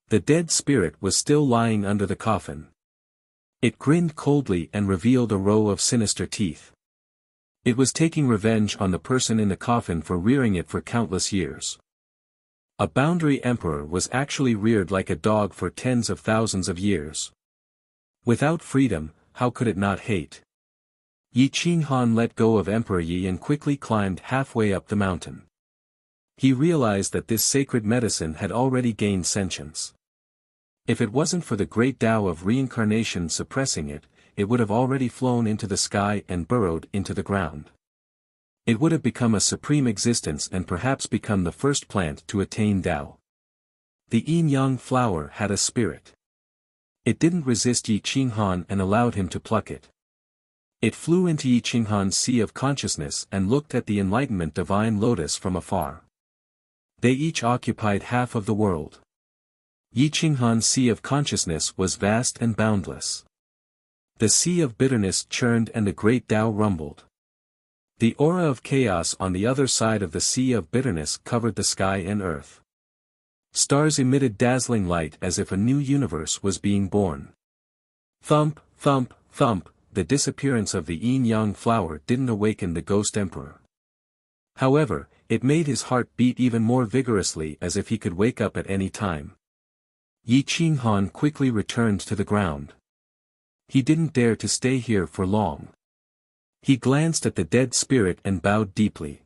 The dead spirit was still lying under the coffin. It grinned coldly and revealed a row of sinister teeth. It was taking revenge on the person in the coffin for rearing it for countless years. A boundary emperor was actually reared like a dog for tens of thousands of years. Without freedom, how could it not hate? Yi Qinghan let go of Emperor Yi and quickly climbed halfway up the mountain. He realized that this sacred medicine had already gained sentience. If it wasn't for the great Tao of reincarnation suppressing it, it would have already flown into the sky and burrowed into the ground. It would have become a supreme existence and perhaps become the first plant to attain Tao. The yin-yang flower had a spirit. It didn't resist Yi Qinghan and allowed him to pluck it. It flew into Yi Qinghan's sea of consciousness and looked at the enlightenment divine lotus from afar. They each occupied half of the world. Yi Qinghan's sea of consciousness was vast and boundless. The sea of bitterness churned and the great Tao rumbled. The aura of chaos on the other side of the sea of bitterness covered the sky and earth. Stars emitted dazzling light as if a new universe was being born. Thump, thump, thump, the disappearance of the yin-yang flower didn't awaken the ghost emperor. However, it made his heart beat even more vigorously as if he could wake up at any time. Yi Qinghan quickly returned to the ground. He didn't dare to stay here for long. He glanced at the dead spirit and bowed deeply.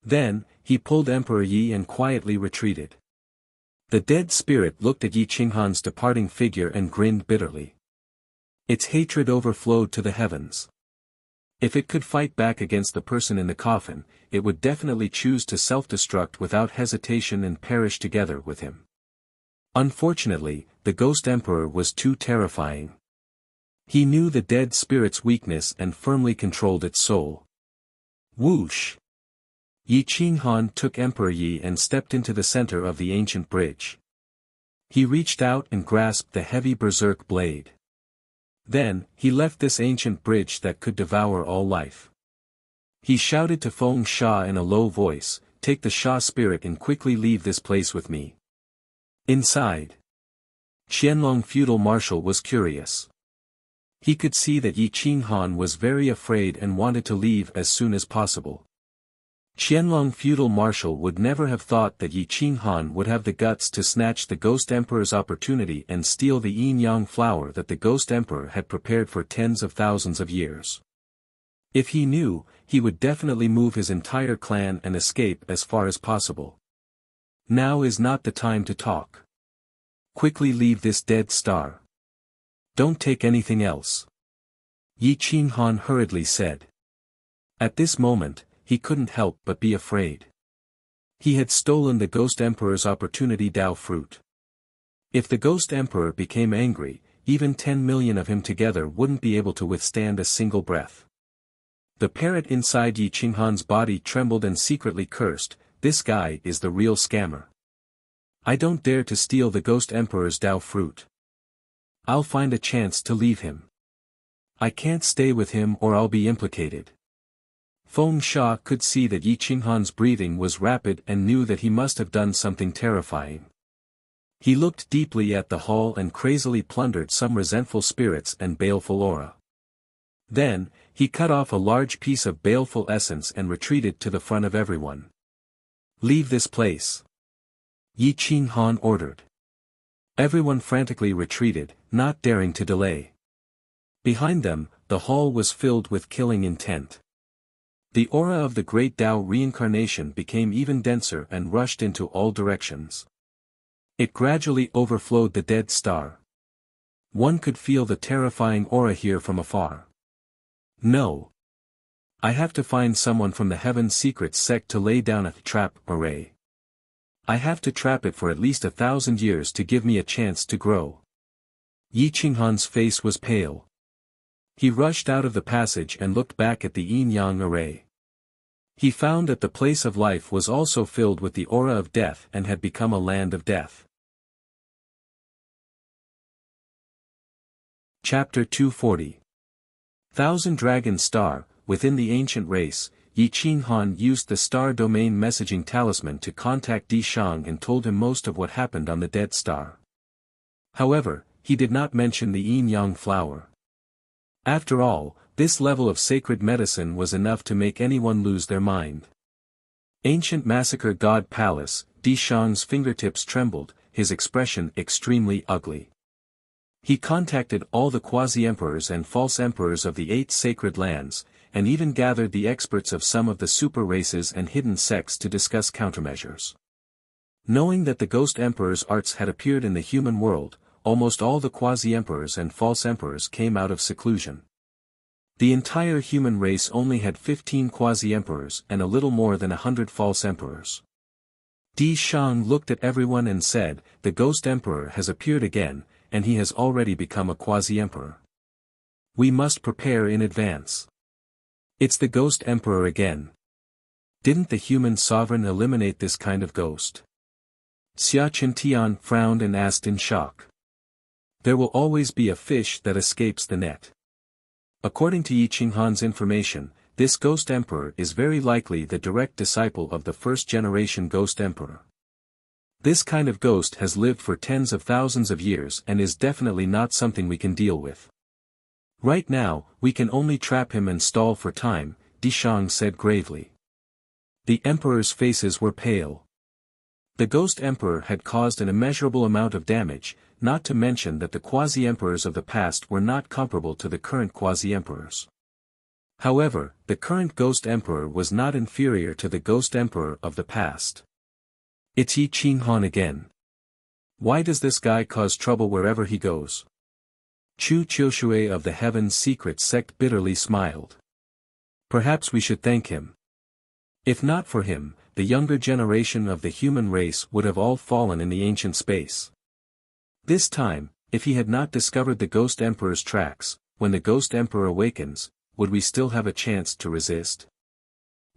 Then, he pulled Emperor Yi and quietly retreated. The dead spirit looked at Yi Qinghan's departing figure and grinned bitterly. Its hatred overflowed to the heavens. If it could fight back against the person in the coffin, it would definitely choose to self-destruct without hesitation and perish together with him. Unfortunately, the ghost emperor was too terrifying. He knew the dead spirit's weakness and firmly controlled its soul. Whoosh! Yi Qinghan took Emperor Yi and stepped into the center of the ancient bridge. He reached out and grasped the heavy berserk blade. Then, he left this ancient bridge that could devour all life. He shouted to Feng Sha in a low voice, "Take the Sha spirit and quickly leave this place with me." Inside, Qianlong feudal marshal was curious. He could see that Yi Qinghan was very afraid and wanted to leave as soon as possible. Qianlong feudal marshal would never have thought that Yi Qinghan would have the guts to snatch the ghost emperor's opportunity and steal the yin-yang flower that the ghost emperor had prepared for tens of thousands of years. If he knew, he would definitely move his entire clan and escape as far as possible. Now is not the time to talk. Quickly leave this dead star. Don't take anything else. Yi Qinghan hurriedly said. At this moment, he couldn't help but be afraid. He had stolen the Ghost Emperor's opportunity Dao fruit. If the Ghost Emperor became angry, even 10 million of him together wouldn't be able to withstand a single breath. The parrot inside Yi Qinghan's body trembled and secretly cursed, "This guy is the real scammer. I don't dare to steal the Ghost Emperor's Dao fruit. I'll find a chance to leave him. I can't stay with him or I'll be implicated." Feng Sha could see that Yi Qinghan's breathing was rapid and knew that he must have done something terrifying. He looked deeply at the hall and crazily plundered some resentful spirits and baleful aura. Then, he cut off a large piece of baleful essence and retreated to the front of everyone. "Leave this place," Yi Qinghan ordered. Everyone frantically retreated, not daring to delay. Behind them, the hall was filled with killing intent. The aura of the great Tao reincarnation became even denser and rushed into all directions. It gradually overflowed the dead star. One could feel the terrifying aura here from afar. No. I have to find someone from the Heaven Secrets sect to lay down a trap array. I have to trap it for at least 1,000 years to give me a chance to grow. Yi Qinghan's face was pale. He rushed out of the passage and looked back at the yin-yang array. He found that the place of life was also filled with the aura of death and had become a land of death. Chapter 240. Thousand Dragon Star. Within the ancient race, Yi Qinghan used the star domain messaging talisman to contact Di Shang and told him most of what happened on the dead star. However, he did not mention the yin-yang flower. After all, this level of sacred medicine was enough to make anyone lose their mind. Ancient Massacre God Palace, Di Shang's fingertips trembled, his expression extremely ugly. He contacted all the quasi-emperors and false emperors of the 8 sacred lands, and even gathered the experts of some of the super races and hidden sects to discuss countermeasures. Knowing that the ghost emperor's arts had appeared in the human world, almost all the quasi-emperors and false emperors came out of seclusion. The entire human race only had 15 quasi-emperors and a little more than 100 false emperors. Di Shang looked at everyone and said, "The ghost emperor has appeared again, and he has already become a quasi-emperor. We must prepare in advance. It's the ghost emperor again. Didn't the human sovereign eliminate this kind of ghost?" Xia Qintian frowned and asked in shock. "There will always be a fish that escapes the net. According to Yi Qinghan's information, this Ghost Emperor is very likely the direct disciple of the first-generation Ghost Emperor. This kind of ghost has lived for tens of thousands of years and is definitely not something we can deal with. Right now, we can only trap him and stall for time, Di Shang said gravely. The emperors' faces were pale. The Ghost Emperor had caused an immeasurable amount of damage, not to mention that the quasi-emperors of the past were not comparable to the current quasi-emperors. However, the current Ghost Emperor was not inferior to the Ghost Emperor of the past. It's Yi Qinghan again. Why does this guy cause trouble wherever he goes? Chu Qiushui of the Heaven's Secret Sect bitterly smiled. Perhaps we should thank him. If not for him, the younger generation of the human race would have all fallen in the ancient space. This time, if he had not discovered the Ghost Emperor's tracks, when the Ghost Emperor awakens, would we still have a chance to resist?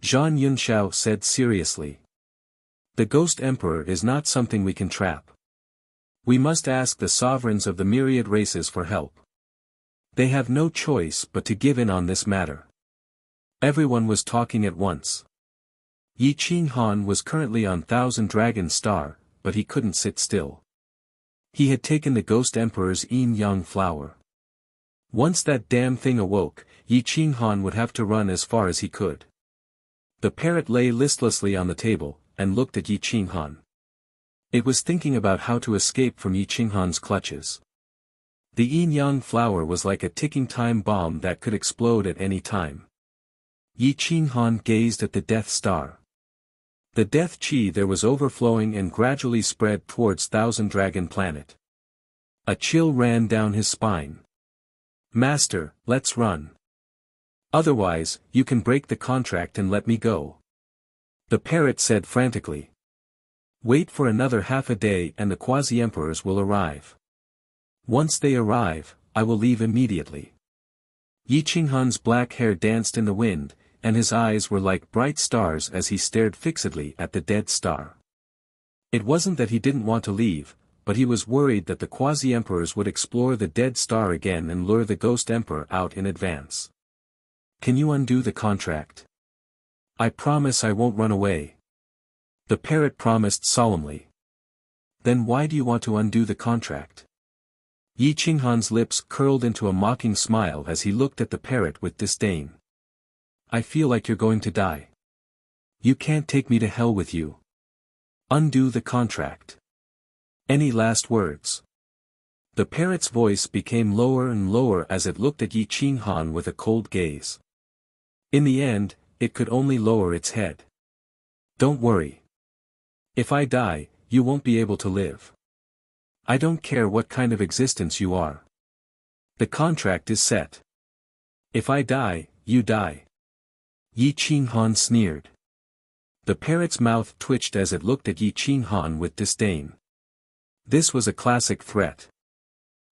Zhang Yunxiao said seriously. The Ghost Emperor is not something we can trap. We must ask the sovereigns of the myriad races for help. They have no choice but to give in on this matter. Everyone was talking at once. Yi Qinghan was currently on Thousand Dragon Star, but he couldn't sit still. He had taken the Ghost Emperor's yin-yang flower. Once that damn thing awoke, Yi Qinghan would have to run as far as he could. The parrot lay listlessly on the table, and looked at Yi Qinghan. It was thinking about how to escape from Yi Qinghan's clutches. The yin-yang flower was like a ticking time bomb that could explode at any time. Yi Qinghan gazed at the Death Star. The death chi there was overflowing and gradually spread towards Thousand Dragon Planet. A chill ran down his spine. Master, let's run. Otherwise, you can break the contract and let me go. The parrot said frantically. Wait for another half a day and the quasi-emperors will arrive. Once they arrive, I will leave immediately. Yi Qinghan's black hair danced in the wind, and his eyes were like bright stars as he stared fixedly at the dead star. It wasn't that he didn't want to leave, but he was worried that the quasi-emperors would explore the dead star again and lure the Ghost Emperor out in advance. Can you undo the contract? I promise I won't run away. The parrot promised solemnly. Then why do you want to undo the contract? Yi Qinghan's lips curled into a mocking smile as he looked at the parrot with disdain. I feel like you're going to die. You can't take me to hell with you. Undo the contract. Any last words? The parrot's voice became lower and lower as it looked at Yi Qinghan with a cold gaze. In the end, it could only lower its head. Don't worry. If I die, you won't be able to live. I don't care what kind of existence you are. The contract is set. If I die, you die. Yi Qinghan sneered. The parrot's mouth twitched as it looked at Yi Qinghan with disdain. This was a classic threat.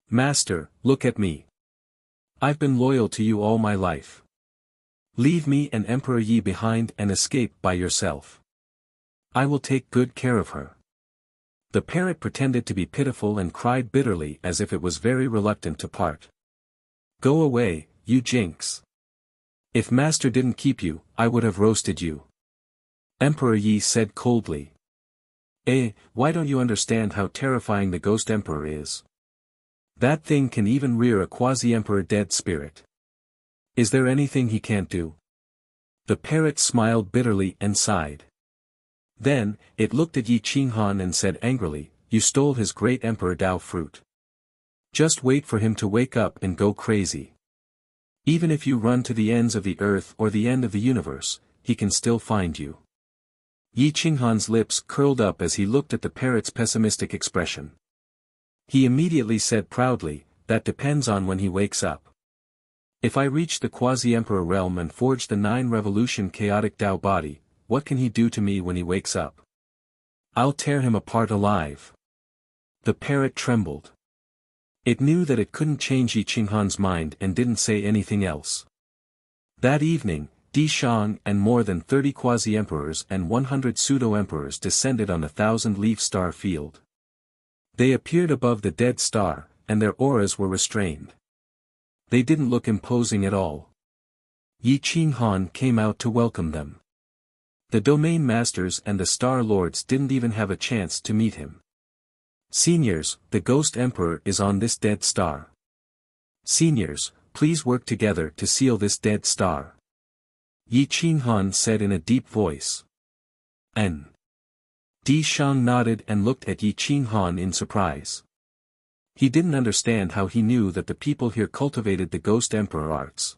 Master, look at me. I've been loyal to you all my life. Leave me and Emperor Yi behind and escape by yourself. I will take good care of her. The parrot pretended to be pitiful and cried bitterly as if it was very reluctant to part. Go away, you jinx. If Master didn't keep you, I would have roasted you. Emperor Yi said coldly. Why don't you understand how terrifying the Ghost Emperor is? That thing can even rear a quasi-emperor dead spirit. Is there anything he can't do? The parrot smiled bitterly and sighed. Then, it looked at Yi Qinghan and said angrily, you stole his great Emperor Dao fruit. Just wait for him to wake up and go crazy. Even if you run to the ends of the earth or the end of the universe, he can still find you. Yi Qinghan's lips curled up as he looked at the parrot's pessimistic expression. He immediately said proudly, that depends on when he wakes up. If I reach the quasi-emperor realm and forge the 9-revolution chaotic Dao body, what can he do to me when he wakes up? I'll tear him apart alive. The parrot trembled. It knew that it couldn't change Yi Qinghan's mind and didn't say anything else. That evening, Di Shang and more than 30 quasi-emperors and 100 pseudo-emperors descended on the 1,000-leaf star field. They appeared above the dead star, and their auras were restrained. They didn't look imposing at all. Yi Qinghan came out to welcome them. The domain masters and the Star Lords didn't even have a chance to meet him. Seniors, the Ghost Emperor is on this dead star. Seniors, please work together to seal this dead star. Yi Qinghan said in a deep voice. N. Di Shang nodded and looked at Yi Qinghan in surprise. He didn't understand how he knew that the people here cultivated the Ghost Emperor arts.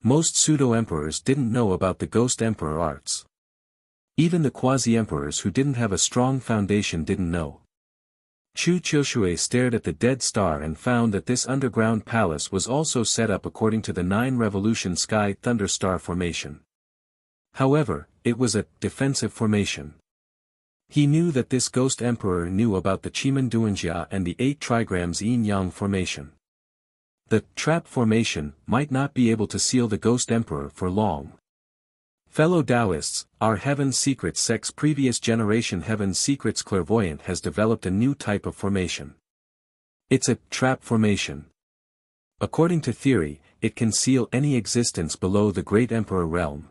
Most pseudo-emperors didn't know about the Ghost Emperor arts. Even the quasi-emperors who didn't have a strong foundation didn't know. Chu Qiushui stared at the dead star and found that this underground palace was also set up according to the 9 Revolution Sky Thunder Star formation. However, it was a defensive formation. He knew that this Ghost Emperor knew about the Chimen Duanjia and the 8 trigrams Yin-Yang formation. The trap formation might not be able to seal the Ghost Emperor for long. Fellow Taoists, our Heaven Secrets sect's previous generation Heaven Secrets clairvoyant has developed a new type of formation. It's a trap formation. According to theory, it can seal any existence below the Great Emperor realm.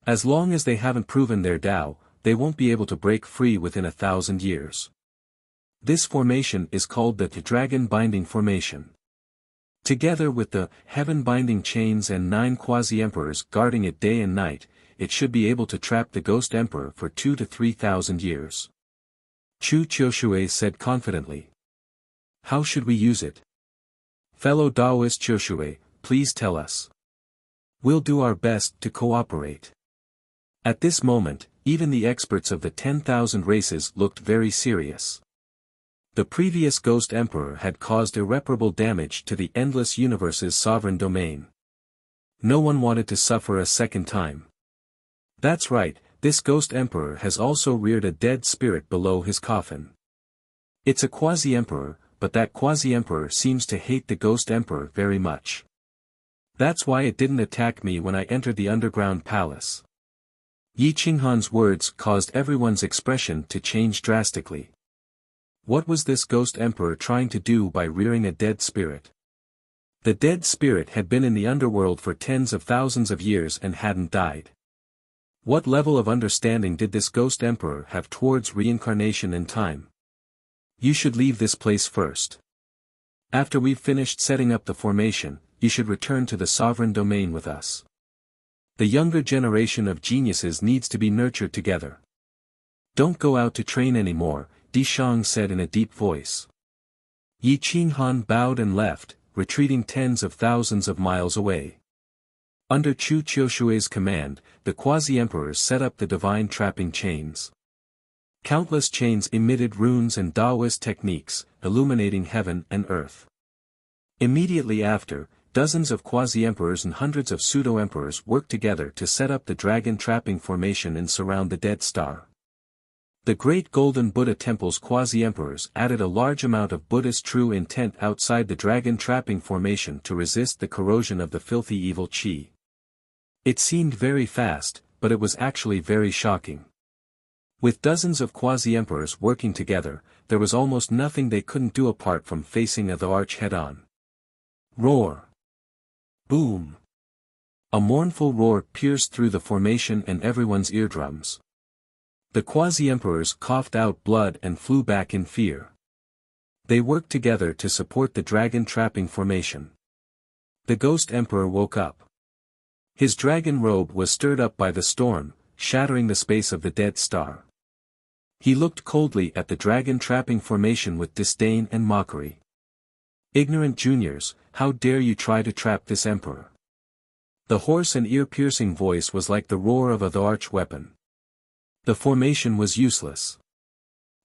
As long as they haven't proven their Tao, they won't be able to break free within 1,000 years. This formation is called the Dragon Binding Formation. Together with the heaven-binding chains and 9 quasi-emperors guarding it day and night, it should be able to trap the Ghost Emperor for 2,000 to 3,000 years. Chu Qiushui said confidently. How should we use it? Fellow Taoist Qiushui, please tell us. We'll do our best to cooperate. At this moment, even the experts of the 10,000 races looked very serious. The previous Ghost Emperor had caused irreparable damage to the Endless Universe's sovereign domain. No one wanted to suffer a second time. That's right, this Ghost Emperor has also reared a dead spirit below his coffin. It's a quasi-emperor, but that quasi-emperor seems to hate the Ghost Emperor very much. That's why it didn't attack me when I entered the underground palace. Yi Qinghan's words caused everyone's expression to change drastically. What was this Ghost Emperor trying to do by rearing a dead spirit? The dead spirit had been in the underworld for tens of thousands of years and hadn't died. What level of understanding did this Ghost Emperor have towards reincarnation and time? You should leave this place first. After we've finished setting up the formation, you should return to the sovereign domain with us. The younger generation of geniuses needs to be nurtured together. Don't go out to train anymore, Di Shang said in a deep voice. Yi Qinghan bowed and left, retreating tens of thousands of miles away. Under Chu Qiushui's command, the quasi-emperors set up the divine trapping chains. Countless chains emitted runes and Taoist techniques, illuminating heaven and earth. Immediately after, dozens of quasi-emperors and hundreds of pseudo-emperors worked together to set up the dragon trapping formation and surround the dead star. The great golden Buddha temple's quasi-emperors added a large amount of Buddha's true intent outside the dragon trapping formation to resist the corrosion of the filthy evil qi. It seemed very fast, but it was actually very shocking. With dozens of quasi-emperors working together, there was almost nothing they couldn't do apart from facing the arch head-on. Roar! Boom! A mournful roar pierced through the formation and everyone's eardrums. The quasi-emperors coughed out blood and flew back in fear. They worked together to support the dragon trapping formation. The Ghost Emperor woke up. His dragon robe was stirred up by the storm, shattering the space of the dead star. He looked coldly at the dragon trapping formation with disdain and mockery. Ignorant juniors, how dare you try to trap this emperor? The hoarse and ear-piercing voice was like the roar of the arch weapon. The formation was useless.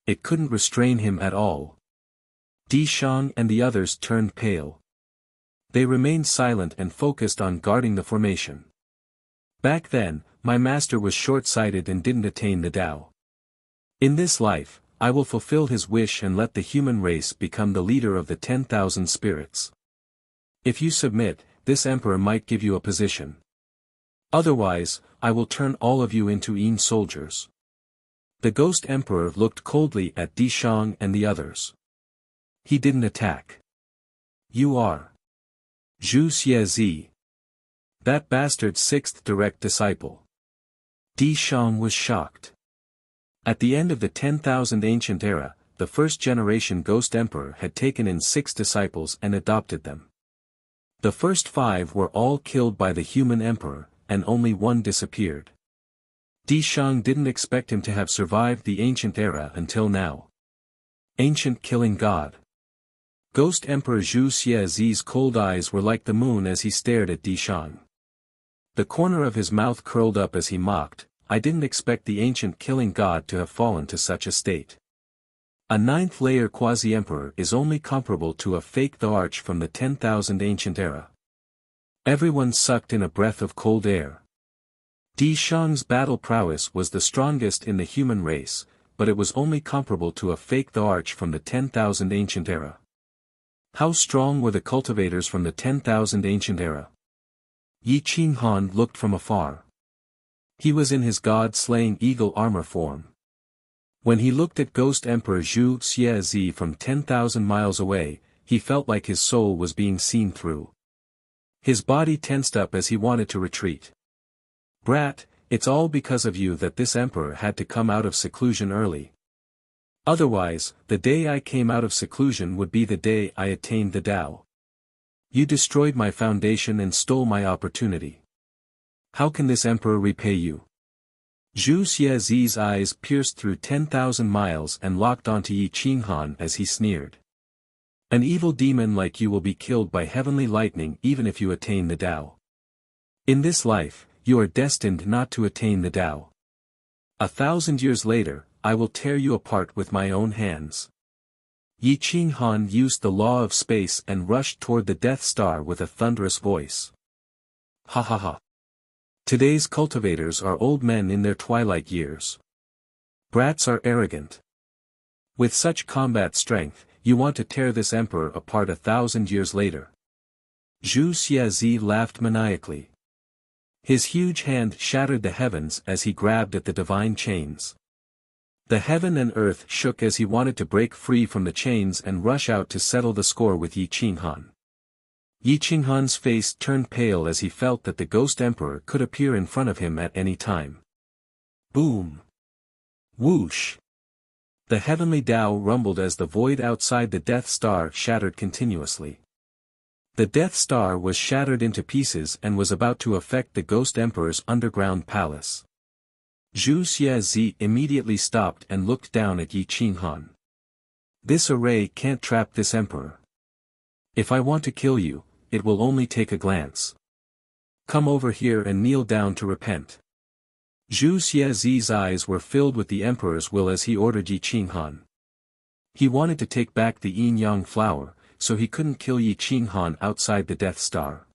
It couldn't restrain him at all. Di Shang and the others turned pale. They remained silent and focused on guarding the formation. Back then, my master was short-sighted and didn't attain the Tao. In this life, I will fulfill his wish and let the human race become the leader of the 10,000 spirits. If you submit, this emperor might give you a position. Otherwise, I will turn all of you into Yin soldiers. The Ghost Emperor looked coldly at Di Shang and the others. He didn't attack. You are. Zhu Xie. That bastard's sixth direct disciple. Di Shang was shocked. At the end of the 10,000 ancient era, the first generation Ghost Emperor had taken in 6 disciples and adopted them. The first 5 were all killed by the human emperor, and only 1 disappeared. Di Shang didn't expect him to have survived the ancient era until now. Ancient killing god. Ghost Emperor Zhu Xie's cold eyes were like the moon as he stared at Di Shang. The corner of his mouth curled up as he mocked, "I didn't expect the ancient killing god to have fallen to such a state. A 9th-layer quasi-emperor is only comparable to a fake the arch from the 10,000 ancient era." Everyone sucked in a breath of cold air. Di Shang's battle prowess was the strongest in the human race, but it was only comparable to a fake the arch from the 10,000 ancient era. How strong were the cultivators from the 10,000 ancient era? Yi Qinghan looked from afar. He was in his god-slaying eagle armor form. When he looked at Ghost Emperor Zhu Xie from 10,000 miles away, he felt like his soul was being seen through. His body tensed up as he wanted to retreat. "Brat, it's all because of you that this emperor had to come out of seclusion early. Otherwise, the day I came out of seclusion would be the day I attained the Tao. You destroyed my foundation and stole my opportunity. How can this emperor repay you?" Zhu Xie's eyes pierced through 10,000 miles and locked onto Yi Qinghan as he sneered. "An evil demon like you will be killed by heavenly lightning even if you attain the Tao. In this life, you are destined not to attain the Tao. 1,000 years later, I will tear you apart with my own hands." Yi Qinghan used the law of space and rushed toward the Death Star with a thunderous voice. "Ha ha ha. Today's cultivators are old men in their twilight years. Brats are arrogant. With such combat strength, you want to tear this emperor apart 1,000 years later." Zhu Xie laughed maniacally. His huge hand shattered the heavens as he grabbed at the divine chains. The heaven and earth shook as he wanted to break free from the chains and rush out to settle the score with Yi Qinghan. Yi Qinghan's face turned pale as he felt that the Ghost Emperor could appear in front of him at any time. Boom! Whoosh! The heavenly Tao rumbled as the void outside the Death Star shattered continuously. The Death Star was shattered into pieces and was about to affect the Ghost Emperor's underground palace. Zhu Xie immediately stopped and looked down at Yi Qinghan. "This array can't trap this emperor. If I want to kill you, it will only take a glance. Come over here and kneel down to repent." Zhu Xie's eyes were filled with the emperor's will as he ordered Yi Qinghan. He wanted to take back the yin-yang flower, so he couldn't kill Yi Qinghan outside the Death Star.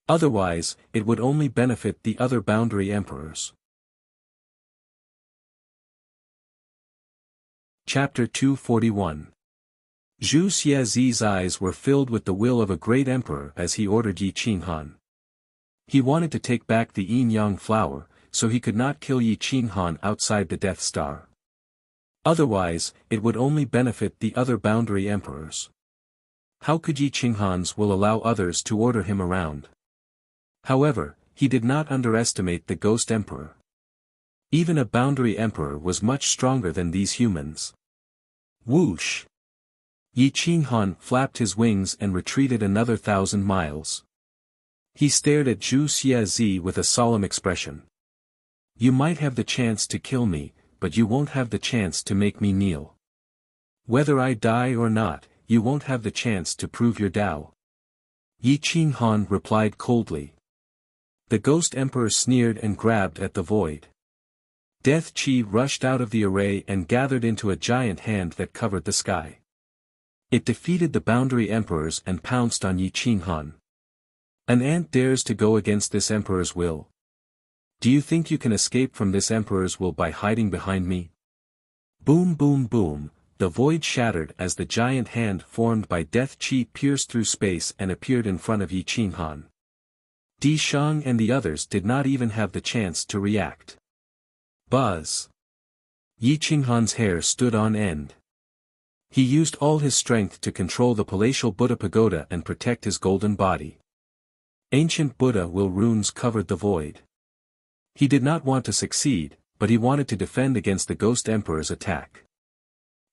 Otherwise, it would only benefit the other boundary emperors. Chapter 241. Zhu Xie's eyes were filled with the will of a great emperor as he ordered Yi Qinghan. He wanted to take back the yin-yang flower, so he could not kill Yi Qinghan outside the Death Star. Otherwise, it would only benefit the other boundary emperors. How could Yi Qinghan's will allow others to order him around? However, he did not underestimate the Ghost Emperor. Even a boundary emperor was much stronger than these humans. Whoosh! Yi Qinghan flapped his wings and retreated another 1,000 miles. He stared at Zhu Xie with a solemn expression. "You might have the chance to kill me, but you won't have the chance to make me kneel. Whether I die or not, you won't have the chance to prove your Tao." Yi Qinghan replied coldly. The Ghost Emperor sneered and grabbed at the void. Death Qi rushed out of the array and gathered into a giant hand that covered the sky. It defeated the boundary emperors and pounced on Yi Qinghan. "An ant dares to go against this emperor's will. Do you think you can escape from this emperor's will by hiding behind me?" Boom boom boom, the void shattered as the giant hand formed by Death Qi pierced through space and appeared in front of Yi Qinghan. Di Shang and the others did not even have the chance to react. Buzz! Yi Qinghan's hair stood on end. He used all his strength to control the palatial Buddha pagoda and protect his golden body. Ancient Buddha will runes covered the void. He did not want to succeed, but he wanted to defend against the Ghost Emperor's attack.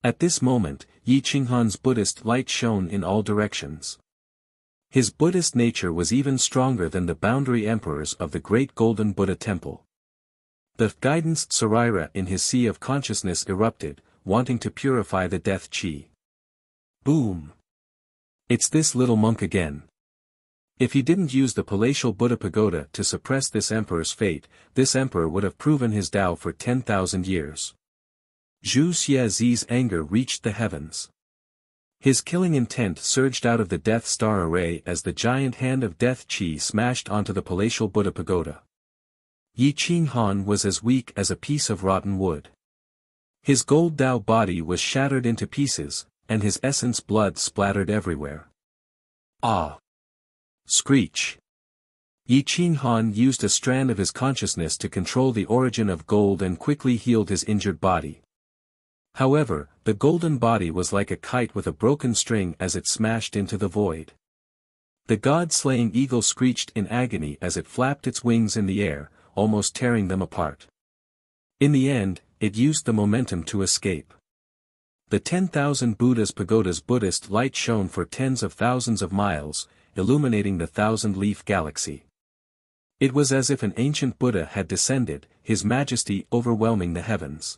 At this moment, Yi Qinghan's Buddhist light shone in all directions. His Buddhist nature was even stronger than the boundary emperors of the great Golden Buddha Temple. The guidance Sarira in his sea of consciousness erupted, wanting to purify the death chi. Boom! It's this little monk again. If he didn't use the palatial Buddha pagoda to suppress this emperor's fate, this emperor would have proven his Tao for 10,000 years. Zhu Xiazi's anger reached the heavens. His killing intent surged out of the Death Star array as the giant hand of death chi smashed onto the palatial Buddha pagoda. Yi Qinghan was as weak as a piece of rotten wood. His gold Tao body was shattered into pieces, and his essence blood splattered everywhere. Ah! Screech! Yi Qinghan used a strand of his consciousness to control the origin of gold and quickly healed his injured body. However, the golden body was like a kite with a broken string as it smashed into the void. The god-slaying eagle screeched in agony as it flapped its wings in the air, almost tearing them apart. In the end, it used the momentum to escape. The 10,000 Buddha's pagoda's Buddhist light shone for tens of thousands of miles, illuminating the thousand-leaf galaxy. It was as if an ancient Buddha had descended, his majesty overwhelming the heavens.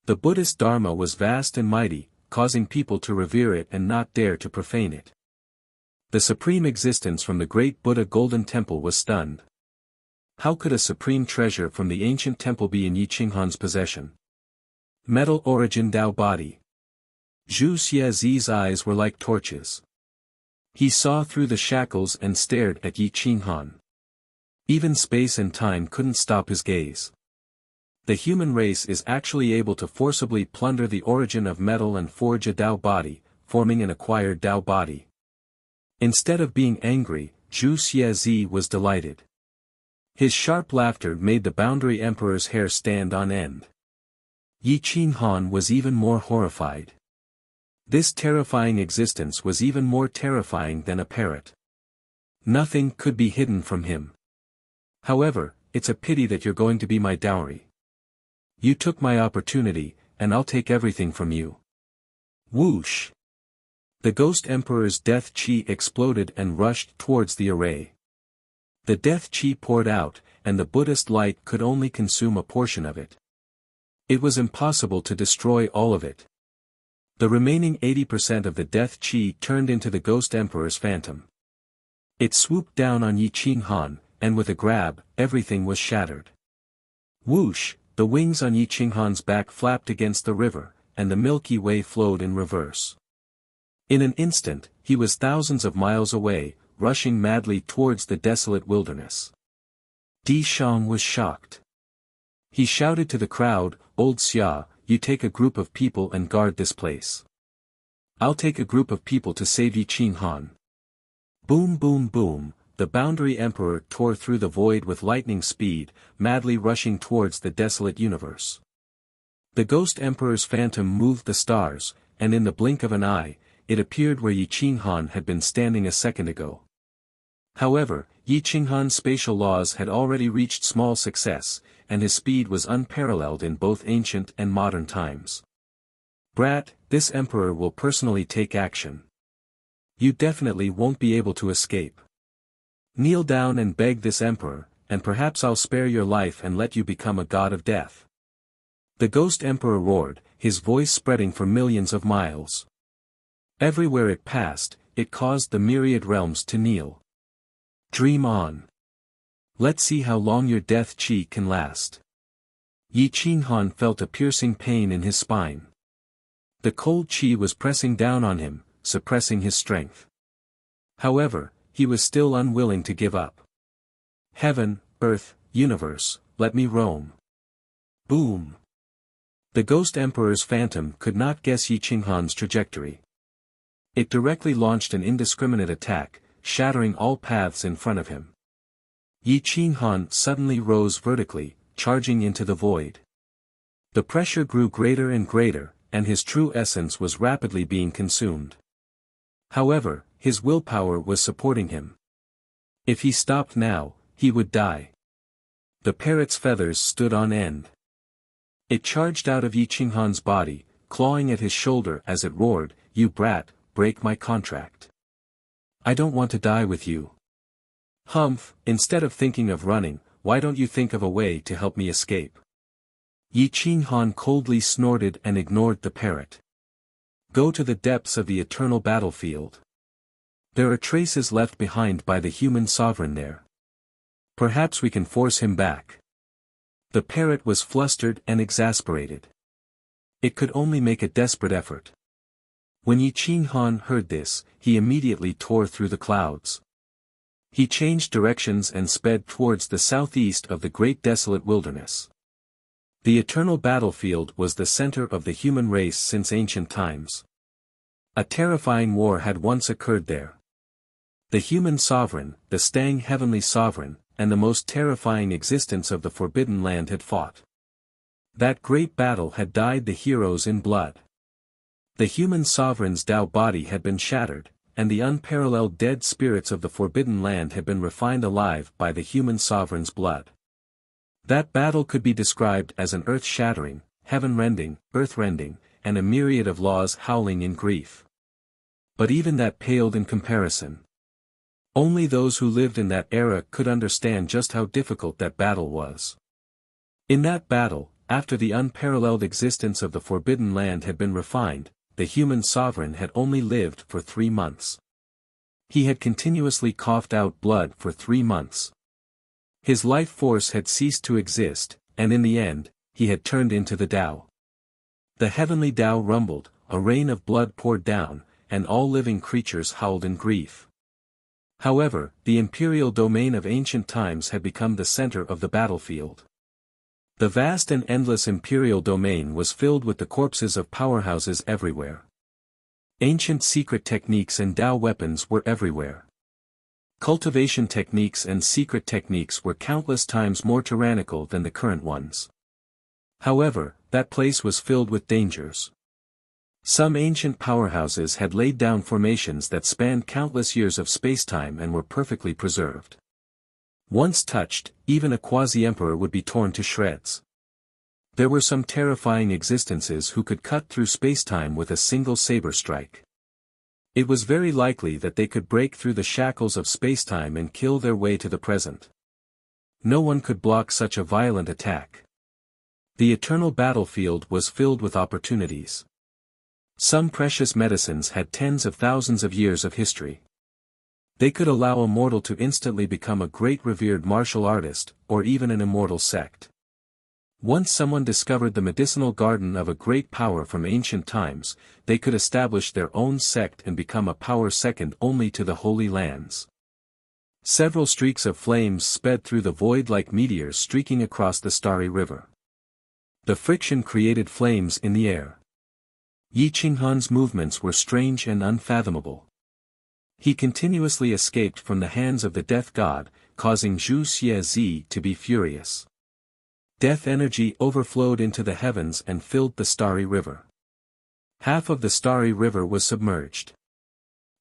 The Buddhist Dharma was vast and mighty, causing people to revere it and not dare to profane it. The supreme existence from the great Buddha Golden Temple was stunned. How could a supreme treasure from the ancient temple be in Yi Qinghan's possession? Metal origin Tao body. Zhu Xiazi's eyes were like torches. He saw through the shackles and stared at Yi Qinghan. Even space and time couldn't stop his gaze. The human race is actually able to forcibly plunder the origin of metal and forge a Tao body, forming an acquired Tao body. Instead of being angry, Zhu Xiazi was delighted. His sharp laughter made the boundary emperor's hair stand on end. Yi Qinghan was even more horrified. This terrifying existence was even more terrifying than a parrot. Nothing could be hidden from him. However, it's a pity that you're going to be my dowry. You took my opportunity, and I'll take everything from you. Whoosh! The Ghost Emperor's death chi exploded and rushed towards the array. The death chi poured out, and the Buddhist light could only consume a portion of it. It was impossible to destroy all of it. The remaining 80% of the death chi turned into the Ghost Emperor's phantom. It swooped down on Yi Qinghan, and with a grab, everything was shattered. Whoosh! The wings on Yi Qinghan's back flapped against the river, and the Milky Way flowed in reverse. In an instant, he was thousands of miles away, rushing madly towards the desolate wilderness. Di Shang was shocked. He shouted to the crowd, "Old Xia, you take a group of people and guard this place. I'll take a group of people to save Yi Qinghan." Boom boom boom, the boundary emperor tore through the void with lightning speed, madly rushing towards the desolate universe. The Ghost Emperor's phantom moved the stars, and in the blink of an eye, it appeared where Yi Qinghan had been standing a second ago. However, Yi Qinghan's spatial laws had already reached small success, and his speed was unparalleled in both ancient and modern times. Brat, this emperor will personally take action. You definitely won't be able to escape. Kneel down and beg this emperor, and perhaps I'll spare your life and let you become a god of death. The Ghost Emperor roared, his voice spreading for millions of miles. Everywhere it passed, it caused the myriad realms to kneel. Dream on. Let's see how long your death chi can last. Yi Qinghan felt a piercing pain in his spine. The cold chi was pressing down on him, suppressing his strength. However, he was still unwilling to give up. Heaven, earth, universe, let me roam. Boom. The Ghost Emperor's phantom could not guess Yi Qinghan's trajectory. It directly launched an indiscriminate attack, shattering all paths in front of him. Yi Qinghan suddenly rose vertically, charging into the void. The pressure grew greater and greater, and his true essence was rapidly being consumed. However, his willpower was supporting him. If he stopped now, he would die. The parrot's feathers stood on end. It charged out of Yi Qinghan's body, clawing at his shoulder as it roared, "You brat, break my contract. I don't want to die with you. Humph, instead of thinking of running, why don't you think of a way to help me escape?" Yi Qinghan coldly snorted and ignored the parrot. "Go to the depths of the eternal battlefield. There are traces left behind by the human sovereign there. Perhaps we can force him back." The parrot was flustered and exasperated. It could only make a desperate effort. When Yi Qinghan heard this, he immediately tore through the clouds. He changed directions and sped towards the southeast of the great desolate wilderness. The eternal battlefield was the center of the human race since ancient times. A terrifying war had once occurred there. The human sovereign, the staying heavenly sovereign, and the most terrifying existence of the Forbidden Land had fought. That great battle had dyed the heroes in blood. The human sovereign's Tao body had been shattered, and the unparalleled dead spirits of the Forbidden Land had been refined alive by the human sovereign's blood. That battle could be described as an earth-shattering, heaven-rending, earth-rending, and a myriad of laws howling in grief. But even that paled in comparison. Only those who lived in that era could understand just how difficult that battle was. In that battle, after the unparalleled existence of the Forbidden Land had been refined, the human sovereign had only lived for 3 months. He had continuously coughed out blood for 3 months. His life force had ceased to exist, and in the end, he had turned into the Tao. The heavenly Tao rumbled, a rain of blood poured down, and all living creatures howled in grief. However, the imperial domain of ancient times had become the center of the battlefield. The vast and endless imperial domain was filled with the corpses of powerhouses everywhere. Ancient secret techniques and Tao weapons were everywhere. Cultivation techniques and secret techniques were countless times more tyrannical than the current ones. However, that place was filled with dangers. Some ancient powerhouses had laid down formations that spanned countless years of spacetime and were perfectly preserved. Once touched, even a quasi-emperor would be torn to shreds. There were some terrifying existences who could cut through spacetime with a single saber strike. It was very likely that they could break through the shackles of spacetime and kill their way to the present. No one could block such a violent attack. The eternal battlefield was filled with opportunities. Some precious medicines had tens of thousands of years of history. They could allow a mortal to instantly become a great revered martial artist, or even an immortal sect. Once someone discovered the medicinal garden of a great power from ancient times, they could establish their own sect and become a power second only to the Holy Lands. Several streaks of flames sped through the void like meteors streaking across the starry river. The friction created flames in the air. Yi Qinghan's movements were strange and unfathomable. He continuously escaped from the hands of the death god, causing Zhu Xie to be furious. Death energy overflowed into the heavens and filled the starry river. Half of the starry river was submerged.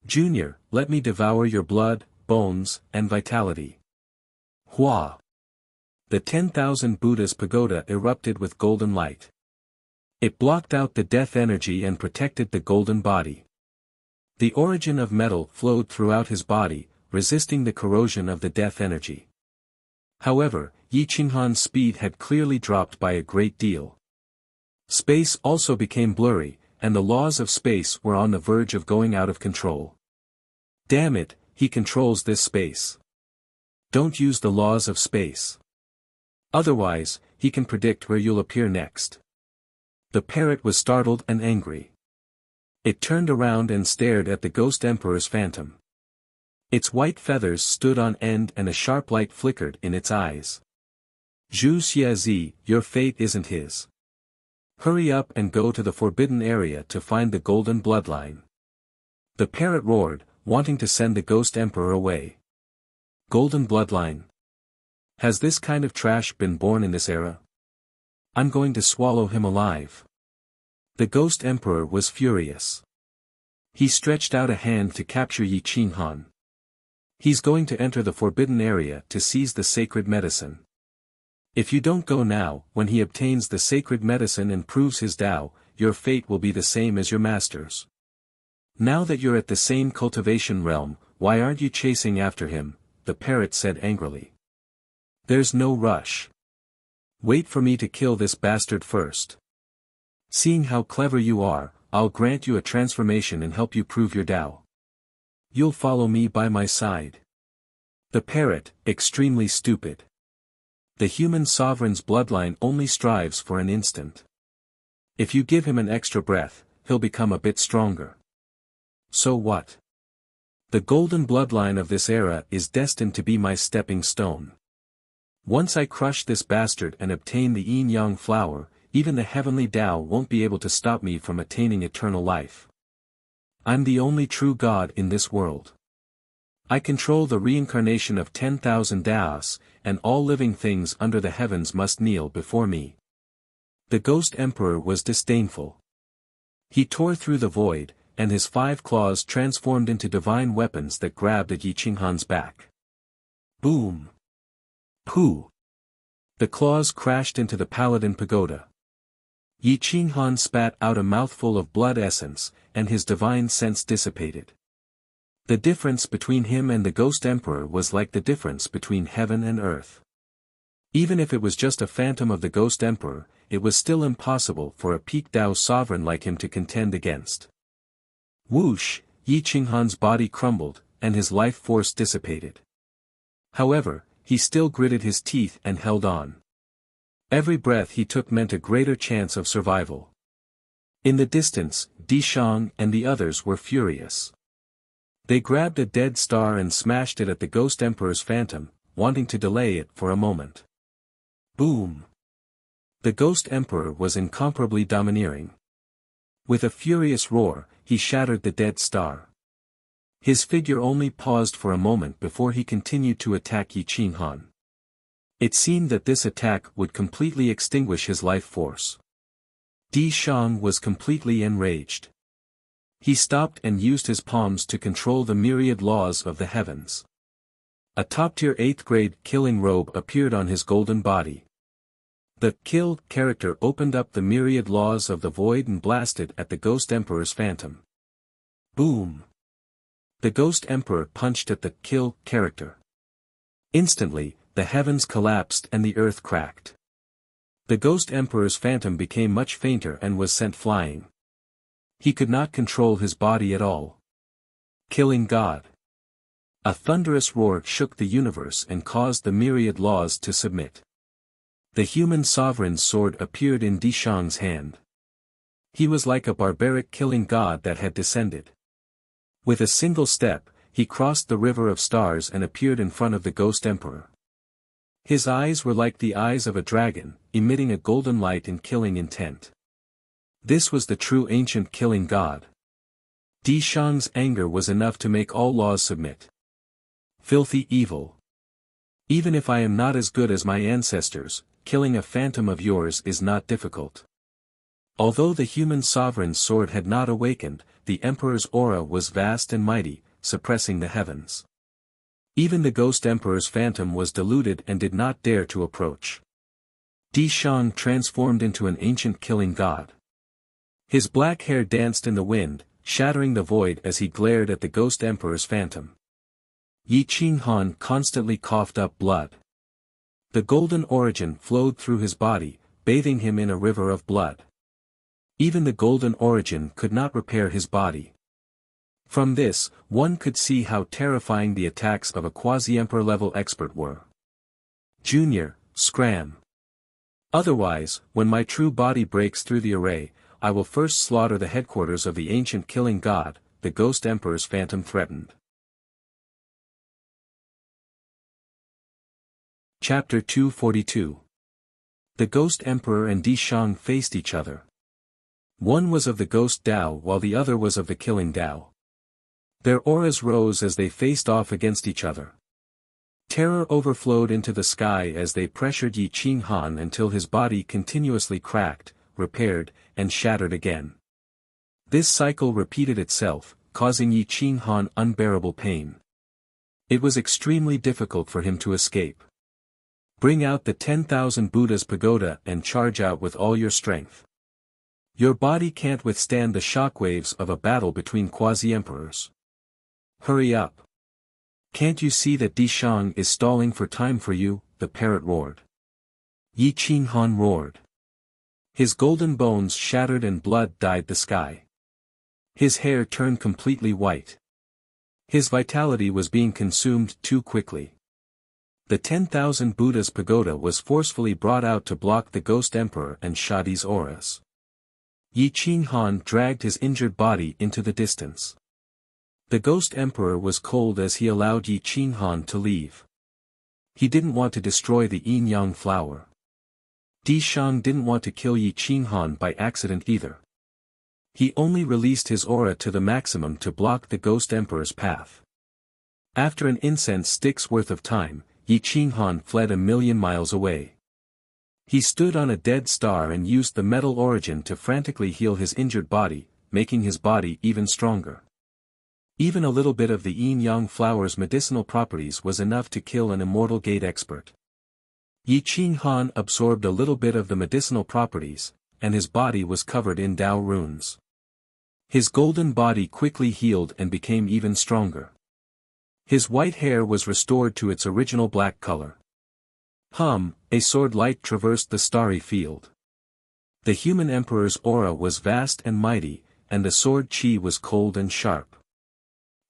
"Junior, let me devour your blood, bones, and vitality." Hua! The 10,000 Buddha's pagoda erupted with golden light. It blocked out the death energy and protected the golden body. The origin of metal flowed throughout his body, resisting the corrosion of the death energy. However, Yi Qinghan's speed had clearly dropped by a great deal. Space also became blurry, and the laws of space were on the verge of going out of control. Damn it, he controls this space. Don't use the laws of space. Otherwise, he can predict where you'll appear next. The parrot was startled and angry. It turned around and stared at the Ghost Emperor's phantom. Its white feathers stood on end and a sharp light flickered in its eyes. "Zhu Xie, your fate isn't his. Hurry up and go to the forbidden area to find the golden bloodline." The parrot roared, wanting to send the Ghost Emperor away. Golden bloodline? Has this kind of trash been born in this era? I'm going to swallow him alive. The Ghost Emperor was furious. He stretched out a hand to capture Yi Qinghan. He's going to enter the forbidden area to seize the sacred medicine. If you don't go now, when he obtains the sacred medicine and proves his Tao, your fate will be the same as your master's. Now that you're at the same cultivation realm, why aren't you chasing after him? The parrot said angrily. There's no rush. Wait for me to kill this bastard first. Seeing how clever you are, I'll grant you a transformation and help you prove your Tao. You'll follow me by my side. The parrot, extremely stupid. The human sovereign's bloodline only strives for an instant. If you give him an extra breath, he'll become a bit stronger. So what? The golden bloodline of this era is destined to be my stepping stone. Once I crush this bastard and obtain the yin-yang flower, even the heavenly Tao won't be able to stop me from attaining eternal life. I'm the only true God in this world. I control the reincarnation of 10,000 Taos, and all living things under the heavens must kneel before me. The Ghost Emperor was disdainful. He tore through the void, and his 5 claws transformed into divine weapons that grabbed at Yi Qinghan's back. Boom! Pooh! The claws crashed into the Paladin Pagoda. Yi Qinghan spat out a mouthful of blood essence, and his divine sense dissipated. The difference between him and the Ghost Emperor was like the difference between heaven and earth. Even if it was just a phantom of the Ghost Emperor, it was still impossible for a peak Tao sovereign like him to contend against. Whoosh, Yi Qinghan's body crumbled, and his life force dissipated. However, he still gritted his teeth and held on. Every breath he took meant a greater chance of survival. In the distance, Di Shang and the others were furious. They grabbed a dead star and smashed it at the Ghost Emperor's phantom, wanting to delay it for a moment. Boom! The Ghost Emperor was incomparably domineering. With a furious roar, he shattered the dead star. His figure only paused for a moment before he continued to attack Yi Qinghan. It seemed that this attack would completely extinguish his life force. Di Shang was completely enraged. He stopped and used his palms to control the myriad laws of the heavens. A top-tier 8th-grade killing robe appeared on his golden body. The Kill character opened up the myriad laws of the void and blasted at the Ghost Emperor's phantom. Boom! The Ghost Emperor punched at the Kill character. Instantly, the heavens collapsed and the earth cracked. The Ghost Emperor's phantom became much fainter and was sent flying. He could not control his body at all. Killing God. A thunderous roar shook the universe and caused the myriad laws to submit. The human sovereign's sword appeared in Di Shang's hand. He was like a barbaric killing god that had descended. With a single step, he crossed the river of stars and appeared in front of the Ghost Emperor. His eyes were like the eyes of a dragon, emitting a golden light in killing intent. This was the true ancient killing god. Di Shang's anger was enough to make all laws submit. Filthy evil. Even if I am not as good as my ancestors, killing a phantom of yours is not difficult. Although the human sovereign's sword had not awakened, the emperor's aura was vast and mighty, suppressing the heavens. Even the Ghost Emperor's phantom was deluded and did not dare to approach. Di Shang transformed into an ancient killing god. His black hair danced in the wind, shattering the void as he glared at the Ghost Emperor's phantom. Yi Qinghan constantly coughed up blood. The golden origin flowed through his body, bathing him in a river of blood. Even the golden origin could not repair his body. From this, one could see how terrifying the attacks of a quasi-emperor level expert were. Junior, scram. Otherwise, when my true body breaks through the array, I will first slaughter the headquarters of the ancient killing god, the Ghost Emperor's phantom threatened. Chapter 242. The Ghost Emperor and Di Shang faced each other. One was of the Ghost Tao while the other was of the Killing Tao. Their auras rose as they faced off against each other. Terror overflowed into the sky as they pressured Yi Qinghan until his body continuously cracked, repaired, and shattered again. This cycle repeated itself, causing Yi Qinghan unbearable pain. It was extremely difficult for him to escape. Bring out the 10,000 Buddha's pagoda and charge out with all your strength. Your body can't withstand the shockwaves of a battle between quasi-emperors. Hurry up. Can't you see that Di Shang is stalling for time for you? The parrot roared. Yi Qinghan roared. His golden bones shattered and blood dyed the sky. His hair turned completely white. His vitality was being consumed too quickly. The 10,000 Buddha's pagoda was forcefully brought out to block the Ghost Emperor and Shadi's auras. Yi Qinghan dragged his injured body into the distance. The Ghost Emperor was cold as he allowed Yi Qinghan to leave. He didn't want to destroy the yin-yang flower. Di Shang didn't want to kill Yi Qinghan by accident either. He only released his aura to the maximum to block the Ghost Emperor's path. After an incense stick's worth of time, Yi Qinghan fled 1,000,000 miles away. He stood on a dead star and used the metal origin to frantically heal his injured body, making his body even stronger. Even a little bit of the yin-yang flower's medicinal properties was enough to kill an immortal gate expert. Yi Qinghan absorbed a little bit of the medicinal properties, and his body was covered in Dao runes. His golden body quickly healed and became even stronger. His white hair was restored to its original black color. A sword light traversed the starry field. The human emperor's aura was vast and mighty, and the sword chi was cold and sharp.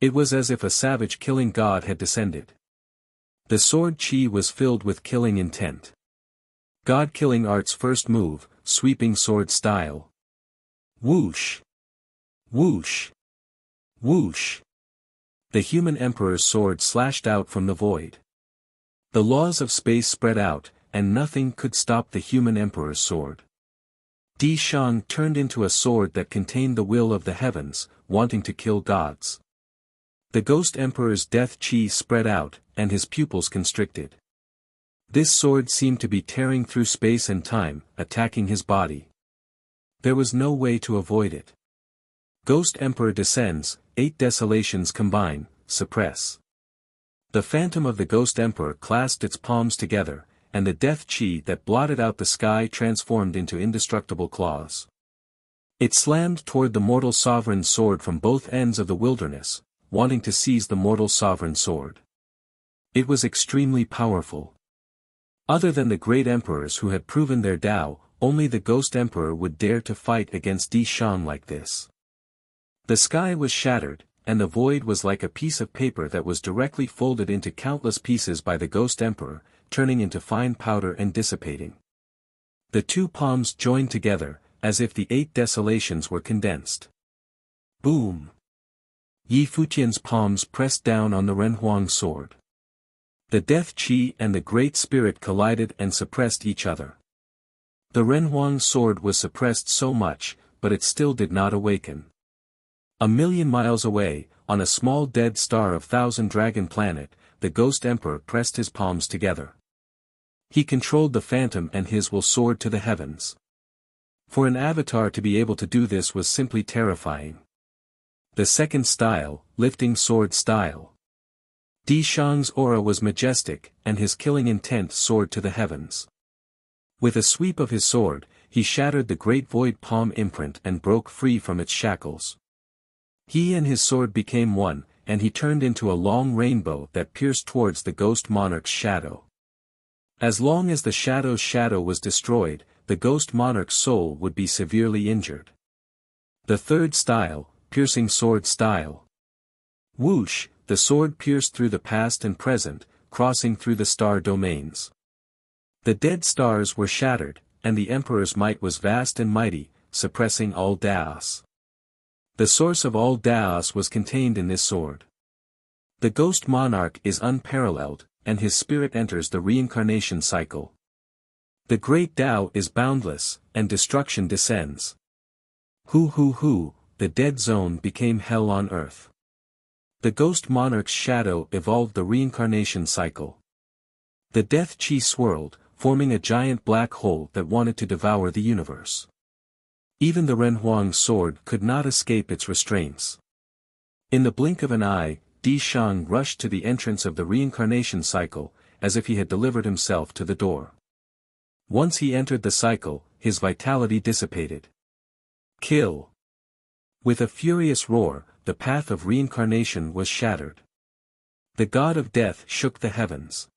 It was as if a savage killing god had descended. The sword chi was filled with killing intent. God-killing art's first move, sweeping sword style. Whoosh! Whoosh! Whoosh! The human emperor's sword slashed out from the void. The laws of space spread out, and nothing could stop the human emperor's sword. Di Shang turned into a sword that contained the will of the heavens, wanting to kill gods. The Ghost Emperor's death chi spread out, and his pupils constricted. This sword seemed to be tearing through space and time, attacking his body. There was no way to avoid it. Ghost Emperor descends, 8 desolations combine, suppress. The phantom of the Ghost Emperor clasped its palms together, and the death chi that blotted out the sky transformed into indestructible claws. It slammed toward the mortal sovereign's sword from both ends of the wilderness, wanting to seize the mortal sovereign's sword. It was extremely powerful. Other than the great emperors who had proven their Tao, only the Ghost Emperor would dare to fight against Di Shang like this. The sky was shattered, and the void was like a piece of paper that was directly folded into countless pieces by the Ghost Emperor, turning into fine powder and dissipating. The two palms joined together, as if the 8 desolations were condensed. Boom! Yi Futian's palms pressed down on the Renhuang sword. The death chi and the Great Spirit collided and suppressed each other. The Renhuang sword was suppressed so much, but it still did not awaken. 1,000,000 miles away, on a small dead star of Thousand Dragon Planet, the Ghost Emperor pressed his palms together. He controlled the phantom and his will soared to the heavens. For an avatar to be able to do this was simply terrifying. The second style, lifting sword style. Di Shang's aura was majestic, and his killing intent soared to the heavens. With a sweep of his sword, he shattered the great void palm imprint and broke free from its shackles. He and his sword became one, and he turned into a long rainbow that pierced towards the ghost monarch's shadow. As long as the shadow's shadow was destroyed, the ghost monarch's soul would be severely injured. The third style, piercing sword style. Whoosh, the sword pierced through the past and present, crossing through the star domains. The dead stars were shattered, and the emperor's might was vast and mighty, suppressing all Daos. The source of all Daos was contained in this sword. The ghost monarch is unparalleled, and his spirit enters the reincarnation cycle. The great Tao is boundless, and destruction descends. The dead zone became hell on earth. The ghost monarch's shadow evolved the reincarnation cycle. The death chi swirled, forming a giant black hole that wanted to devour the universe. Even the Renhuang's sword could not escape its restraints. In the blink of an eye, Di Shang rushed to the entrance of the reincarnation cycle, as if he had delivered himself to the door. Once he entered the cycle, his vitality dissipated. Kill! With a furious roar, the path of reincarnation was shattered. The god of death shook the heavens.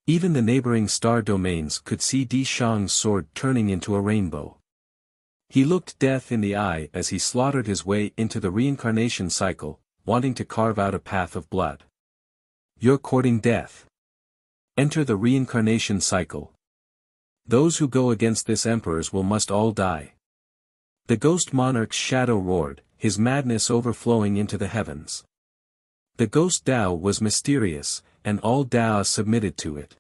Even the neighboring star domains could see Di Shang's sword turning into a rainbow. He looked death in the eye as he slaughtered his way into the reincarnation cycle, wanting to carve out a path of blood. You're courting death. Enter the reincarnation cycle. Those who go against this emperor's will must all die. The ghost monarch's shadow roared, his madness overflowing into the heavens. The ghost Tao was mysterious, and all Tao submitted to it.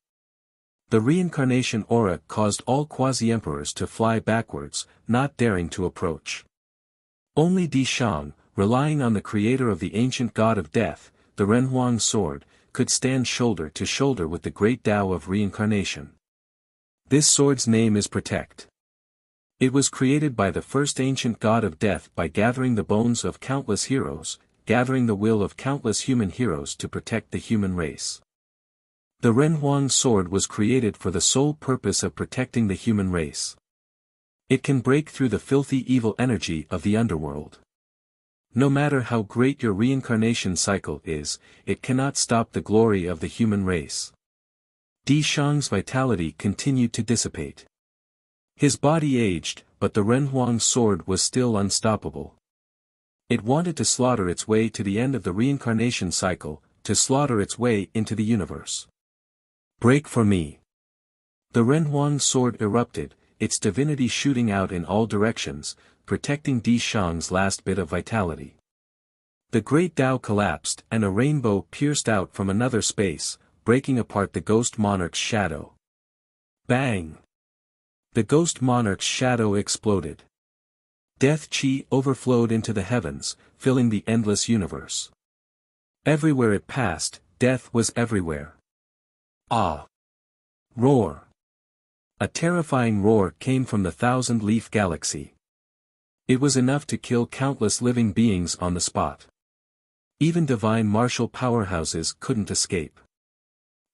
The reincarnation aura caused all quasi-emperors to fly backwards, not daring to approach. Only Di Shang, relying on the creator of the ancient god of death, the Renhuang sword, could stand shoulder to shoulder with the great Tao of reincarnation. This sword's name is Protect. It was created by the first ancient god of death by gathering the bones of countless heroes, gathering the will of countless human heroes to protect the human race. The Renhuang sword was created for the sole purpose of protecting the human race. It can break through the filthy evil energy of the underworld. No matter how great your reincarnation cycle is, it cannot stop the glory of the human race. Di Shang's vitality continued to dissipate. His body aged, but the Renhuang sword was still unstoppable. It wanted to slaughter its way to the end of the reincarnation cycle, to slaughter its way into the universe. Break for me! The Renhuang sword erupted, its divinity shooting out in all directions, protecting Di Shang's last bit of vitality. The great Tao collapsed and a rainbow pierced out from another space, breaking apart the ghost monarch's shadow. Bang! The ghost monarch's shadow exploded. Death chi overflowed into the heavens, filling the endless universe. Everywhere it passed, death was everywhere. Ah! Roar! A terrifying roar came from the thousand-leaf galaxy. It was enough to kill countless living beings on the spot. Even divine martial powerhouses couldn't escape.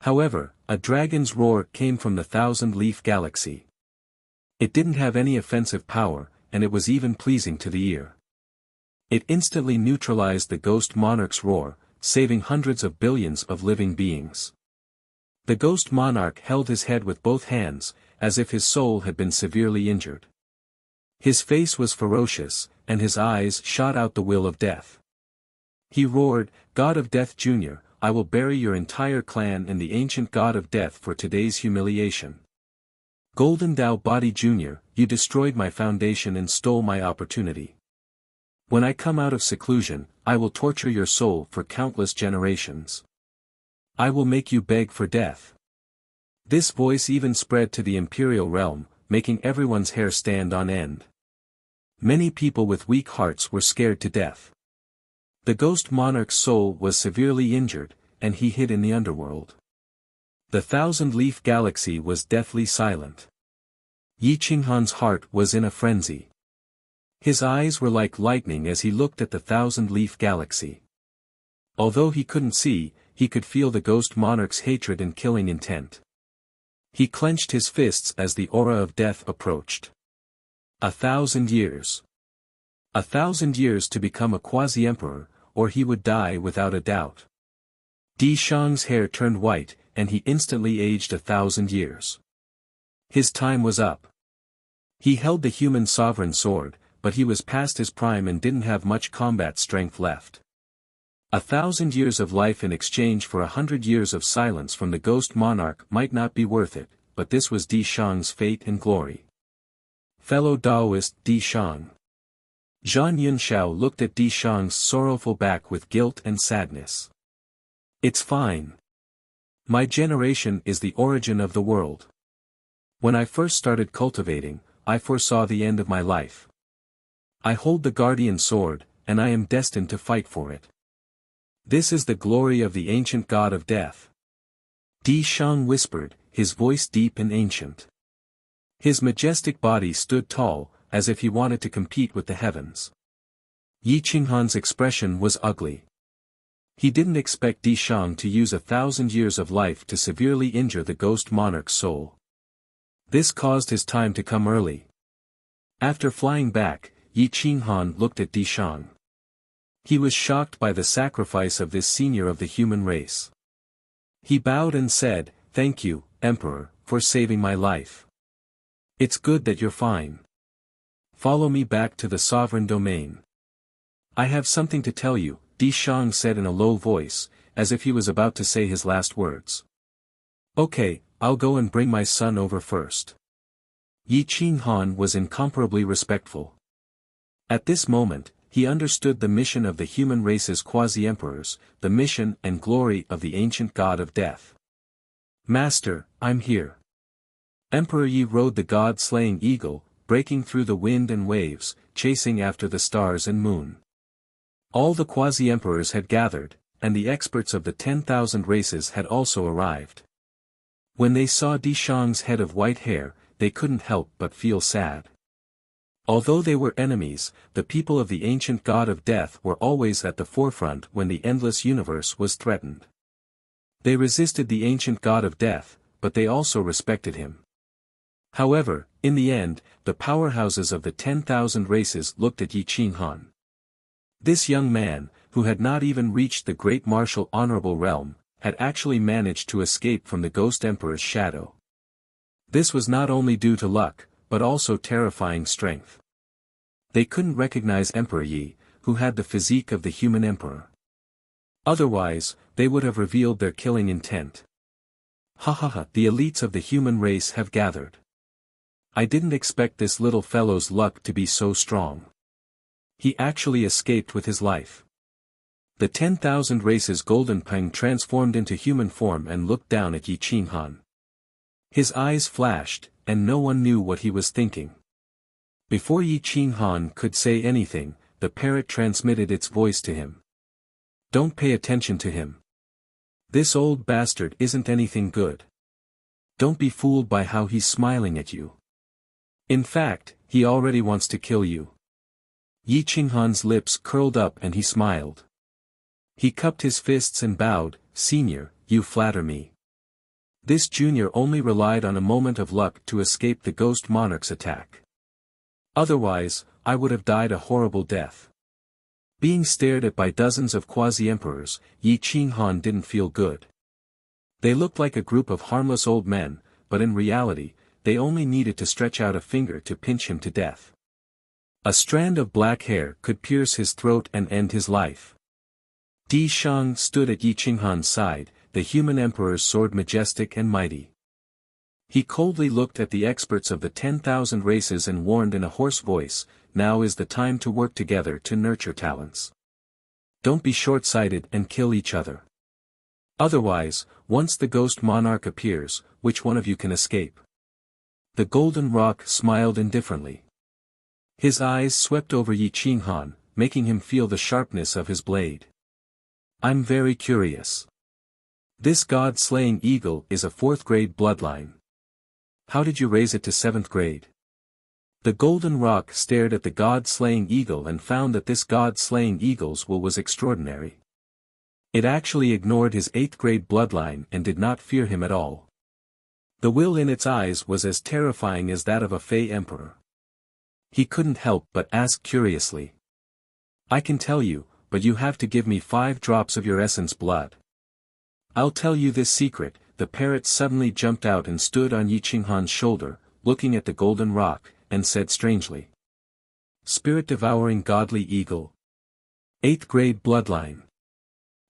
However, a dragon's roar came from the thousand-leaf galaxy. It didn't have any offensive power, and it was even pleasing to the ear. It instantly neutralized the ghost monarch's roar, saving hundreds of billions of living beings. The ghost monarch held his head with both hands, as if his soul had been severely injured. His face was ferocious, and his eyes shot out the will of death. He roared, "God of Death Jr., I will bury your entire clan in the ancient God of Death for today's humiliation. Golden Tao Body Jr., you destroyed my foundation and stole my opportunity. When I come out of seclusion, I will torture your soul for countless generations. I will make you beg for death." This voice even spread to the imperial realm, making everyone's hair stand on end. Many people with weak hearts were scared to death. The ghost monarch's soul was severely injured, and he hid in the underworld. The thousand-leaf galaxy was deathly silent. Yi Qinghan's heart was in a frenzy. His eyes were like lightning as he looked at the thousand-leaf galaxy. Although he couldn't see, he could feel the ghost monarch's hatred and killing intent. He clenched his fists as the aura of death approached. 1,000 years. 1,000 years to become a quasi-emperor, or he would die without a doubt. Di Shang's hair turned white, and he instantly aged 1,000 years. His time was up. He held the human sovereign sword, but he was past his prime and didn't have much combat strength left. 1,000 years of life in exchange for 100 years of silence from the ghost monarch might not be worth it, but this was Di Shang's fate and glory. Fellow Taoist Di Shang. Zhan Yunxiao looked at Di Shang's sorrowful back with guilt and sadness. It's fine. My generation is the origin of the world. When I first started cultivating, I foresaw the end of my life. I hold the guardian sword, and I am destined to fight for it. This is the glory of the ancient god of death. Di Shang whispered, his voice deep and ancient. His majestic body stood tall, as if he wanted to compete with the heavens. Yi Qinghan's expression was ugly. He didn't expect Di Shang to use 1,000 years of life to severely injure the ghost monarch's soul. This caused his time to come early. After flying back, Yi Qinghan looked at Di Shang. He was shocked by the sacrifice of this senior of the human race. He bowed and said, "Thank you, Emperor, for saving my life. It's good that you're fine. Follow me back to the sovereign domain. I have something to tell you," Di Shang said in a low voice, as if he was about to say his last words. "Okay, I'll go and bring my son over first." Yi Qinghan was incomparably respectful. At this moment, he understood the mission of the human race's quasi-emperors, the mission and glory of the ancient god of death. "Master, I'm here." Emperor Yi rode the god-slaying eagle, breaking through the wind and waves, chasing after the stars and moon. All the quasi-emperors had gathered, and the experts of the 10,000 races had also arrived. When they saw Di Shang's head of white hair, they couldn't help but feel sad. Although they were enemies, the people of the ancient god of death were always at the forefront when the endless universe was threatened. They resisted the ancient god of death, but they also respected him. However, in the end, the powerhouses of the 10,000 races looked at Yi Qinghan. This young man, who had not even reached the great martial honorable realm, had actually managed to escape from the Ghost Emperor's shadow. This was not only due to luck, but also terrifying strength. They couldn't recognize Emperor Yi, who had the physique of the human emperor. Otherwise, they would have revealed their killing intent. "Ha ha ha, the elites of the human race have gathered. I didn't expect this little fellow's luck to be so strong. He actually escaped with his life." The 10,000 races Golden Peng transformed into human form and looked down at Yi Qinghan. His eyes flashed, and no one knew what he was thinking. Before Yi Qinghan could say anything, the parrot transmitted its voice to him. "Don't pay attention to him. This old bastard isn't anything good. Don't be fooled by how he's smiling at you. In fact, he already wants to kill you." Yi Qinghan's lips curled up and he smiled. He cupped his fists and bowed, "Senior, you flatter me. This junior only relied on a moment of luck to escape the ghost monarch's attack. Otherwise, I would have died a horrible death." Being stared at by dozens of quasi-emperors, Yi Qinghan didn't feel good. They looked like a group of harmless old men, but in reality, they only needed to stretch out a finger to pinch him to death. A strand of black hair could pierce his throat and end his life. Di Shang stood at Yi Qinghan's side, the human emperor's sword majestic and mighty. He coldly looked at the experts of the 10,000 races and warned in a hoarse voice, "Now is the time to work together to nurture talents. Don't be short-sighted and kill each other. Otherwise, once the ghost monarch appears, which one of you can escape?" The golden rock smiled indifferently. His eyes swept over Yi Qinghan, making him feel the sharpness of his blade. "I'm very curious. This god-slaying eagle is a 4th grade bloodline. How did you raise it to 7th grade? The golden rock stared at the god-slaying eagle and found that this god-slaying eagle's will was extraordinary. It actually ignored his 8th grade bloodline and did not fear him at all. The will in its eyes was as terrifying as that of a Fey emperor. He couldn't help but ask curiously. "I can tell you, but you have to give me 5 drops of your essence blood." "I'll tell you this secret." The parrot suddenly jumped out and stood on Yi Qinghan's shoulder, looking at the golden rock, and said strangely. "Spirit-devouring godly eagle. 8th grade bloodline.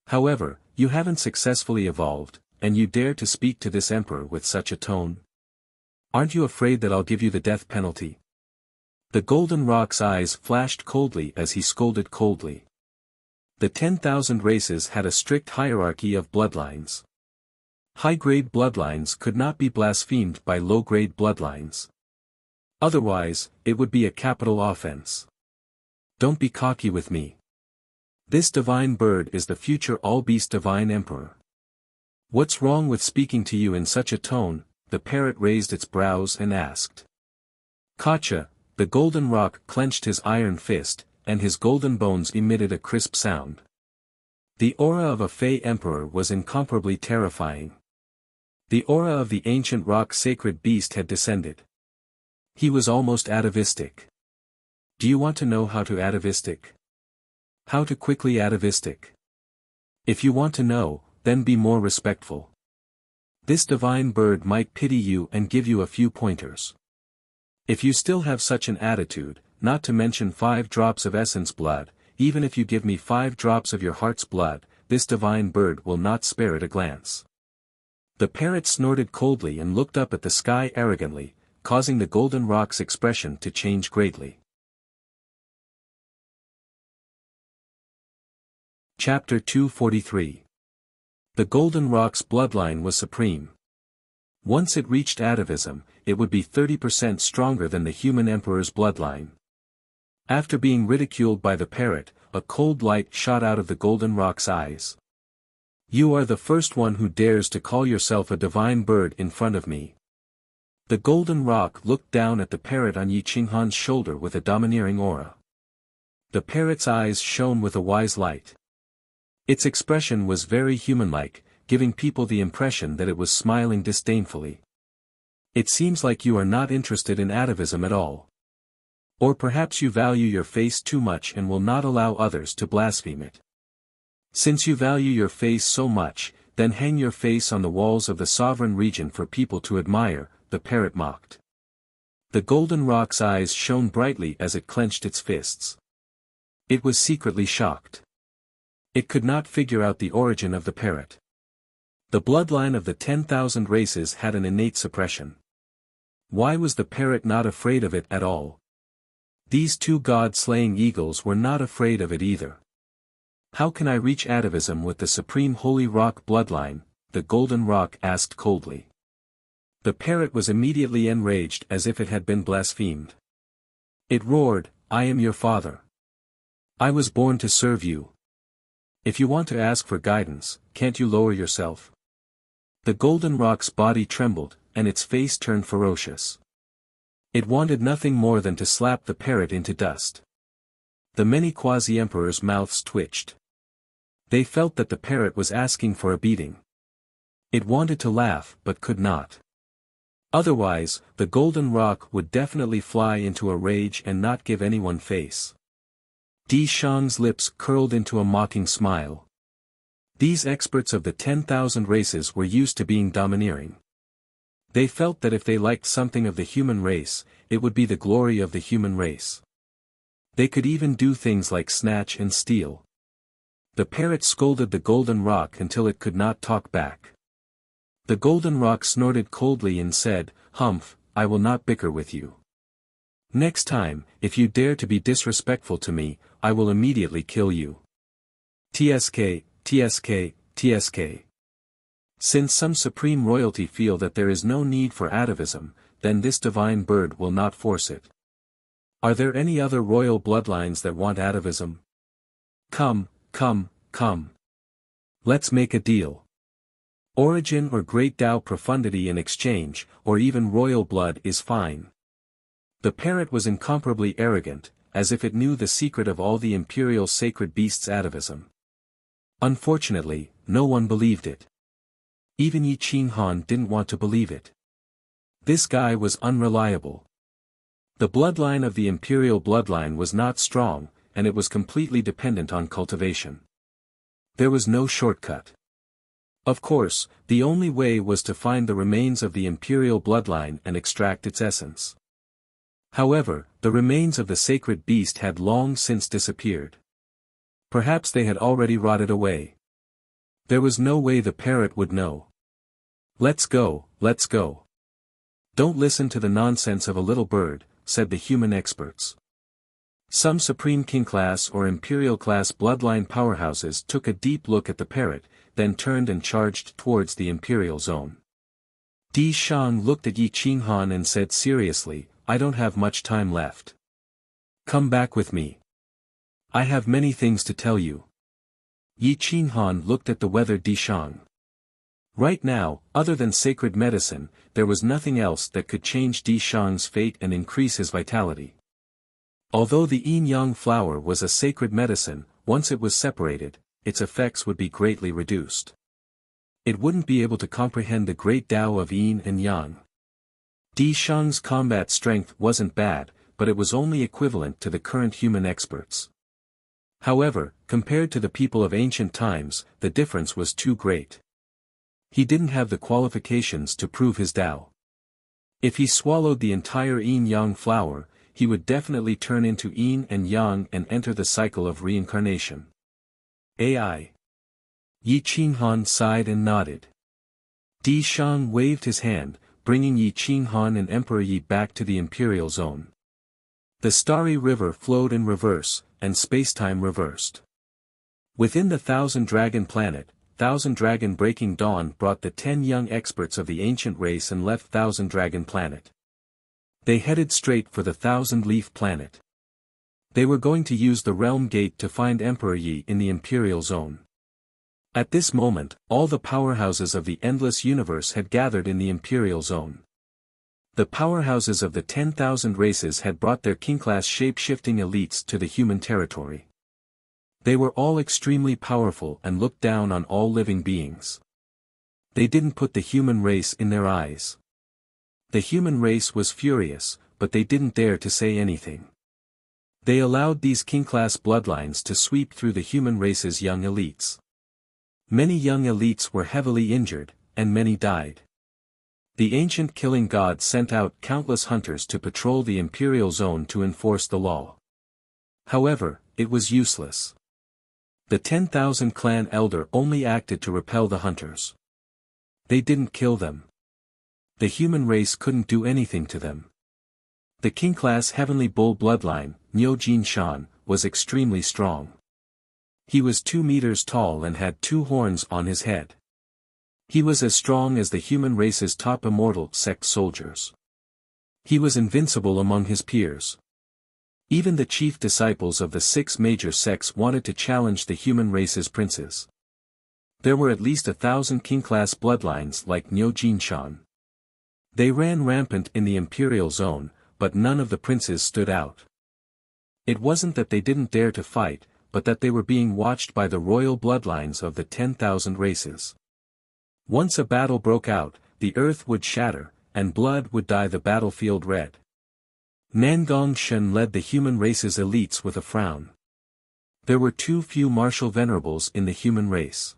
However, you haven't successfully evolved, and you dare to speak to this emperor with such a tone? Aren't you afraid that I'll give you the death penalty?" The golden rock's eyes flashed coldly as he scolded coldly. The 10,000 races had a strict hierarchy of bloodlines. High-grade bloodlines could not be blasphemed by low-grade bloodlines. Otherwise, it would be a capital offense. "Don't be cocky with me. This divine bird is the future all-beast divine emperor. What's wrong with speaking to you in such a tone?" The parrot raised its brows and asked. "Gotcha, the golden rock clenched his iron fist, and his golden bones emitted a crisp sound. The aura of a Fey Emperor was incomparably terrifying. The aura of the ancient rock sacred beast had descended. He was almost atavistic. Do you want to know how to atavistic? How to quickly atavistic? If you want to know, then be more respectful. This divine bird might pity you and give you a few pointers. If you still have such an attitude, not to mention 5 drops of essence blood, even if you give me 5 drops of your heart's blood, this divine bird will not spare it a glance. The parrot snorted coldly and looked up at the sky arrogantly, causing the golden rock's expression to change greatly. Chapter 243. The golden rock's bloodline was supreme. Once it reached atavism, it would be 30% stronger than the human emperor's bloodline. After being ridiculed by the parrot, a cold light shot out of the golden rock's eyes. You are the first one who dares to call yourself a divine bird in front of me. The golden rock looked down at the parrot on Yi Qinghan's shoulder with a domineering aura. The parrot's eyes shone with a wise light. Its expression was very human-like, giving people the impression that it was smiling disdainfully. It seems like you are not interested in atavism at all. Or perhaps you value your face too much and will not allow others to blaspheme it. Since you value your face so much, then hang your face on the walls of the sovereign region for people to admire, the parrot mocked. The golden rock's eyes shone brightly as it clenched its fists. It was secretly shocked. It could not figure out the origin of the parrot. The bloodline of the 10,000 races had an innate suppression. Why was the parrot not afraid of it at all? These 2 god-slaying eagles were not afraid of it either. How can I reach atavism with the supreme holy rock bloodline? The golden rock asked coldly. The parrot was immediately enraged as if it had been blasphemed. It roared, I am your father. I was born to serve you. If you want to ask for guidance, can't you lower yourself? The golden rock's body trembled, and its face turned ferocious. It wanted nothing more than to slap the parrot into dust. The many quasi-emperors' mouths twitched. They felt that the parrot was asking for a beating. It wanted to laugh but could not. Otherwise, the golden rock would definitely fly into a rage and not give anyone face. Di Shang's lips curled into a mocking smile. These experts of the 10,000 races were used to being domineering. They felt that if they liked something of the human race, it would be the glory of the human race. They could even do things like snatch and steal. The parrot scolded the golden rock until it could not talk back. The golden rock snorted coldly and said, Humph, I will not bicker with you. Next time, if you dare to be disrespectful to me, I will immediately kill you. TSK, TSK, TSK. Since some supreme royalty feel that there is no need for atavism, then this divine bird will not force it. Are there any other royal bloodlines that want atavism? Come, come, come. Let's make a deal. Origin or great Tao profundity in exchange, or even royal blood is fine. The parrot was incomparably arrogant, as if it knew the secret of all the imperial sacred beasts' atavism. Unfortunately, no one believed it. Even Yi Qinghan didn't want to believe it. This guy was unreliable. The bloodline of the imperial bloodline was not strong, and it was completely dependent on cultivation. There was no shortcut. Of course, the only way was to find the remains of the imperial bloodline and extract its essence. However, the remains of the sacred beast had long since disappeared. Perhaps they had already rotted away. There was no way the parrot would know. Let's go, let's go. Don't listen to the nonsense of a little bird, said the human experts. Some Supreme King class or Imperial class bloodline powerhouses took a deep look at the parrot, then turned and charged towards the Imperial zone. Di Shang looked at Yi Qinghan and said seriously, I don't have much time left. Come back with me. I have many things to tell you. Yi Qinghan looked at the weathered Di Shang. Right now, other than sacred medicine, there was nothing else that could change Di Shang's fate and increase his vitality. Although the yin-yang flower was a sacred medicine, once it was separated, its effects would be greatly reduced. It wouldn't be able to comprehend the great Tao of yin and yang. Di Shang's combat strength wasn't bad, but it was only equivalent to the current human experts. However, compared to the people of ancient times, the difference was too great. He didn't have the qualifications to prove his Tao. If he swallowed the entire yin-yang flower, he would definitely turn into yin and yang and enter the cycle of reincarnation. AI. Yi Qinghan sighed and nodded. Di Shang waved his hand, bringing Yi Qinghan and Emperor Yi back to the Imperial Zone. The starry river flowed in reverse, and spacetime reversed. Within the Thousand Dragon planet, Thousand Dragon Breaking Dawn brought the 10 young experts of the ancient race and left Thousand Dragon planet. They headed straight for the Thousand Leaf planet. They were going to use the Realm Gate to find Emperor Yi in the Imperial Zone. At this moment, all the powerhouses of the Endless Universe had gathered in the Imperial Zone. The powerhouses of the 10,000 races had brought their king-class shape-shifting elites to the human territory. They were all extremely powerful and looked down on all living beings. They didn't put the human race in their eyes. The human race was furious, but they didn't dare to say anything. They allowed these king-class bloodlines to sweep through the human race's young elites. Many young elites were heavily injured, and many died. The ancient killing god sent out countless hunters to patrol the Imperial Zone to enforce the law. However, it was useless. The 10,000 clan elder only acted to repel the hunters. They didn't kill them. The human race couldn't do anything to them. The king-class heavenly bull bloodline, Niu Jinshan, was extremely strong. He was 2 meters tall and had 2 horns on his head. He was as strong as the human race's top immortal sect soldiers. He was invincible among his peers. Even the chief disciples of the 6 major sects wanted to challenge the human race's princes. There were at least 1,000 king-class bloodlines like Niu Jinshan. They ran rampant in the Imperial Zone, but none of the princes stood out. It wasn't that they didn't dare to fight, but that they were being watched by the royal bloodlines of the 10,000 races. Once a battle broke out, the earth would shatter, and blood would dye the battlefield red. Nangong Shen led the human race's elites with a frown. There were too few martial venerables in the human race.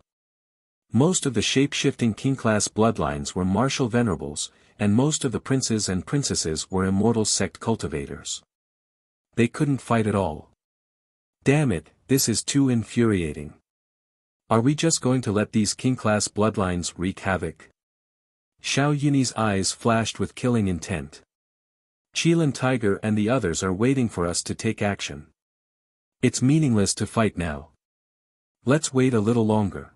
Most of the shape-shifting king-class bloodlines were martial venerables, and most of the princes and princesses were immortal sect cultivators. They couldn't fight at all. Damn it, this is too infuriating. Are we just going to let these king-class bloodlines wreak havoc? Xiao Yunyi's eyes flashed with killing intent. Qilin Tiger and the others are waiting for us to take action. It's meaningless to fight now. Let's wait a little longer.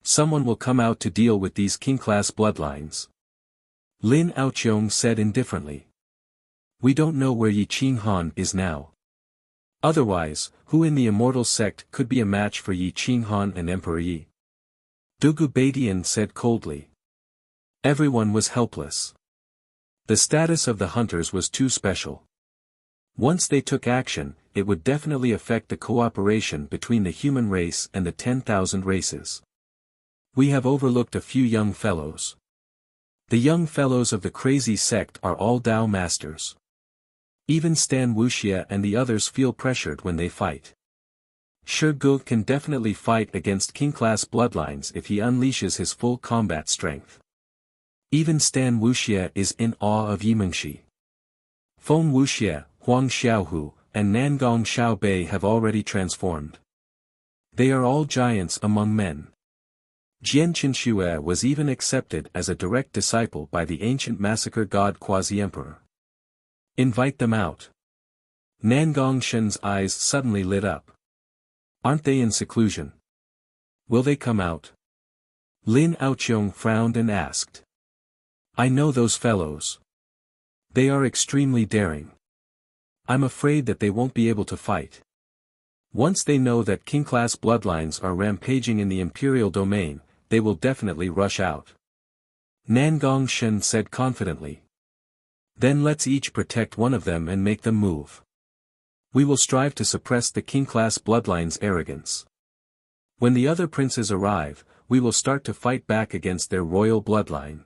Someone will come out to deal with these king-class bloodlines. Lin Aoqiong said indifferently. We don't know where Yi Qinghan is now. Otherwise, who in the immortal sect could be a match for Yi Qinghan and Emperor Yi? Dugu Badian said coldly. Everyone was helpless. The status of the hunters was too special. Once they took action, it would definitely affect the cooperation between the human race and the 10,000 races. We have overlooked a few young fellows. The young fellows of the crazy sect are all Dao masters. Even Stan Wuxia and the others feel pressured when they fight. Shi Gu can definitely fight against king-class bloodlines if he unleashes his full combat strength. Even Stan Wuxia is in awe of Yimengshi. Feng Wuxia, Huang Xiaohu, and Nangong Xiaobei have already transformed. They are all giants among men. Jian Qinxue was even accepted as a direct disciple by the ancient massacre god Quasi-Emperor. Invite them out. Nangong Shen's eyes suddenly lit up. Aren't they in seclusion? Will they come out? Lin Aoqiong frowned and asked. I know those fellows. They are extremely daring. I'm afraid that they won't be able to fight. Once they know that king-class bloodlines are rampaging in the imperial domain, they will definitely rush out. Nangong Shen said confidently. Then let's each protect one of them and make them move. We will strive to suppress the king-class bloodline's arrogance. When the other princes arrive, we will start to fight back against their royal bloodline.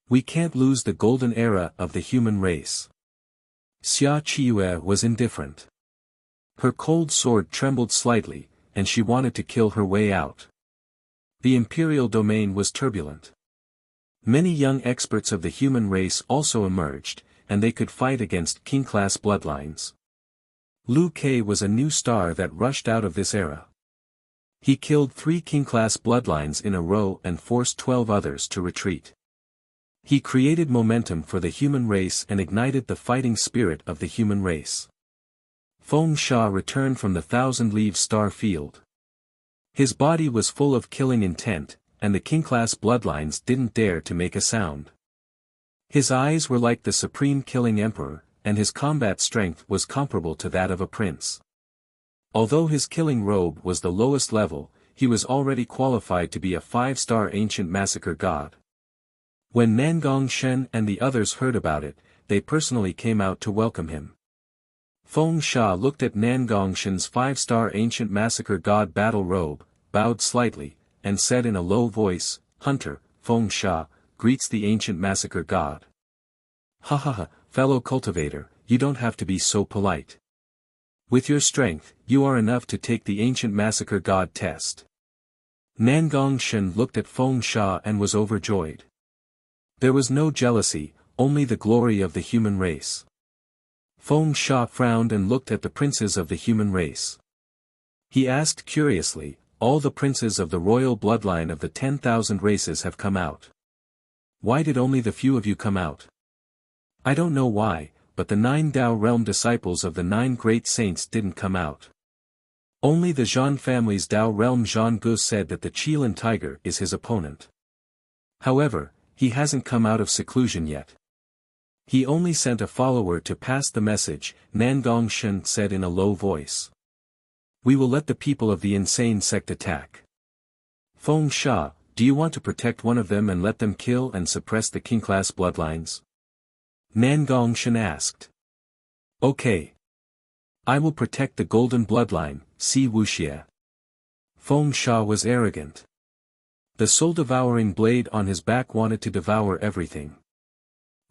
We can't lose the golden era of the human race. Xia Qiue was indifferent. Her cold sword trembled slightly, and she wanted to kill her way out. The imperial domain was turbulent. Many young experts of the human race also emerged, and they could fight against king-class bloodlines. Liu Ke was a new star that rushed out of this era. He killed 3 king-class bloodlines in a row and forced 12 others to retreat. He created momentum for the human race and ignited the fighting spirit of the human race. Feng Sha returned from the Thousand Leaves Star Field. His body was full of killing intent, and the king-class bloodlines didn't dare to make a sound. His eyes were like the supreme killing emperor, and his combat strength was comparable to that of a prince. Although his killing robe was the lowest level, he was already qualified to be a 5-star ancient massacre god. When Nangong Shen and the others heard about it, they personally came out to welcome him. Feng Sha looked at Nangong Shen's 5-star ancient massacre god battle robe, bowed slightly, and said in a low voice, "Hunter, Feng Sha, greets the ancient massacre god." "Ha ha ha, fellow cultivator, you don't have to be so polite. With your strength, you are enough to take the ancient massacre god test." Nangong Shen looked at Feng Sha and was overjoyed. There was no jealousy, only the glory of the human race. Feng Sha frowned and looked at the princes of the human race. He asked curiously, "All the princes of the royal bloodline of the 10,000 races have come out. Why did only the few of you come out?" "I don't know why, but the 9 Dao realm disciples of the 9 great saints didn't come out. Only the Zhan family's Dao realm Zhan Gu said that the Qilin tiger is his opponent. However, he hasn't come out of seclusion yet. He only sent a follower to pass the message," Nangong Shen said in a low voice. "We will let the people of the insane sect attack. Feng Sha, do you want to protect one of them and let them kill and suppress the king-class bloodlines?" Nangong Shen asked. "Okay. I will protect the golden bloodline, see Wuxia." Feng Sha was arrogant. The soul-devouring blade on his back wanted to devour everything.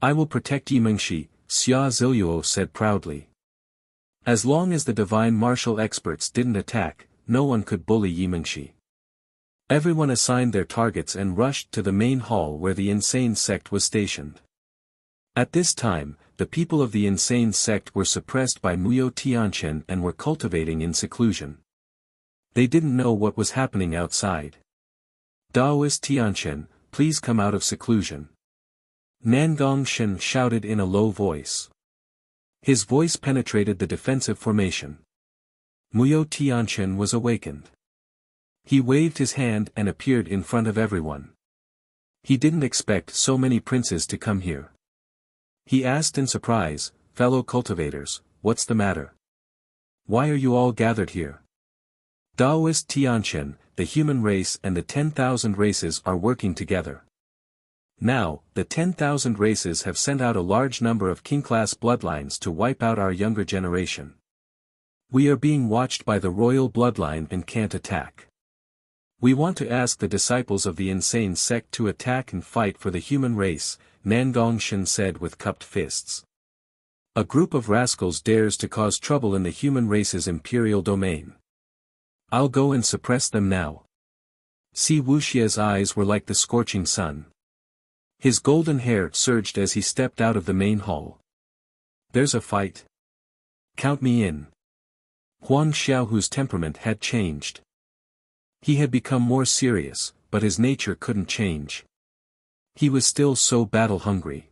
"I will protect Yimengshi," Xia Ziluo said proudly. As long as the divine martial experts didn't attack, no one could bully Yimengshi. Everyone assigned their targets and rushed to the main hall where the insane sect was stationed. At this time, the people of the insane sect were suppressed by Muyo Tianchen and were cultivating in seclusion. They didn't know what was happening outside. "Daoist Tianchen, please come out of seclusion." Nangong Shen shouted in a low voice. His voice penetrated the defensive formation. Muyo Tianchen was awakened. He waved his hand and appeared in front of everyone. He didn't expect so many princes to come here. He asked in surprise, "Fellow cultivators, what's the matter? Why are you all gathered here?" "Daoist Tianchen, the human race and the 10,000 races are working together. Now, the 10,000 races have sent out a large number of king-class bloodlines to wipe out our younger generation. We are being watched by the royal bloodline and can't attack. We want to ask the disciples of the insane sect to attack and fight for the human race," Nangong Shen said with cupped fists. "A group of rascals dares to cause trouble in the human race's imperial domain. I'll go and suppress them now." Si Wuxia's eyes were like the scorching sun. His golden hair surged as he stepped out of the main hall. "There's a fight. Count me in." Huang Xiaohu's temperament had changed. He had become more serious, but his nature couldn't change. He was still so battle-hungry.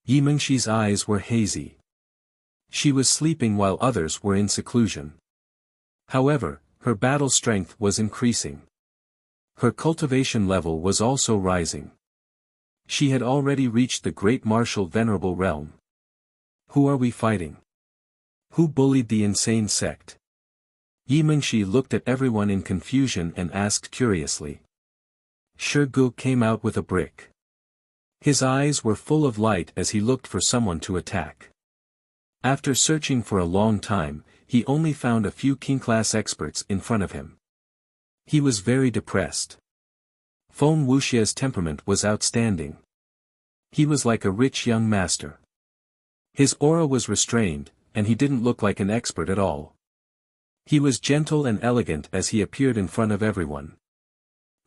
Yimengshi's eyes were hazy. She was sleeping while others were in seclusion. However, her battle strength was increasing. Her cultivation level was also rising. She had already reached the great martial venerable realm. "Who are we fighting? Who bullied the insane sect?" Yimengshi looked at everyone in confusion and asked curiously. Shi Gu came out with a brick. His eyes were full of light as he looked for someone to attack. After searching for a long time, he only found a few king-class experts in front of him. He was very depressed. Feng Wuxia's temperament was outstanding. He was like a rich young master. His aura was restrained, and he didn't look like an expert at all. He was gentle and elegant as he appeared in front of everyone.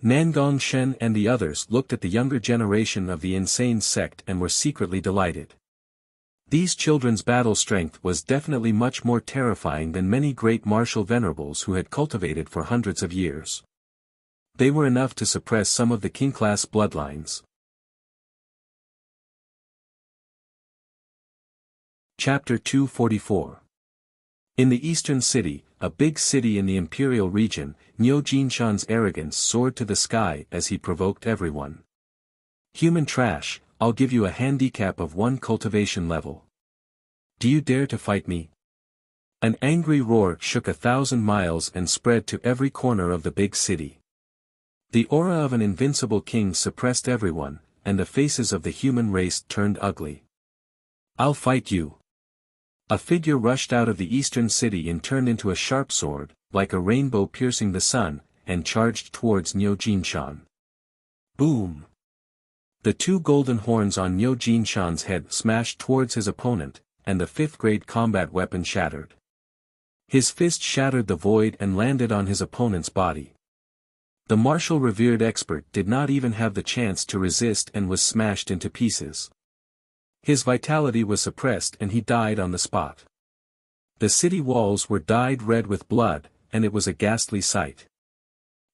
Nangong Shen and the others looked at the younger generation of the insane sect and were secretly delighted. These children's battle strength was definitely much more terrifying than many great martial venerables who had cultivated for hundreds of years. They were enough to suppress some of the king-class bloodlines. Chapter 244. In the eastern city, a big city in the imperial region, Niu Jinshan's arrogance soared to the sky as he provoked everyone. Human trash, I'll give you a handicap of 1 cultivation level. Do you dare to fight me? An angry roar shook 1,000 miles and spread to every corner of the big city. The aura of an invincible king suppressed everyone, and the faces of the human race turned ugly. I'll fight you. A figure rushed out of the eastern city and turned into a sharp sword, like a rainbow piercing the sun, and charged towards Niu Jinshan. Boom! The 2 golden horns on Niu Jinshan's head smashed towards his opponent, and the 5th-grade combat weapon shattered. His fist shattered the void and landed on his opponent's body. The martial revered expert did not even have the chance to resist and was smashed into pieces. His vitality was suppressed and he died on the spot. The city walls were dyed red with blood, and it was a ghastly sight.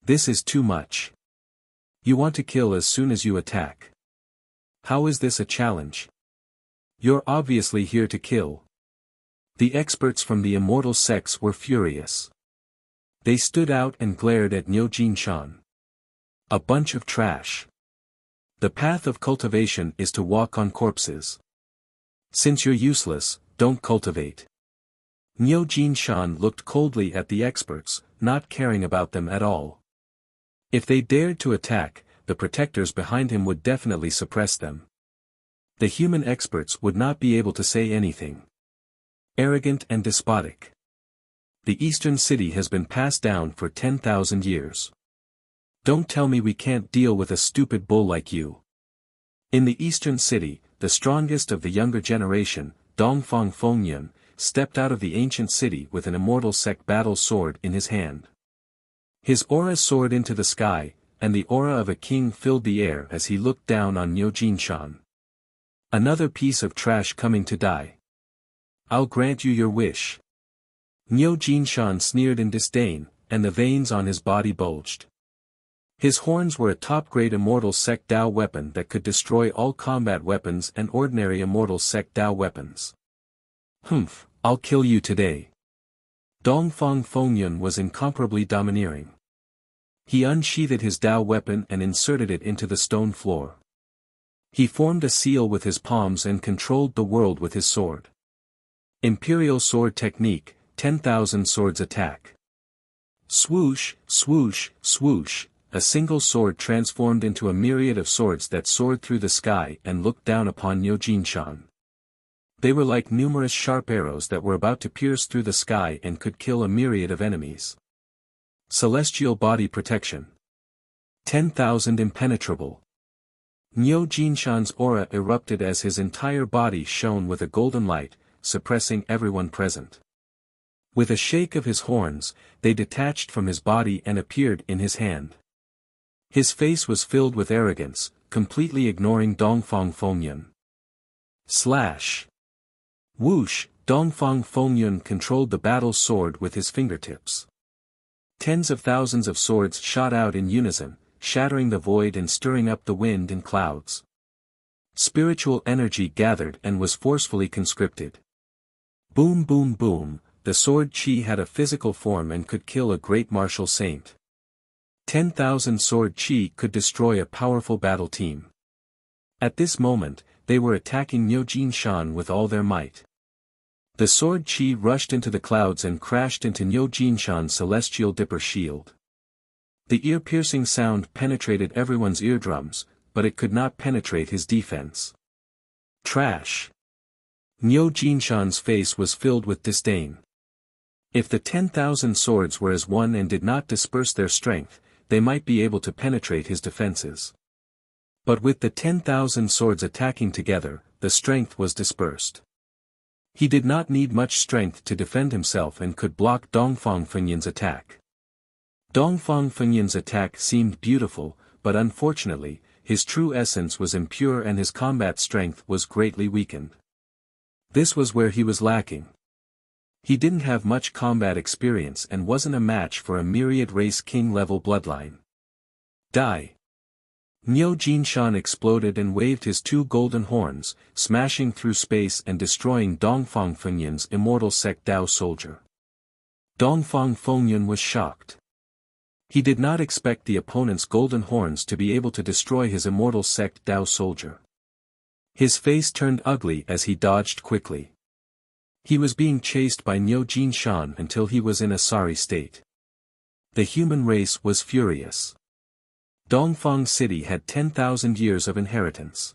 This is too much. You want to kill as soon as you attack. How is this a challenge? You're obviously here to kill. The experts from the immortal sects were furious. They stood out and glared at Niu Jinshan. A bunch of trash. The path of cultivation is to walk on corpses. Since you're useless, don't cultivate. Niu Jinshan looked coldly at the experts, not caring about them at all. If they dared to attack, the protectors behind him would definitely suppress them. The human experts would not be able to say anything. Arrogant and despotic. The eastern city has been passed down for 10,000 years. Don't tell me we can't deal with a stupid bull like you. In the eastern city, the strongest of the younger generation, Dongfang Fengyun, stepped out of the ancient city with an immortal sect battle sword in his hand. His aura soared into the sky, and the aura of a king filled the air as he looked down on Niu Jinshan. Another piece of trash coming to die. I'll grant you your wish. Niu Jinshan sneered in disdain, and the veins on his body bulged. His horns were a top-grade immortal sect Dao weapon that could destroy all combat weapons and ordinary immortal sect Dao weapons. Humph, I'll kill you today. Dongfang Fengyun was incomparably domineering. He unsheathed his Dao weapon and inserted it into the stone floor. He formed a seal with his palms and controlled the world with his sword. Imperial Sword Technique, 10,000 Swords Attack. Swoosh, swoosh, swoosh. A single sword transformed into a myriad of swords that soared through the sky and looked down upon Niu Jinshan. They were like numerous sharp arrows that were about to pierce through the sky and could kill a myriad of enemies. Celestial Body Protection. 10,000 Impenetrable. Niu Jinshan's aura erupted as his entire body shone with a golden light, suppressing everyone present. With a shake of his horns, they detached from his body and appeared in his hand. His face was filled with arrogance, completely ignoring Dongfang Fengyun. Slash. Whoosh, Dongfang Fengyun controlled the battle sword with his fingertips. Tens of thousands of swords shot out in unison, shattering the void and stirring up the wind and clouds. Spiritual energy gathered and was forcefully conscripted. Boom boom boom, the sword chi had a physical form and could kill a great martial saint. 10,000 sword chi could destroy a powerful battle team. At this moment, they were attacking Niu Jinshan with all their might. The sword chi rushed into the clouds and crashed into Niu Jinshan's celestial dipper shield. The ear-piercing sound penetrated everyone's eardrums, but it could not penetrate his defense. Trash. Niu Jinshan's face was filled with disdain. If the 10,000 swords were as one and did not disperse their strength, they might be able to penetrate his defenses. But with the 10,000 swords attacking together, the strength was dispersed. He did not need much strength to defend himself and could block Dongfang Fengyan's attack. Dongfang Fengyan's attack seemed beautiful, but unfortunately, his true essence was impure and his combat strength was greatly weakened. This was where he was lacking. He didn't have much combat experience and wasn't a match for a myriad race king level bloodline. Die! Niu Jinshan exploded and waved his two golden horns, smashing through space and destroying Dongfang Fengyan's immortal sect Dao soldier. Dongfang Fengyan was shocked. He did not expect the opponent's golden horns to be able to destroy his immortal sect Dao soldier. His face turned ugly as he dodged quickly. He was being chased by Niu Jinshan until he was in a sorry state. The human race was furious. Dongfang City had 10,000 years of inheritance.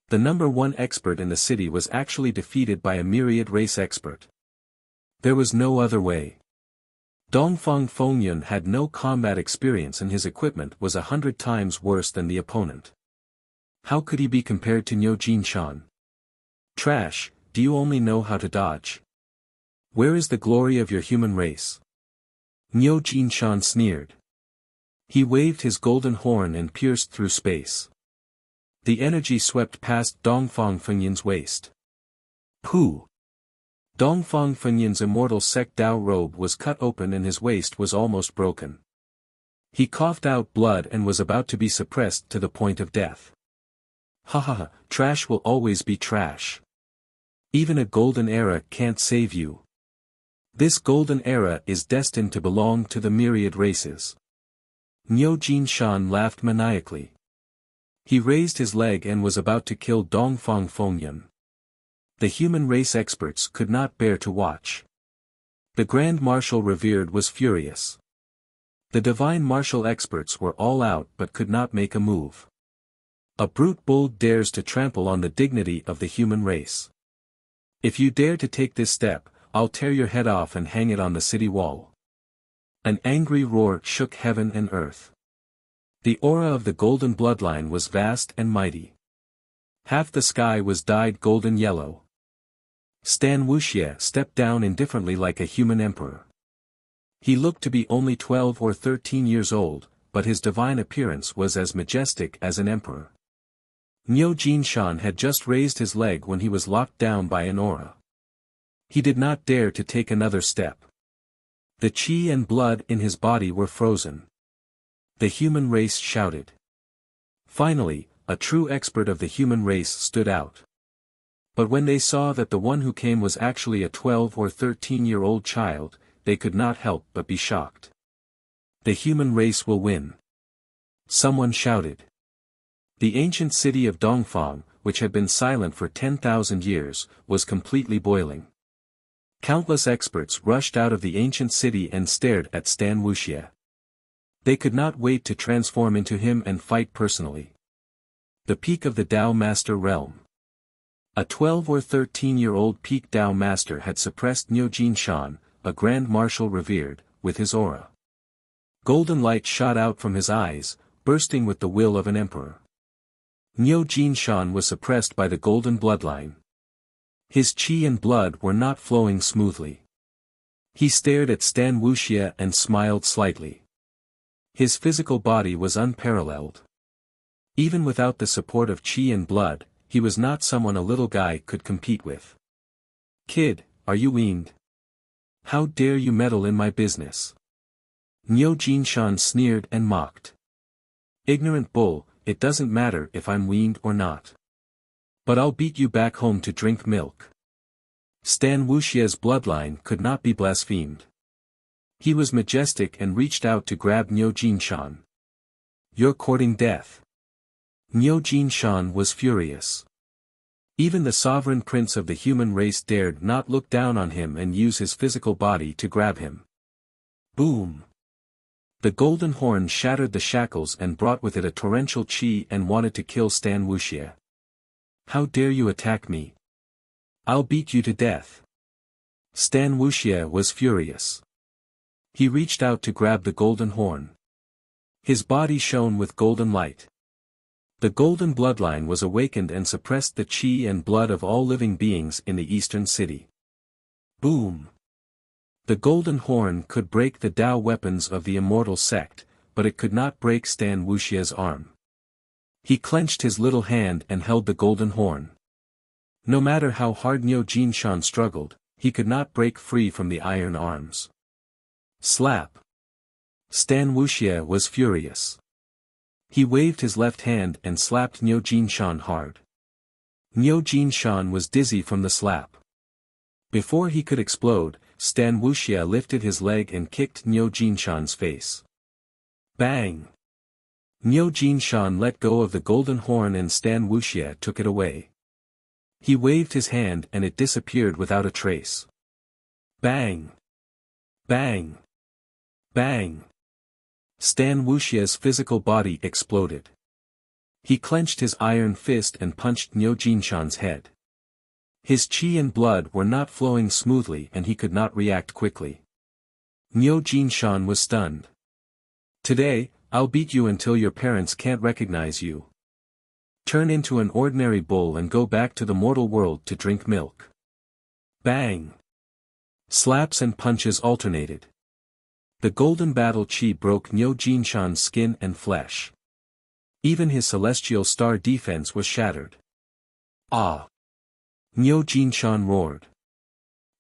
The number one expert in the city was actually defeated by a myriad race expert. There was no other way. Dongfang Fengyan had no combat experience and his equipment was 100 times worse than the opponent. How could he be compared to Niu Jinshan? Trash, do you only know how to dodge? Where is the glory of your human race? Niu Jinshan sneered. He waved his golden horn and pierced through space. The energy swept past Dongfang Fengyan's waist. Pooh! Dongfang Fengyan's immortal sect Dao robe was cut open and his waist was almost broken. He coughed out blood and was about to be suppressed to the point of death. Ha ha ha, trash will always be trash. Even a golden era can't save you. This golden era is destined to belong to the myriad races. Niu Jinshan laughed maniacally. He raised his leg and was about to kill Dongfang Fengyan. The human race experts could not bear to watch. The Grand Marshal revered was furious. The divine martial experts were all out but could not make a move. A brute bull dares to trample on the dignity of the human race. If you dare to take this step, I'll tear your head off and hang it on the city wall. An angry roar shook heaven and earth. The aura of the golden bloodline was vast and mighty. Half the sky was dyed golden yellow. Stan Wuxia stepped down indifferently like a human emperor. He looked to be only 12 or 13 years old, but his divine appearance was as majestic as an emperor. Niu Jinshan had just raised his leg when he was locked down by an aura. He did not dare to take another step. The chi and blood in his body were frozen. The human race shouted. Finally, a true expert of the human race stood out. But when they saw that the one who came was actually a 12 or 13-year-old child, they could not help but be shocked. The human race will win. Someone shouted. The ancient city of Dongfang, which had been silent for 10,000 years, was completely boiling. Countless experts rushed out of the ancient city and stared at Stan Wuxia. They could not wait to transform into him and fight personally. The peak of the Dao Master realm. A 12 or 13-year-old peak Dao Master had suppressed Niu Jinshan, a Grand Marshal revered, with his aura. Golden light shot out from his eyes, bursting with the will of an emperor. Niu Jinshan was suppressed by the golden bloodline. His chi and blood were not flowing smoothly. He stared at Stan Wuxia and smiled slightly. His physical body was unparalleled. Even without the support of chi and blood, he was not someone a little guy could compete with. Kid, are you weaned? How dare you meddle in my business? Niu Jinshan sneered and mocked. Ignorant bull, it doesn't matter if I'm weaned or not. But I'll beat you back home to drink milk. Stan Wuxia's bloodline could not be blasphemed. He was majestic and reached out to grab Niu Jinshan. You're courting death. Niu Jinshan was furious. Even the sovereign prince of the human race dared not look down on him and use his physical body to grab him. Boom! The golden horn shattered the shackles and brought with it a torrential chi and wanted to kill Stan Wuxia. How dare you attack me? I'll beat you to death. Stan Wuxia was furious. He reached out to grab the golden horn. His body shone with golden light. The golden bloodline was awakened and suppressed the qi and blood of all living beings in the eastern city. Boom! The golden horn could break the Tao weapons of the immortal sect, but it could not break Stan Wuxia's arm. He clenched his little hand and held the golden horn. No matter how hard Niu Jinshan struggled, he could not break free from the iron arms. Slap! Stan Wuxia was furious. He waved his left hand and slapped Niu Jinshan hard. Niu Jinshan was dizzy from the slap. Before he could explode, Stan Wuxia lifted his leg and kicked Niu Jinshan's face. Bang! Niu Jinshan let go of the golden horn and Stan Wuxia took it away. He waved his hand and it disappeared without a trace. Bang! Bang! Bang! Stan Wuxia's physical body exploded. He clenched his iron fist and punched Niu Jinshan's head. His qi and blood were not flowing smoothly and he could not react quickly. Niu Jinshan was stunned. Today, I'll beat you until your parents can't recognize you. Turn into an ordinary bull and go back to the mortal world to drink milk. Bang! Slaps and punches alternated. The golden battle qi broke Niu Jinshan's skin and flesh. Even his celestial star defense was shattered. Ah! Niu Jinshan roared.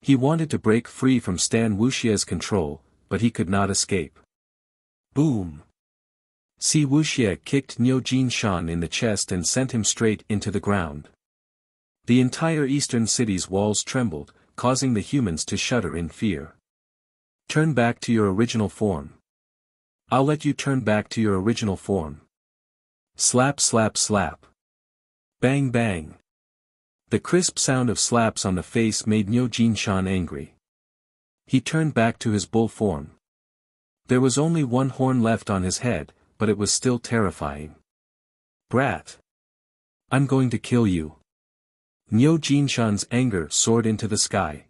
He wanted to break free from Stan Wuxia's control, but he could not escape. Boom! Si Wuxia kicked Niu Jinshan in the chest and sent him straight into the ground. The entire eastern city's walls trembled, causing the humans to shudder in fear. Turn back to your original form. I'll let you turn back to your original form. Slap slap slap. Bang bang. The crisp sound of slaps on the face made Niu Jinshan angry. He turned back to his bull form. There was only one horn left on his head, but it was still terrifying. Brat! I'm going to kill you. Niu Jinshan's anger soared into the sky.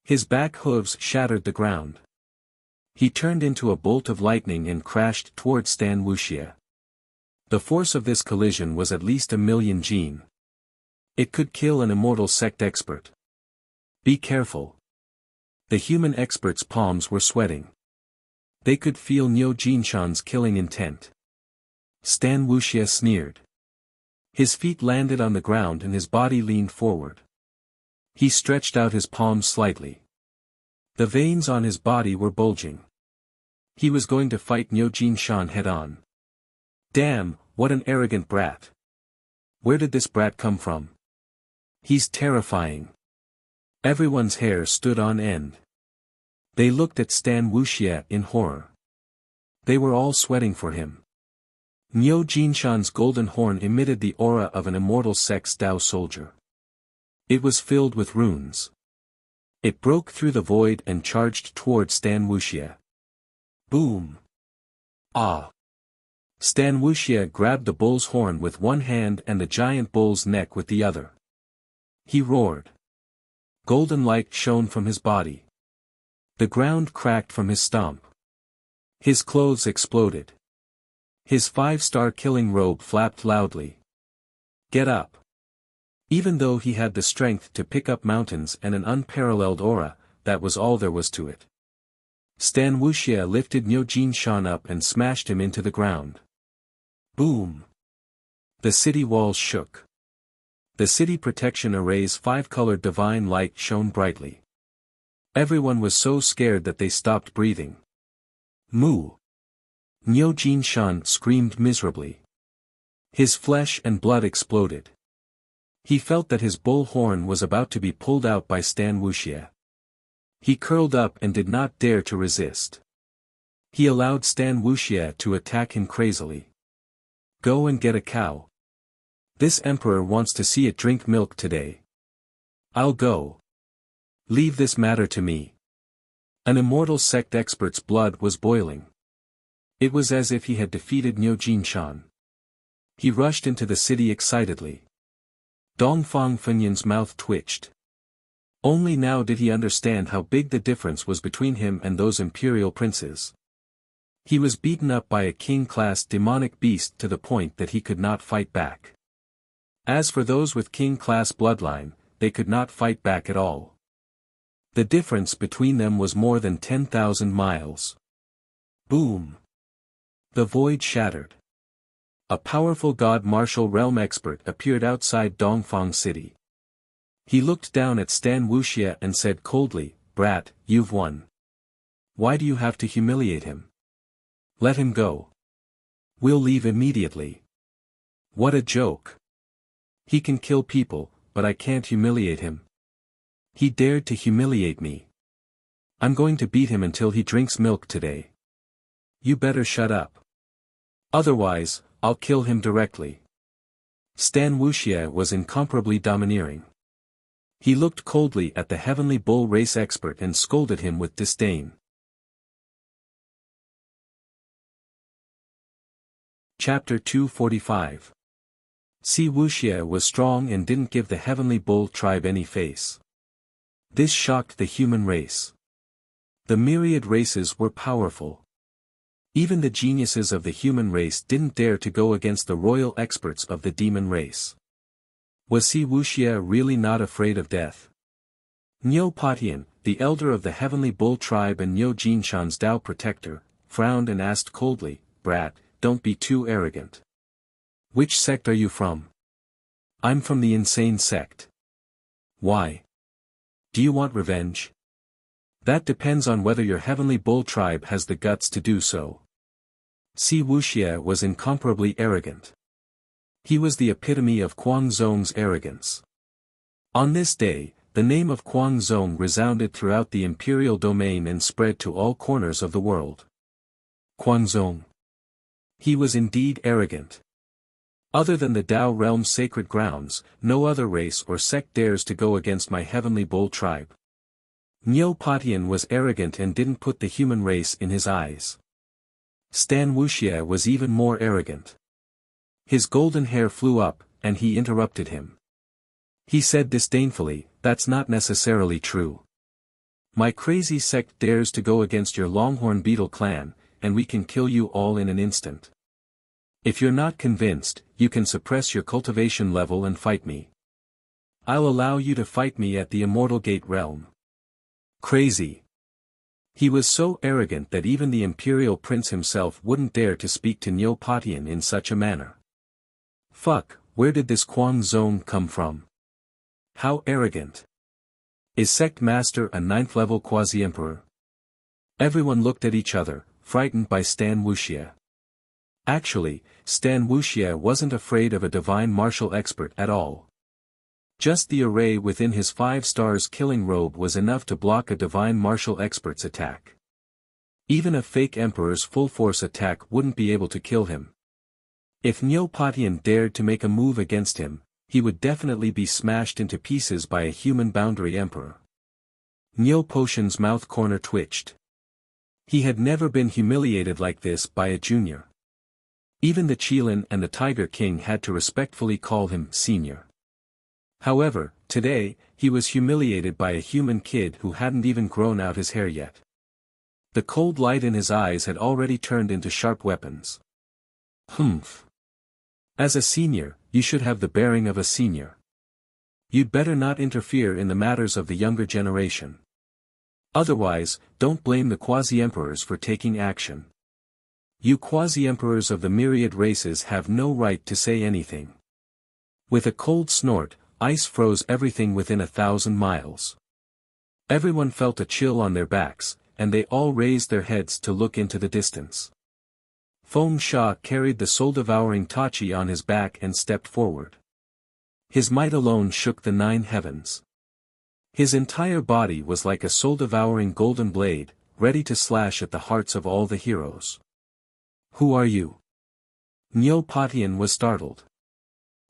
His back hooves shattered the ground. He turned into a bolt of lightning and crashed towards Stan Wuxia. The force of this collision was at least 1,000,000 jin. It could kill an immortal sect expert. Be careful. The human expert's palms were sweating. They could feel Niu Jinshan's killing intent. Stan Wuxia sneered. His feet landed on the ground and his body leaned forward. He stretched out his palms slightly. The veins on his body were bulging. He was going to fight Niu Jinshan head-on. Damn, what an arrogant brat. Where did this brat come from? He's terrifying. Everyone's hair stood on end. They looked at Stan Wuxia in horror. They were all sweating for him. Niu Jinshan's golden horn emitted the aura of an immortal sex Tao soldier. It was filled with runes. It broke through the void and charged toward Stan Wuxia. Boom! Ah! Stan Wuxia grabbed the bull's horn with one hand and the giant bull's neck with the other. He roared. Golden light shone from his body. The ground cracked from his stomp. His clothes exploded. His 5-star killing robe flapped loudly. Get up! Even though he had the strength to pick up mountains and an unparalleled aura, that was all there was to it. Stan Wuxia lifted Niu Jinshan up and smashed him into the ground. Boom! The city walls shook. The city protection array's 5-colored divine light shone brightly. Everyone was so scared that they stopped breathing. Moo! Niu Jinshan screamed miserably. His flesh and blood exploded. He felt that his bull horn was about to be pulled out by Stan Wuxia. He curled up and did not dare to resist. He allowed Stan Wuxia to attack him crazily. Go and get a cow. This emperor wants to see it drink milk today. I'll go. Leave this matter to me. An immortal sect expert's blood was boiling. It was as if he had defeated Niu Jinshan. He rushed into the city excitedly. Dongfang Funyun's mouth twitched. Only now did he understand how big the difference was between him and those imperial princes. He was beaten up by a king-class demonic beast to the point that he could not fight back. As for those with king-class bloodline, they could not fight back at all. The difference between them was more than 10,000 miles. Boom! The void shattered. A powerful god martial realm expert appeared outside Dongfang City. He looked down at Stan Wuxia and said coldly, "Brat, you've won. Why do you have to humiliate him? Let him go. We'll leave immediately." What a joke. He can kill people, but I can't humiliate him. He dared to humiliate me. I'm going to beat him until he drinks milk today. You better shut up. Otherwise, I'll kill him directly. Stan Wuxia was incomparably domineering. He looked coldly at the heavenly bull race expert and scolded him with disdain. Chapter 245. Wuxia was strong and didn't give the heavenly bull tribe any face. This shocked the human race. The myriad races were powerful. Even the geniuses of the human race didn't dare to go against the royal experts of the demon race. Was Wuxia really not afraid of death? Niu Patian, the elder of the heavenly bull tribe and Niu Jinshan's Tao protector, frowned and asked coldly, "Brat, don't be too arrogant. Which sect are you from?" "I'm from the insane sect." "Why? Do you want revenge?" "That depends on whether your heavenly bull tribe has the guts to do so." Wuxia was incomparably arrogant. He was the epitome of Guangzong's arrogance. On this day, the name of Guangzong resounded throughout the imperial domain and spread to all corners of the world. Guangzong. He was indeed arrogant. Other than the Tao realm's sacred grounds, no other race or sect dares to go against my heavenly bull tribe. Niu Patian was arrogant and didn't put the human race in his eyes. Stan Wuxia was even more arrogant. His golden hair flew up, and he interrupted him. He said disdainfully, "That's not necessarily true. My crazy sect dares to go against your Longhorn Beetle clan, and we can kill you all in an instant. If you're not convinced, you can suppress your cultivation level and fight me. I'll allow you to fight me at the Immortal Gate realm." Crazy. He was so arrogant that even the imperial prince himself wouldn't dare to speak to Niu Patian in such a manner. Fuck, where did this Guangzong come from? How arrogant. Is Sect Master a 9th level quasi-emperor? Everyone looked at each other, frightened by Stan Wuxia. Actually, Stan Wuxia wasn't afraid of a divine martial expert at all. Just the array within his 5 stars killing robe was enough to block a divine martial expert's attack. Even a fake emperor's full-force attack wouldn't be able to kill him. If Niu Patian dared to make a move against him, he would definitely be smashed into pieces by a human boundary emperor. Niu Patian's mouth corner twitched. He had never been humiliated like this by a junior. Even the Qilin and the Tiger King had to respectfully call him senior. However, today, he was humiliated by a human kid who hadn't even grown out his hair yet. The cold light in his eyes had already turned into sharp weapons. Humph. As a senior, you should have the bearing of a senior. You'd better not interfere in the matters of the younger generation. Otherwise, don't blame the quasi-emperors for taking action. You quasi-emperors of the myriad races have no right to say anything. With a cold snort, ice froze everything within 1,000 miles. Everyone felt a chill on their backs, and they all raised their heads to look into the distance. Feng Sha carried the soul-devouring Tachi on his back and stepped forward. His might alone shook the 9 heavens. His entire body was like a soul-devouring golden blade, ready to slash at the hearts of all the heroes. "Who are you?" Niu Patian was startled.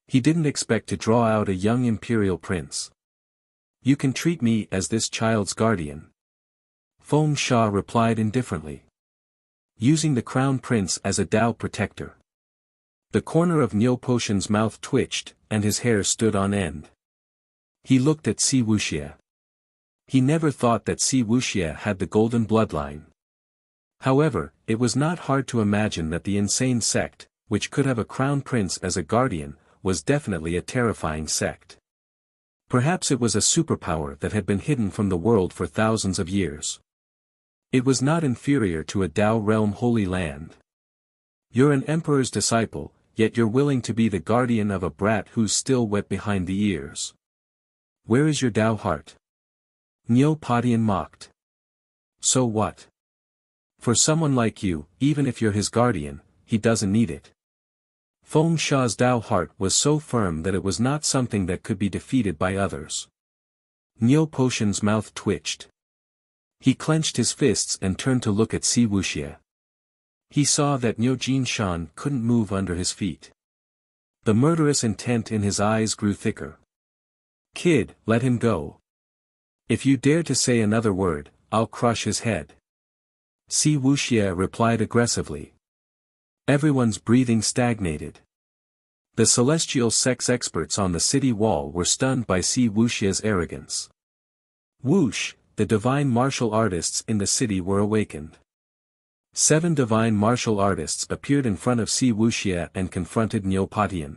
He didn't expect to draw out a young imperial prince. "You can treat me as this child's guardian." Feng Sha replied indifferently. "Using the crown prince as a Tao protector." The corner of Niu Patian's mouth twitched, and his hair stood on end. He looked at Wuxia. He never thought that Si Wuxia had the golden bloodline. However, it was not hard to imagine that the insane sect, which could have a crown prince as a guardian, was definitely a terrifying sect. Perhaps it was a superpower that had been hidden from the world for thousands of years. It was not inferior to a Tao realm holy land. You're an emperor's disciple, yet you're willing to be the guardian of a brat who's still wet behind the ears. Where is your Tao heart? Niu Padian mocked. So what? For someone like you, even if you're his guardian, he doesn't need it. Feng Sha's Tao heart was so firm that it was not something that could be defeated by others. Niu Potion's mouth twitched. He clenched his fists and turned to look at Si Wuxia. He saw that Niu Jinshan couldn't move under his feet. The murderous intent in his eyes grew thicker. Kid, let him go. If you dare to say another word, I'll crush his head. Si Wuxia replied aggressively. Everyone's breathing stagnated. The celestial sex experts on the city wall were stunned by Si Wuxia's arrogance. Whoosh, the divine martial artists in the city were awakened. 7 divine martial artists appeared in front of Si Wuxia and confronted Niu Padian.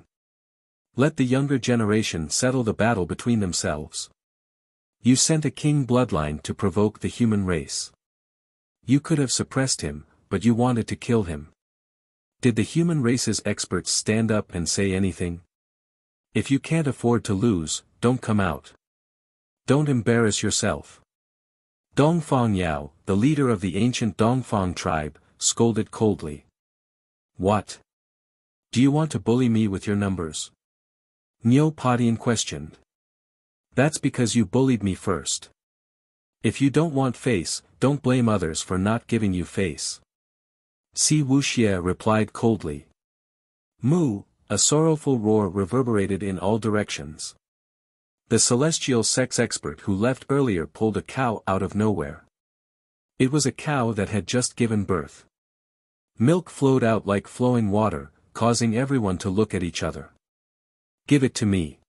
Let the younger generation settle the battle between themselves. You sent a king bloodline to provoke the human race. You could have suppressed him, but you wanted to kill him. Did the human race's experts stand up and say anything? If you can't afford to lose, don't come out. Don't embarrass yourself. Dongfang Yao, the leader of the ancient Dongfang tribe, scolded coldly. What? Do you want to bully me with your numbers? Niu Padian questioned. That's because you bullied me first. If you don't want face, don't blame others for not giving you face. Si Wuxia replied coldly. Moo, a sorrowful roar reverberated in all directions. The celestial sex expert who left earlier pulled a cow out of nowhere. It was a cow that had just given birth. Milk flowed out like flowing water, causing everyone to look at each other. Give it to me.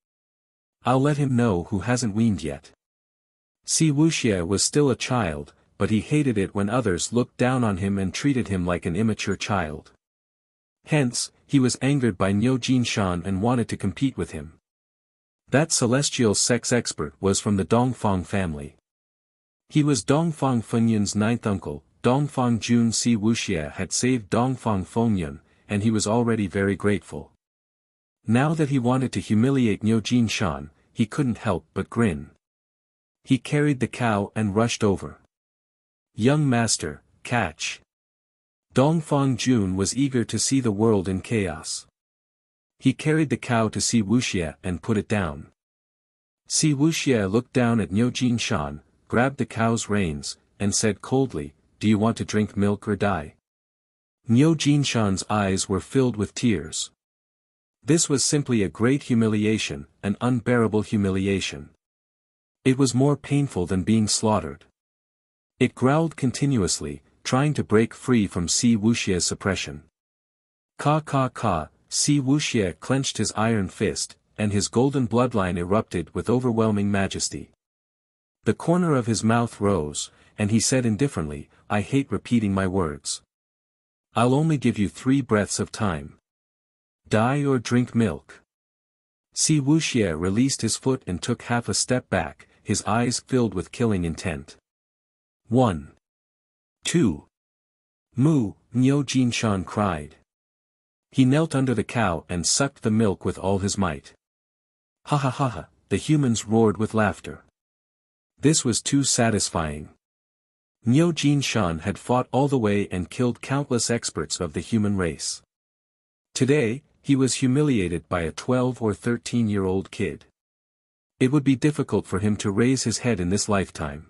I'll let him know who hasn't weaned yet. Si Wuxia was still a child, but he hated it when others looked down on him and treated him like an immature child. Hence, he was angered by Niu Jinshan and wanted to compete with him. That celestial sex expert was from the Dongfang family. He was Dongfang Fengyun's 9th uncle. Dongfang Jun Si Wuxia had saved Dongfang Fengyun, and he was already very grateful. Now that he wanted to humiliate Niu Jinshan, he couldn't help but grin. He carried the cow and rushed over. Young master, catch. Dongfang Jun was eager to see the world in chaos. He carried the cow to Si Wuxia and put it down. Si Wuxia looked down at Niu Jinshan, grabbed the cow's reins, and said coldly, Do you want to drink milk or die? Niu Jinshan's eyes were filled with tears. This was simply a great humiliation, an unbearable humiliation. It was more painful than being slaughtered. It growled continuously, trying to break free from Si Wuxia's suppression. Ka ka ka, Si Wuxia clenched his iron fist, and his golden bloodline erupted with overwhelming majesty. The corner of his mouth rose, and he said indifferently, I hate repeating my words. I'll only give you 3 breaths of time. Die or drink milk. Si Wuxia released his foot and took half a step back, his eyes filled with killing intent. 1. 2. Moo, Niu Jinshan cried. He knelt under the cow and sucked the milk with all his might. Ha ha ha ha, the humans roared with laughter. This was too satisfying. Niu Jinshan had fought all the way and killed countless experts of the human race. Today, he was humiliated by a 12 or 13-year-old kid. It would be difficult for him to raise his head in this lifetime.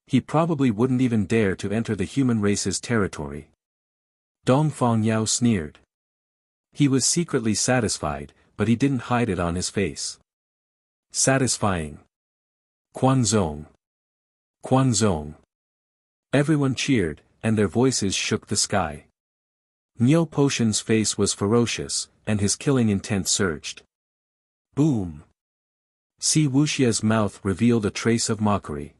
He probably wouldn't even dare to enter the human race's territory. Dongfang Yao sneered. He was secretly satisfied, but he didn't hide it on his face. Satisfying. Quanzong. Quanzong. Everyone cheered, and their voices shook the sky. Niu Potion's face was ferocious, and his killing intent surged. Boom. Si Wuxia's mouth revealed a trace of mockery.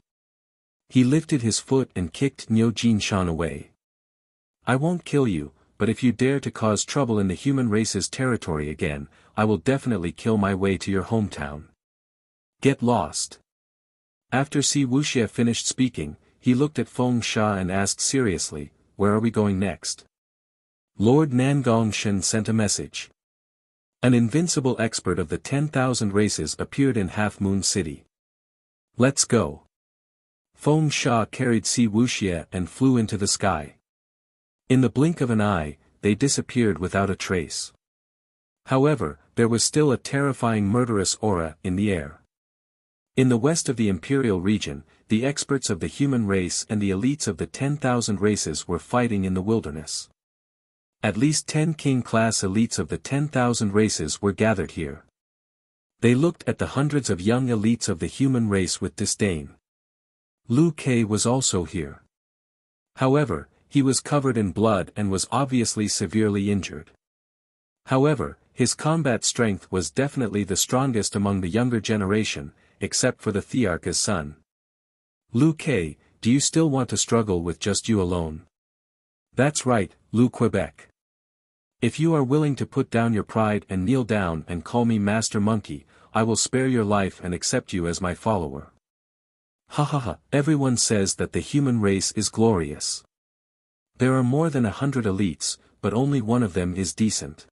He lifted his foot and kicked Niu Jinshan away. I won't kill you, but if you dare to cause trouble in the human race's territory again, I will definitely kill my way to your hometown. Get lost. After Si Wuxia finished speaking, he looked at Feng Sha and asked seriously, where are we going next? Lord Nangongshan sent a message. An invincible expert of the 10,000 races appeared in Half Moon City. Let's go. Feng Sha carried Si Wuxia and flew into the sky. In the blink of an eye, they disappeared without a trace. However, there was still a terrifying murderous aura in the air. In the west of the Imperial region, the experts of the human race and the elites of the 10,000 races were fighting in the wilderness. At least 10 king-class elites of the 10,000 races were gathered here. They looked at the hundreds of young elites of the human race with disdain. Liu Ke was also here. However, he was covered in blood and was obviously severely injured. However, his combat strength was definitely the strongest among the younger generation, except for the Thearch's son. Liu Ke, do you still want to struggle with just you alone? That's right, Liu Quebec. If you are willing to put down your pride and kneel down and call me Master Monkey, I will spare your life and accept you as my follower. Ha ha ha, everyone says that the human race is glorious. There are more than 100 elites, but only one of them is decent.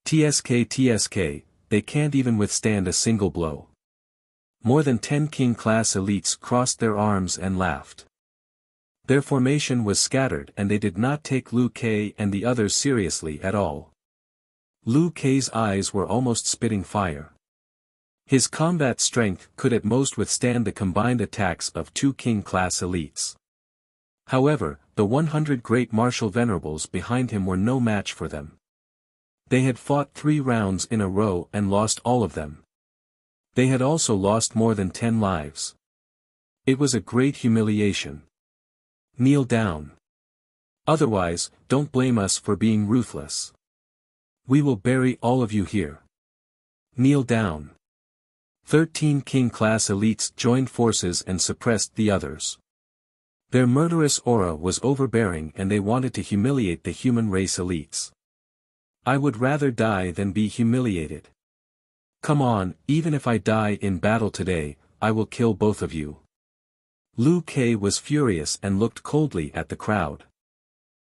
TSK, they can't even withstand a single blow. More than 10 king-class elites crossed their arms and laughed. Their formation was scattered and they did not take Liu Ke and the others seriously at all. Liu Ke's eyes were almost spitting fire. His combat strength could at most withstand the combined attacks of 2 king-class elites. However, the 100 great martial venerables behind him were no match for them. They had fought 3 rounds in a row and lost all of them. They had also lost more than 10 lives. It was a great humiliation. Kneel down. Otherwise, don't blame us for being ruthless. We will bury all of you here. Kneel down. 13 king-class elites joined forces and suppressed the others. Their murderous aura was overbearing and they wanted to humiliate the human race elites. I would rather die than be humiliated. Come on, even if I die in battle today, I will kill both of you. Liu Ke was furious and looked coldly at the crowd.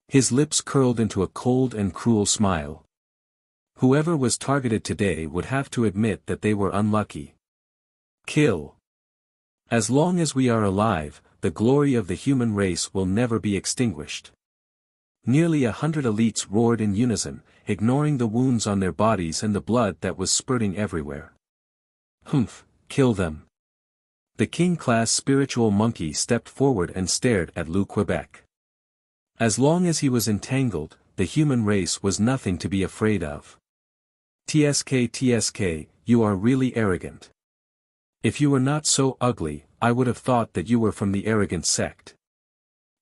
His lips curled into a cold and cruel smile. Whoever was targeted today would have to admit that they were unlucky. Kill. As long as we are alive, the glory of the human race will never be extinguished. Nearly 100 elites roared in unison, ignoring the wounds on their bodies and the blood that was spurting everywhere. Humph, kill them. The king-class spiritual monkey stepped forward and stared at Liu Quebec. As long as he was entangled, the human race was nothing to be afraid of. TSK, you are really arrogant. If you were not so ugly, I would have thought that you were from the arrogant sect.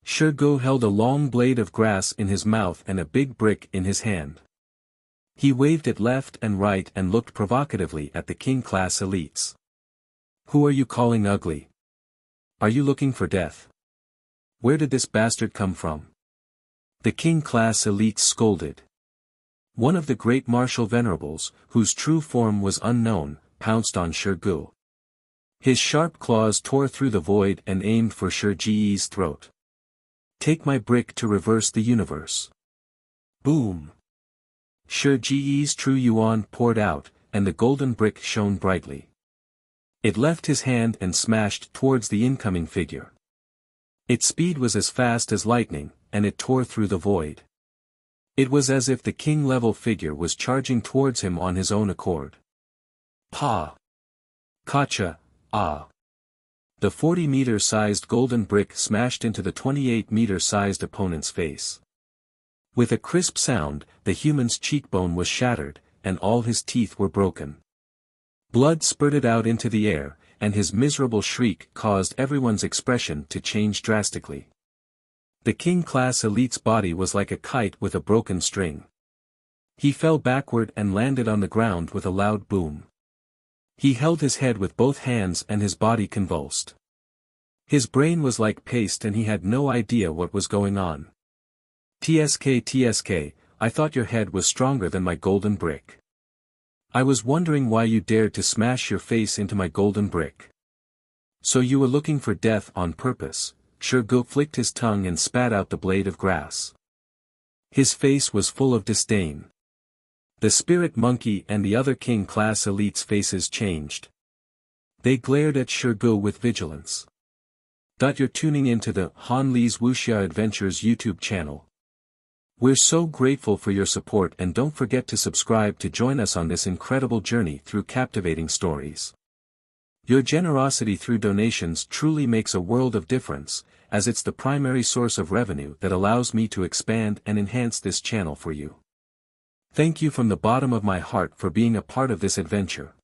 Shirgu held a long blade of grass in his mouth and a big brick in his hand. He waved it left and right and looked provocatively at the king-class elites. Who are you calling ugly? Are you looking for death? Where did this bastard come from? The king-class elites scolded. One of the great martial venerables, whose true form was unknown, pounced on Shirgu. His sharp claws tore through the void and aimed for Shirgu's throat. Take my brick to reverse the universe. Boom! Shirgu's true yuan poured out, and the golden brick shone brightly. It left his hand and smashed towards the incoming figure. Its speed was as fast as lightning, and it tore through the void. It was as if the king-level figure was charging towards him on his own accord. Pa! Kacha! Ah! The 40-meter-sized golden brick smashed into the 28-meter-sized opponent's face. With a crisp sound, the human's cheekbone was shattered, and all his teeth were broken. Blood spurted out into the air, and his miserable shriek caused everyone's expression to change drastically. The king-class elite's body was like a kite with a broken string. He fell backward and landed on the ground with a loud boom. He held his head with both hands and his body convulsed. His brain was like paste and he had no idea what was going on. TSK, I thought your head was stronger than my golden brick. I was wondering why you dared to smash your face into my golden brick. So you were looking for death on purpose. Shirgu flicked his tongue and spat out the blade of grass. His face was full of disdain. The spirit monkey and the other king class elites' faces changed. They glared at Shirgu with vigilance. You're tuning into the Han Li's Wuxia Adventures YouTube channel. We're so grateful for your support and don't forget to subscribe to join us on this incredible journey through captivating stories. Your generosity through donations truly makes a world of difference, as it's the primary source of revenue that allows me to expand and enhance this channel for you. Thank you from the bottom of my heart for being a part of this adventure.